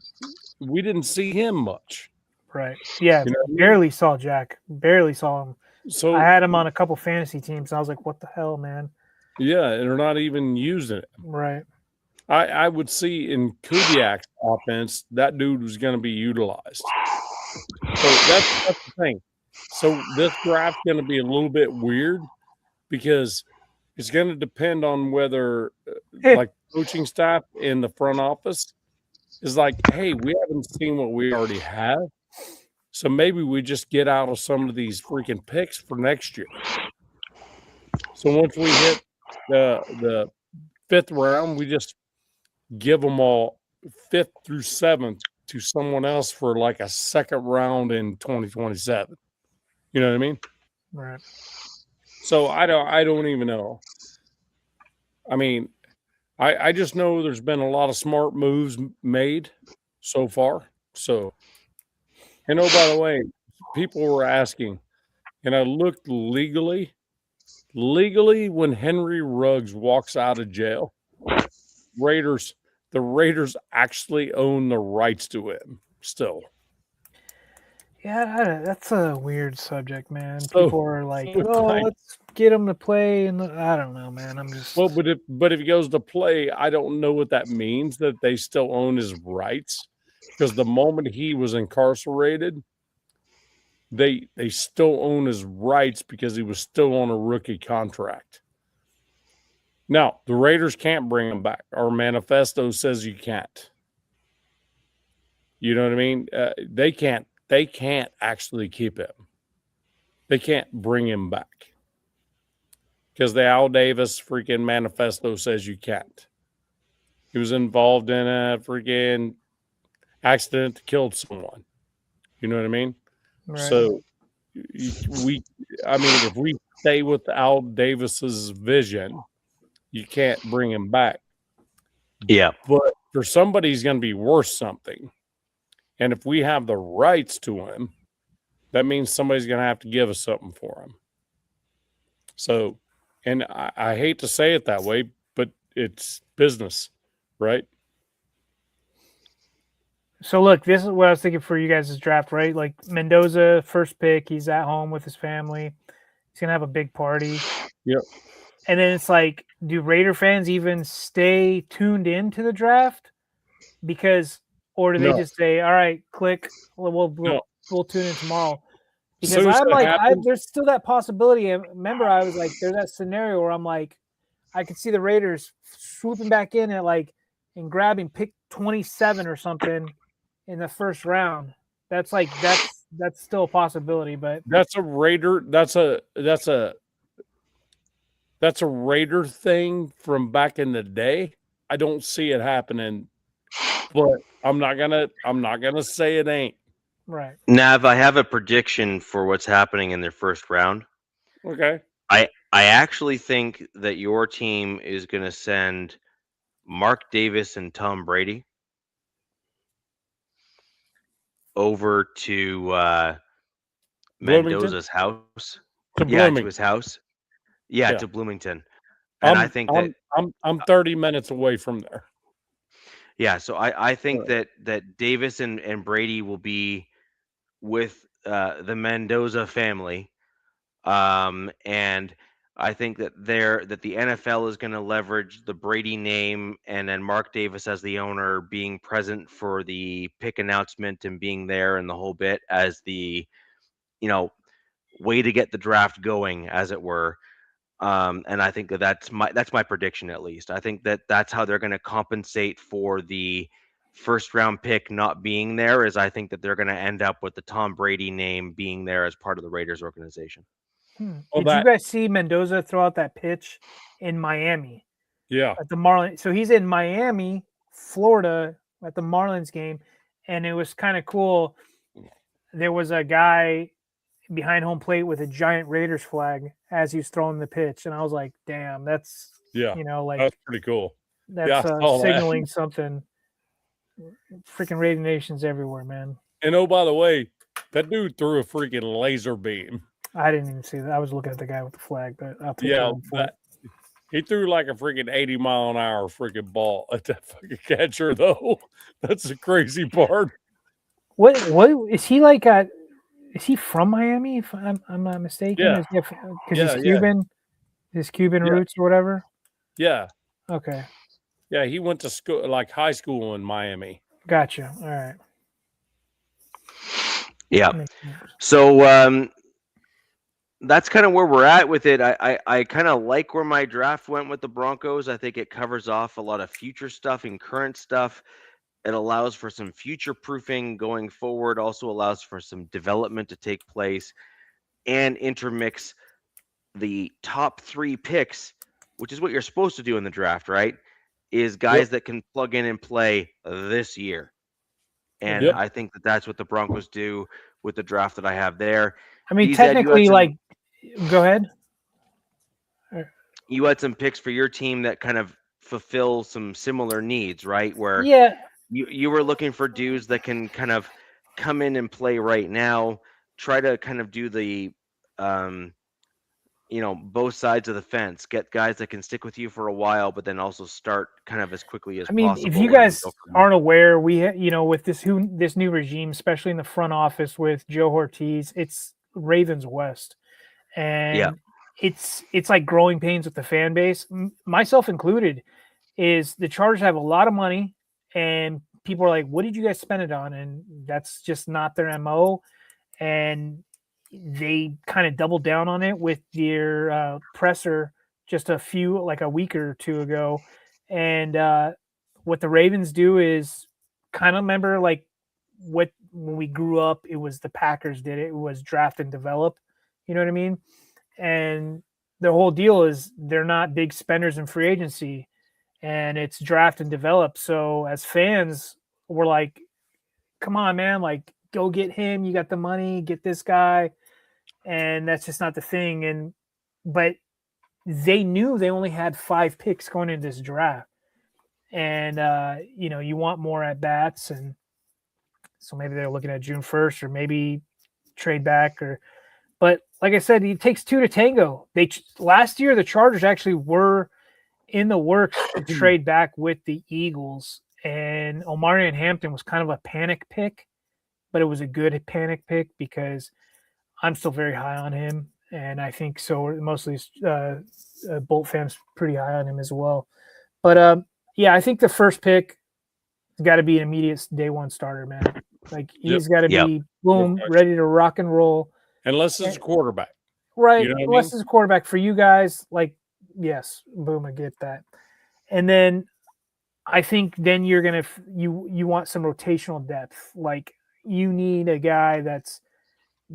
we didn't see him much. Right. Yeah. Barely saw Jack. Barely saw him. So I had him on a couple fantasy teams. And I was like, what the hell, man? Yeah. And they're not even using it. Right. I would see in Kubiak's offense, that dude was going to be utilized. So that's the thing. So this draft's going to be a little bit weird because it's going to depend on whether like coaching staff in the front office is like, hey, we haven't seen what we already have. So maybe we just get out of some of these freaking picks for next year. So once we hit the 5th round, we just give them all 5th through 7th to someone else for like a 2nd round in 2027. You know what I mean? Right. So I don't even know. I mean, I just know there's been a lot of smart moves made so far. So. And oh, by the way, people were asking, and I looked legally, when Henry Ruggs walks out of jail, the Raiders actually own the rights to him still. Yeah, that's a weird subject, man. People are like, let's get him to play. And I don't know, man. I'm just. Well, but if he goes to play, I don't know what that means, that they still own his rights. Because the moment he was incarcerated, they still own his rights because he was still on a rookie contract. Now, the Raiders can't bring him back. Our manifesto says you can't. You know what I mean? They can't actually keep him. They can't bring him back because the Al Davis freaking manifesto says you can't. He was involved in a freaking accident that killed someone. You know what I mean? Right. So if we stay with Al Davis's vision, you can't bring him back. Yeah. But for somebody, he's going to be worth something. And if we have the rights to him, that means somebody's going to have to give us something for him. So, and I hate to say it that way, but it's business, right? So look, this is what I was thinking for you guys' draft, right? Like Mendoza, first pick, he's at home with his family. He's gonna have a big party. Yep. And then it's like, do Raider fans even stay tuned into the draft? Because, or do they just say, "All right, click, we'll tune in tomorrow"? Because I'm like, there's still that possibility. And remember, I was like, there's that scenario where I'm like, I could see the Raiders swooping back in and grabbing pick 27 or something in the first round. That's still a possibility, but that's a Raider. That's a Raider thing from back in the day. I don't see it happening, but I'm not gonna say it ain't. Right. Nav, I have a prediction for what's happening in their first round. Okay. I actually think that your team is going to send Mark Davis and Tom Brady over to Mendoza's house. To Bloomington. To his house. Yeah, to Bloomington. And I think I'm 30 minutes away from there. Yeah, so I think that Davis and Brady will be with the Mendoza family, and I think that the NFL is going to leverage the Brady name, and then Mark Davis as the owner being present for the pick announcement and being there and the whole bit as the way to get the draft going, as it were. And I think that's my prediction, at least. I think that's how they're going to compensate for the first round pick not being there. Is I think that they're going to end up with the Tom Brady name being there as part of the Raiders organization. Did you guys see Mendoza throw out that pitch in Miami? Yeah, at the Marlins. So he's in Miami, Florida, at the Marlins game, and it was kind of cool. There was a guy behind home plate with a giant Raiders flag as he was throwing the pitch, and I was like, "Damn, that's that's pretty cool. That's signaling something." Freaking Raider Nation's everywhere, man. And oh, by the way, that dude threw a freaking laser beam. I didn't even see that. I was looking at the guy with the flag, but I'll take he threw like a freaking 80-mile-an-hour freaking ball at that fucking catcher, though. That's the crazy part. What is he like? Is he from Miami? If I'm not mistaken. Yeah, because he's Cuban. His Cuban roots or whatever. Yeah. Okay. Yeah, he went to school, like high school in Miami. Gotcha. All right. Yeah. So that's kind of where we're at with it. I kind of like where my draft went with the Broncos. I think it covers off a lot of future stuff and current stuff. It allows for some future proofing going forward, also allows for some development to take place, and intermix the top 3 picks, which is what you're supposed to do in the draft, right? Is guys that can plug in and play this year. And I think that's what the Broncos do with the draft that I have there. I mean, technically, go ahead. You had some picks for your team that kind of fulfill some similar needs, right? Where you were looking for dudes that can kind of come in and play right now, try to kind of do the both sides of the fence, get guys that can stick with you for a while, but then also start kind of as quickly as possible. If you guys aren't aware, we with this new regime, especially in the front office with Joe Ortiz, it's Ravens West, and it's like growing pains with the fan base, myself included. Is the Chargers have a lot of money, and people are like, "What did you guys spend it on?" And that's just not their MO, and they kind of doubled down on it with their presser just a week or two ago. And what the Ravens do is kind of remember like when we grew up, it was the Packers did it. It was draft and develop. You know what I mean? And the whole deal is they're not big spenders in free agency, and it's draft and develop. So as fans, we're like, come on, man, like go get him. You got the money, get this guy. And that's just not the thing. But they knew they only had 5 picks going into this draft. And, you want more at bats. And so maybe they're looking at June 1st or maybe trade back but like I said, it takes 2 to tango. Last year, the Chargers actually were in the works to trade back with the Eagles, and Omarion Hampton was kind of a panic pick, but it was a good panic pick because I'm still very high on him, and I think so. Mostly Bolt fans pretty high on him as well. But I think the first pick has got to be an immediate day one starter, man. Like he's got to be boom, ready to rock and roll. Unless it's a quarterback. Right. You know Unless it's a quarterback for you guys, like, yes, boom, I get that. And then I think then you're going to, you want some rotational depth. Like you need a guy that's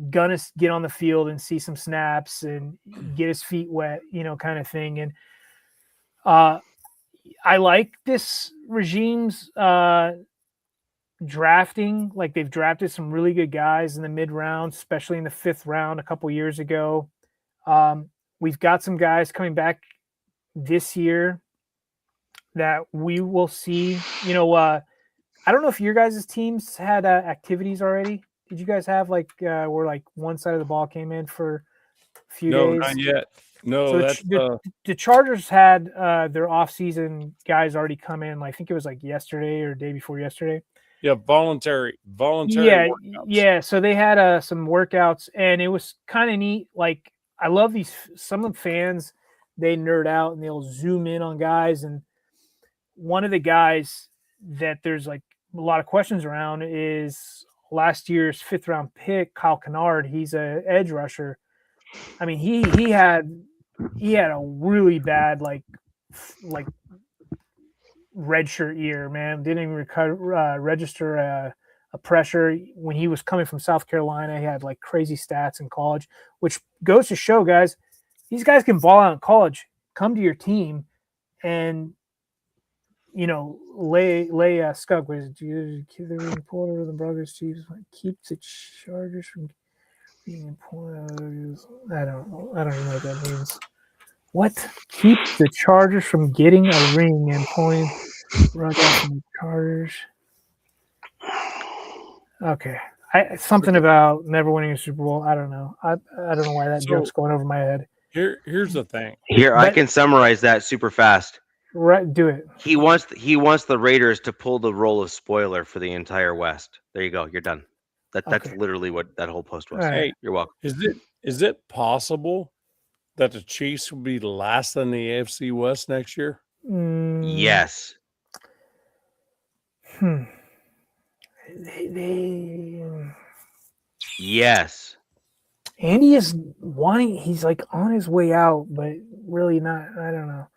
going to get on the field and see some snaps and get his feet wet, kind of thing. And I like this regime's drafting. Like they've drafted some really good guys in the mid round, especially in the 5th round a couple years ago. We've got some guys coming back this year that we will see. I don't know if your guys' teams had activities already. Did you guys have where one side of the ball came in for a few days? No, not yet. No, so the Chargers had their off-season guys already come in. I think it was yesterday or day before yesterday. Yeah, voluntary. Yeah, workouts. yeah. So they had some workouts, and it was kind of neat. Like I love these. Some of the fans, they nerd out and they'll zoom in on guys. And one of the guys that there's a lot of questions around is last year's 5th round pick, Kyle Kennard. He's a edge rusher. I mean, he had a really bad redshirt year, man. Didn't even register a pressure when he was coming from South Carolina. He had crazy stats in college, which goes to show, guys, these guys can ball out in college. Come to your team and lay a skunk. What is it? Keep the reporter of the Broncos Chiefs. Keep the Chargers from being important. I don't know. I don't even know what that means. What keeps the Chargers from getting a ring and pulling rug out from the Chargers? Okay. Something about never winning a Super Bowl. I don't know. I don't know why that joke's going over my head. Here's the thing. I can summarize that super fast. Right, do it. He wants the Raiders to pull the role of spoiler for the entire West. There you go. You're done. That's literally what that whole post was. Right. Hey, you're welcome. Is it possible that the Chiefs will be last in the AFC West next year? Yes. Yes. Andy is wanting. He's on his way out, but really not. I don't know.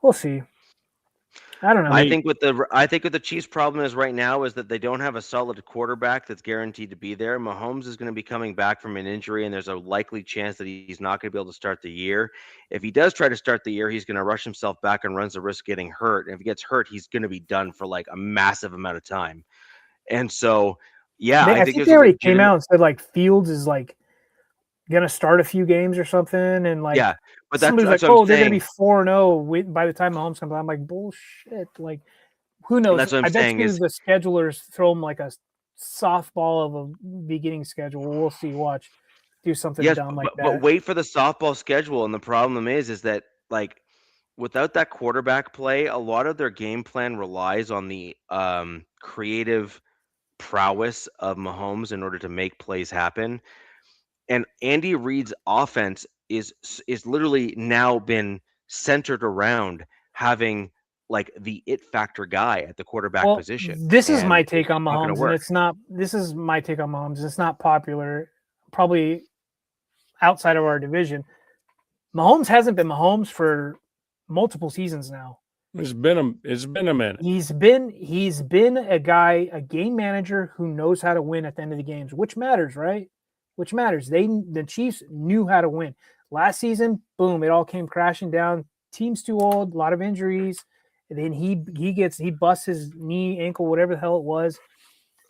We'll see. I don't know. I think what the Chiefs' problem is right now is that they don't have a solid quarterback that's guaranteed to be there. Mahomes is going to be coming back from an injury, and there's a likely chance that he's not going to be able to start the year. If he does try to start the year, he's going to rush himself back and runs the risk of getting hurt. And if he gets hurt, he's going to be done for a massive amount of time. And so, yeah, I think they already came out and said Fields is going to start a few games or something, and yeah. But somebody's they're going to be 4-0 by the time Mahomes comes out. I'm like, bullshit. Who knows? That's what I'm saying is the schedulers throw them a softball of a beginning schedule. We'll see. Watch. Do something dumb like that. But wait for the softball schedule. And the problem is that without that quarterback play, a lot of their game plan relies on the creative prowess of Mahomes in order to make plays happen. And Andy Reid's offense is literally now been centered around having the it factor guy at the quarterback position. This is my take on Mahomes, and it's not. This is my take on Mahomes. It's not popular, probably outside of our division. Mahomes hasn't been Mahomes for multiple seasons now. It's been a minute. He's been a game manager who knows how to win at the end of the games, which matters, right? Which matters. The Chiefs knew how to win. Last season, boom, it all came crashing down. Team's too old, a lot of injuries. And then he busts his knee, ankle, whatever the hell it was.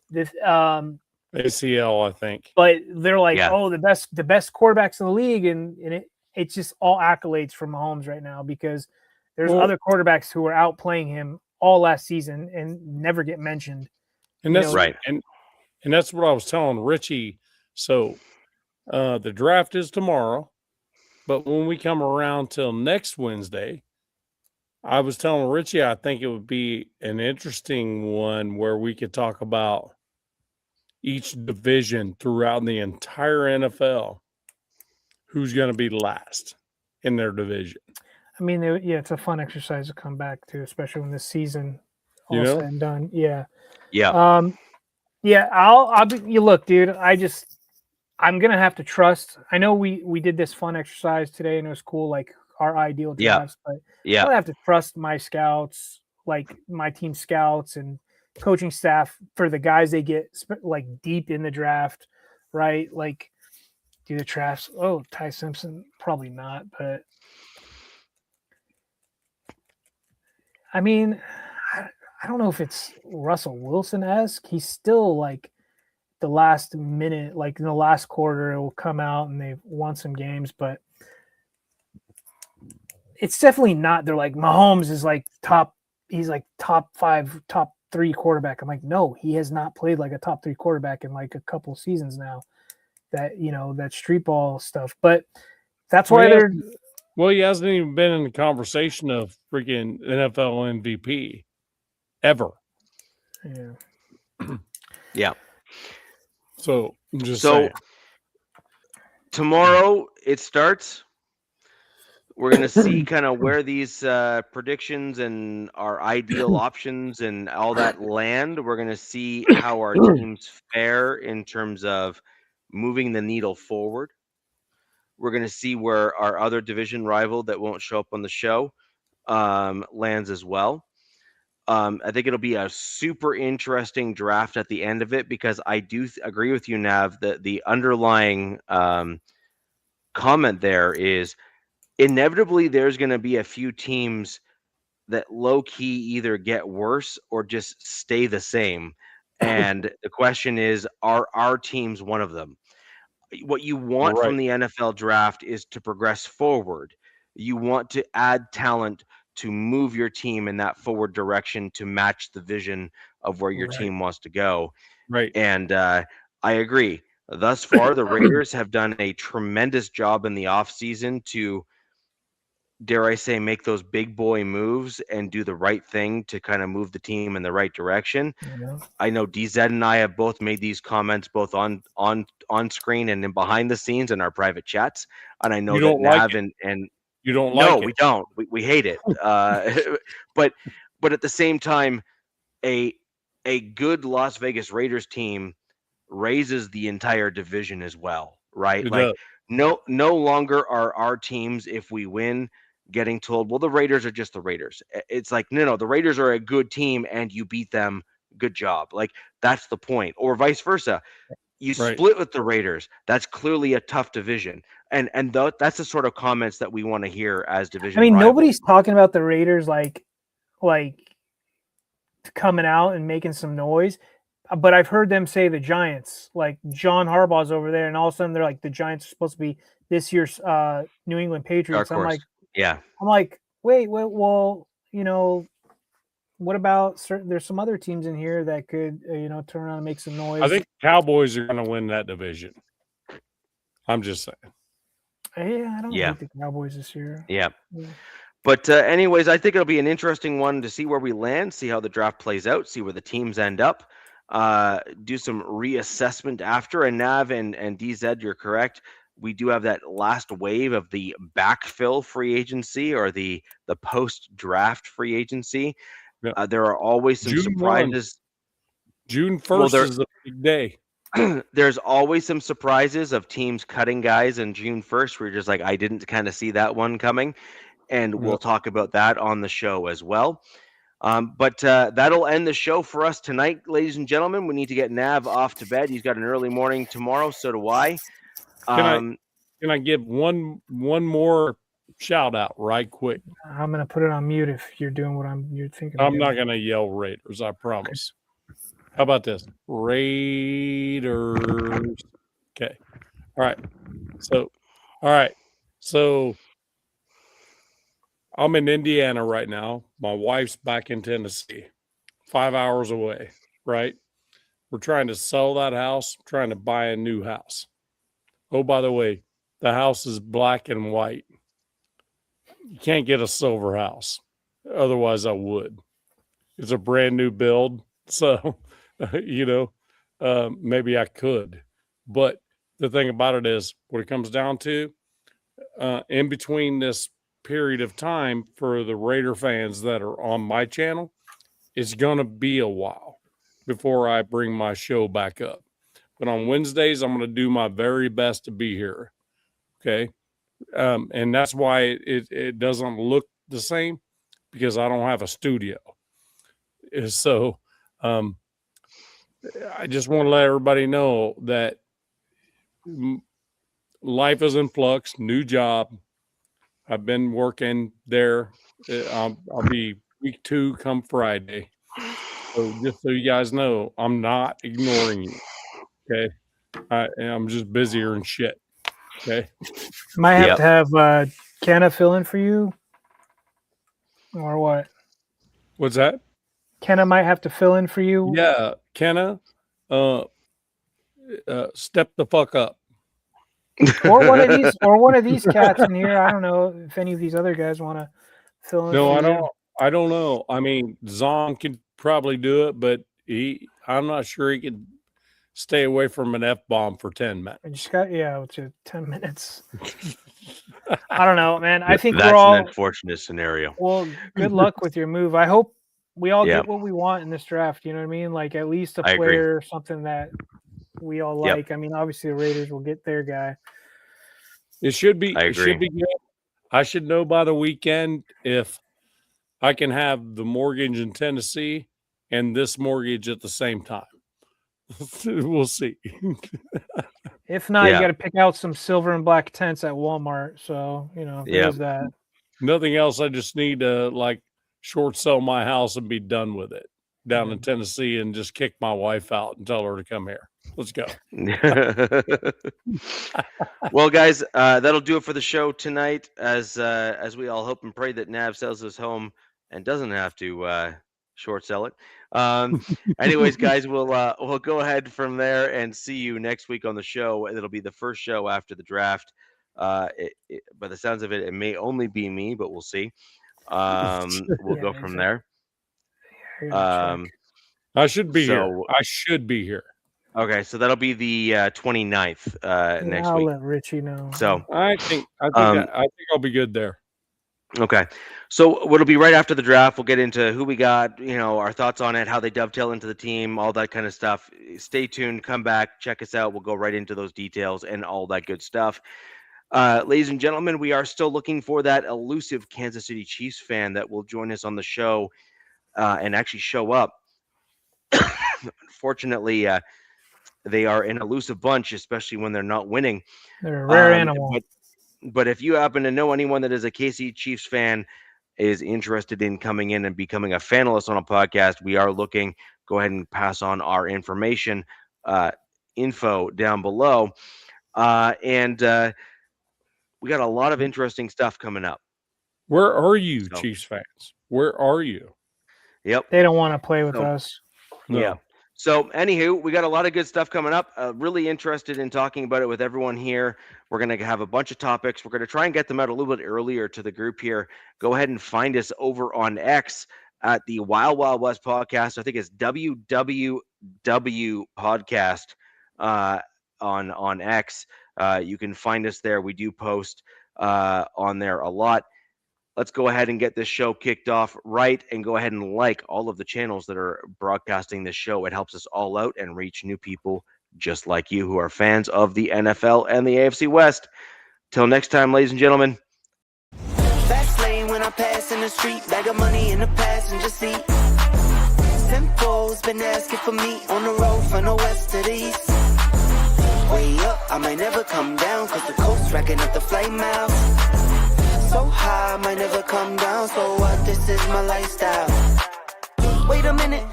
This ACL, I think. But they're like, oh, the best quarterbacks in the league, and it's just all accolades from Mahomes right now because there's other quarterbacks who are outplaying him all last season and never get mentioned. And that's right. And that's what I was telling Richie. So the draft is tomorrow, but when we come around till next Wednesday, I was telling Richie I think it would be an interesting one where we could talk about each division throughout the entire NFL, who's going to be last in their division. I mean, it's a fun exercise to come back to, especially when this season all said and done. Yeah. I'll be. You look, dude. I'm gonna have to trust. I know we did this fun exercise today, and it was cool, like our ideal drafts. But I'm gonna have to trust my scouts, like my team scouts and coaching staff for the guys they get like deep in the draft, right? Like, do the drafts. Oh, Ty Simpson, probably not, but I mean, I don't know if it's Russell Wilson-esque. He's still like the last minute, like in the last quarter, it will come out and they've won some games, but it's definitely not. They're like Mahomes is like he's like top 5, top 3 quarterback. I'm like, no, he has not played like a top 3 quarterback in like a couple seasons now. That, that street ball stuff, but that's why they're. Well, he hasn't even been in the conversation of freaking NFL MVP ever. Yeah. Yeah. So I'm just saying. Tomorrow it starts. We're going to see kind of where these predictions and our ideal options and all that land. We're going to see how our teams fare in terms of moving the needle forward. We're going to see where our other division rival that won't show up on the show lands as well. I think it'll be a super interesting draft at the end of it because I do agree with you, Nav, that the underlying comment there is inevitably there's going to be a few teams that low-key either get worse or just stay the same. And the question is, are our teams one of them? What you want from the NFL draft is to progress forward. You want to add talent to move your team in that forward direction to match the vision of where your team wants to go. Right. And I agree. Thus far, the Raiders have done a tremendous job in the offseason to, dare I say, make those big boy moves and do the right thing to kind of move the team in the right direction. Yeah. I know DZ and I have both made these comments both on screen and in behind the scenes in our private chats. And I know that Nav and you don't like it. No, we don't. We hate it. But at the same time, a good Las Vegas Raiders team raises the entire division as well, right? No longer are our teams, if we win, getting told, well, the Raiders are just the Raiders. It's like, no, the Raiders are a good team and you beat them. Good job. Like, that's the point. Or vice versa. You split with the Raiders. That's clearly a tough division. And that's the sort of comments that we want to hear as division. I mean, rivals. Nobody's talking about the Raiders like coming out and making some noise. But I've heard them say the Giants, like John Harbaugh's over there, and all of a sudden they're like the Giants are supposed to be this year's New England Patriots. I'm like, wait, well, what about there's some other teams in here that could, turn around and make some noise. I think Cowboys are going to win that division. I'm just saying. Yeah, I don't like the Cowboys this year. Yeah. But anyways, I think it'll be an interesting one to see where we land, see how the draft plays out, see where the teams end up. Do some reassessment after. And Nav and DZ, you're correct. We do have that last wave of the backfill free agency or the post-draft free agency. Yep. There are always some surprises. June 1st is a big day. There's always some surprises of teams cutting guys on June 1st. We're just like, I didn't kind of see that one coming. and we'll talk about that on the show as well. But that'll end the show for us tonight, ladies and gentlemen. We need to get Nav off to bed. He's got an early morning tomorrow. So do I. Can I give one more shout out right quick? I'm gonna put it on mute if you're doing what you're thinking. I'm not gonna yell Raiders, I promise. How about this? Raiders. Okay. All right. So I'm in Indiana right now. My wife's back in Tennessee, 5 hours away, right? We're trying to sell that house, trying to buy a new house. Oh, by the way, the house is black and white. You can't get a silver house. Otherwise, I would. It's a brand new build. So, maybe I could. But the thing about it is, what it comes down to, in between this period of time for the Raider fans that are on my channel, it's going to be a while before I bring my show back up. But on Wednesdays, I'm going to do my very best to be here. Okay. And that's why it doesn't look the same, because I don't have a studio. So I just want to let everybody know that life is in flux, new job. I've been working there. I'll be week 2 come Friday. So just so you guys know, I'm not ignoring you. Okay. I'm just busier and shit. Okay. Might have to have Kenna fill in for you, or what? What's that? Kenna might have to fill in for you. Yeah, Kenna, step the fuck up. Or one of these cats in here. I don't know if any of these other guys want to fill in. No, for I don't know. I mean, Zong could probably do it, but I'm not sure he could stay away from an F-bomb for 10 minutes. I just got, which is 10 minutes. I don't know, man. I think that's we're all an unfortunate scenario. Well, good luck with your move. I hope we all get what we want in this draft. You know what I mean? Like at least a player or something that we all like. I mean, obviously the Raiders will get their guy. It should be. I agree. It should be good. I should know by the weekend if I can have the mortgage in Tennessee and this mortgage at the same time. We'll see. If not, you got to pick out some silver and black tents at Walmart. So, there's that. Nothing else. I just need to short sell my house and be done with it down in Tennessee and just kick my wife out and tell her to come here. Let's go. Well, guys, that'll do it for the show tonight. As we all hope and pray that Nav sells his home and doesn't have to short sell it. Anyways, guys, we'll go ahead from there and see you next week on the show. It'll be the first show after the draft. By the sounds of it, it may only be me, but we'll see. We'll go from there. I should be here. I should be here. Okay, so that'll be the 29th next week. I'll let Richie know. So I think I'll be good there. Okay, so what'll be right after the draft, we'll get into who we got, our thoughts on it, how they dovetail into the team, all that kind of stuff. Stay tuned, come back, check us out. We'll go right into those details and all that good stuff. Ladies and gentlemen, we are still looking for that elusive Kansas City Chiefs fan that will join us on the show and actually show up. Unfortunately, they are an elusive bunch, especially when they're not winning. They're a rare animal. But if you happen to know anyone that is a KC Chiefs fan, is interested in coming in and becoming a fanalist on a podcast, we are looking. Go ahead and pass on our information, info down below. And we got a lot of interesting stuff coming up. Where are you, Chiefs fans? Where are you? Yep. They don't want to play with us. No. Yeah. So, anywho, we got a lot of good stuff coming up. Really interested in talking about it with everyone here. We're going to have a bunch of topics. We're going to try and get them out a little bit earlier to the group here. Go ahead and find us over on X at the Wild Wild West podcast. I think it's WWW podcast on X. You can find us there. We do post on there a lot. Let's go ahead and get this show kicked off right and go ahead and like all of the channels that are broadcasting this show. It helps us all out and reach new people just like you who are fans of the NFL and the AFC West. Till next time, ladies and gentlemen. Fast lane when I pass in the street, bag of money in the passenger seat. Simcoe's been asking for me on the road from the west to the east. Way up, I might never come down, cause the coast racking up the flight miles. So high, I might never come down, so what, this is my lifestyle. Wait a minute,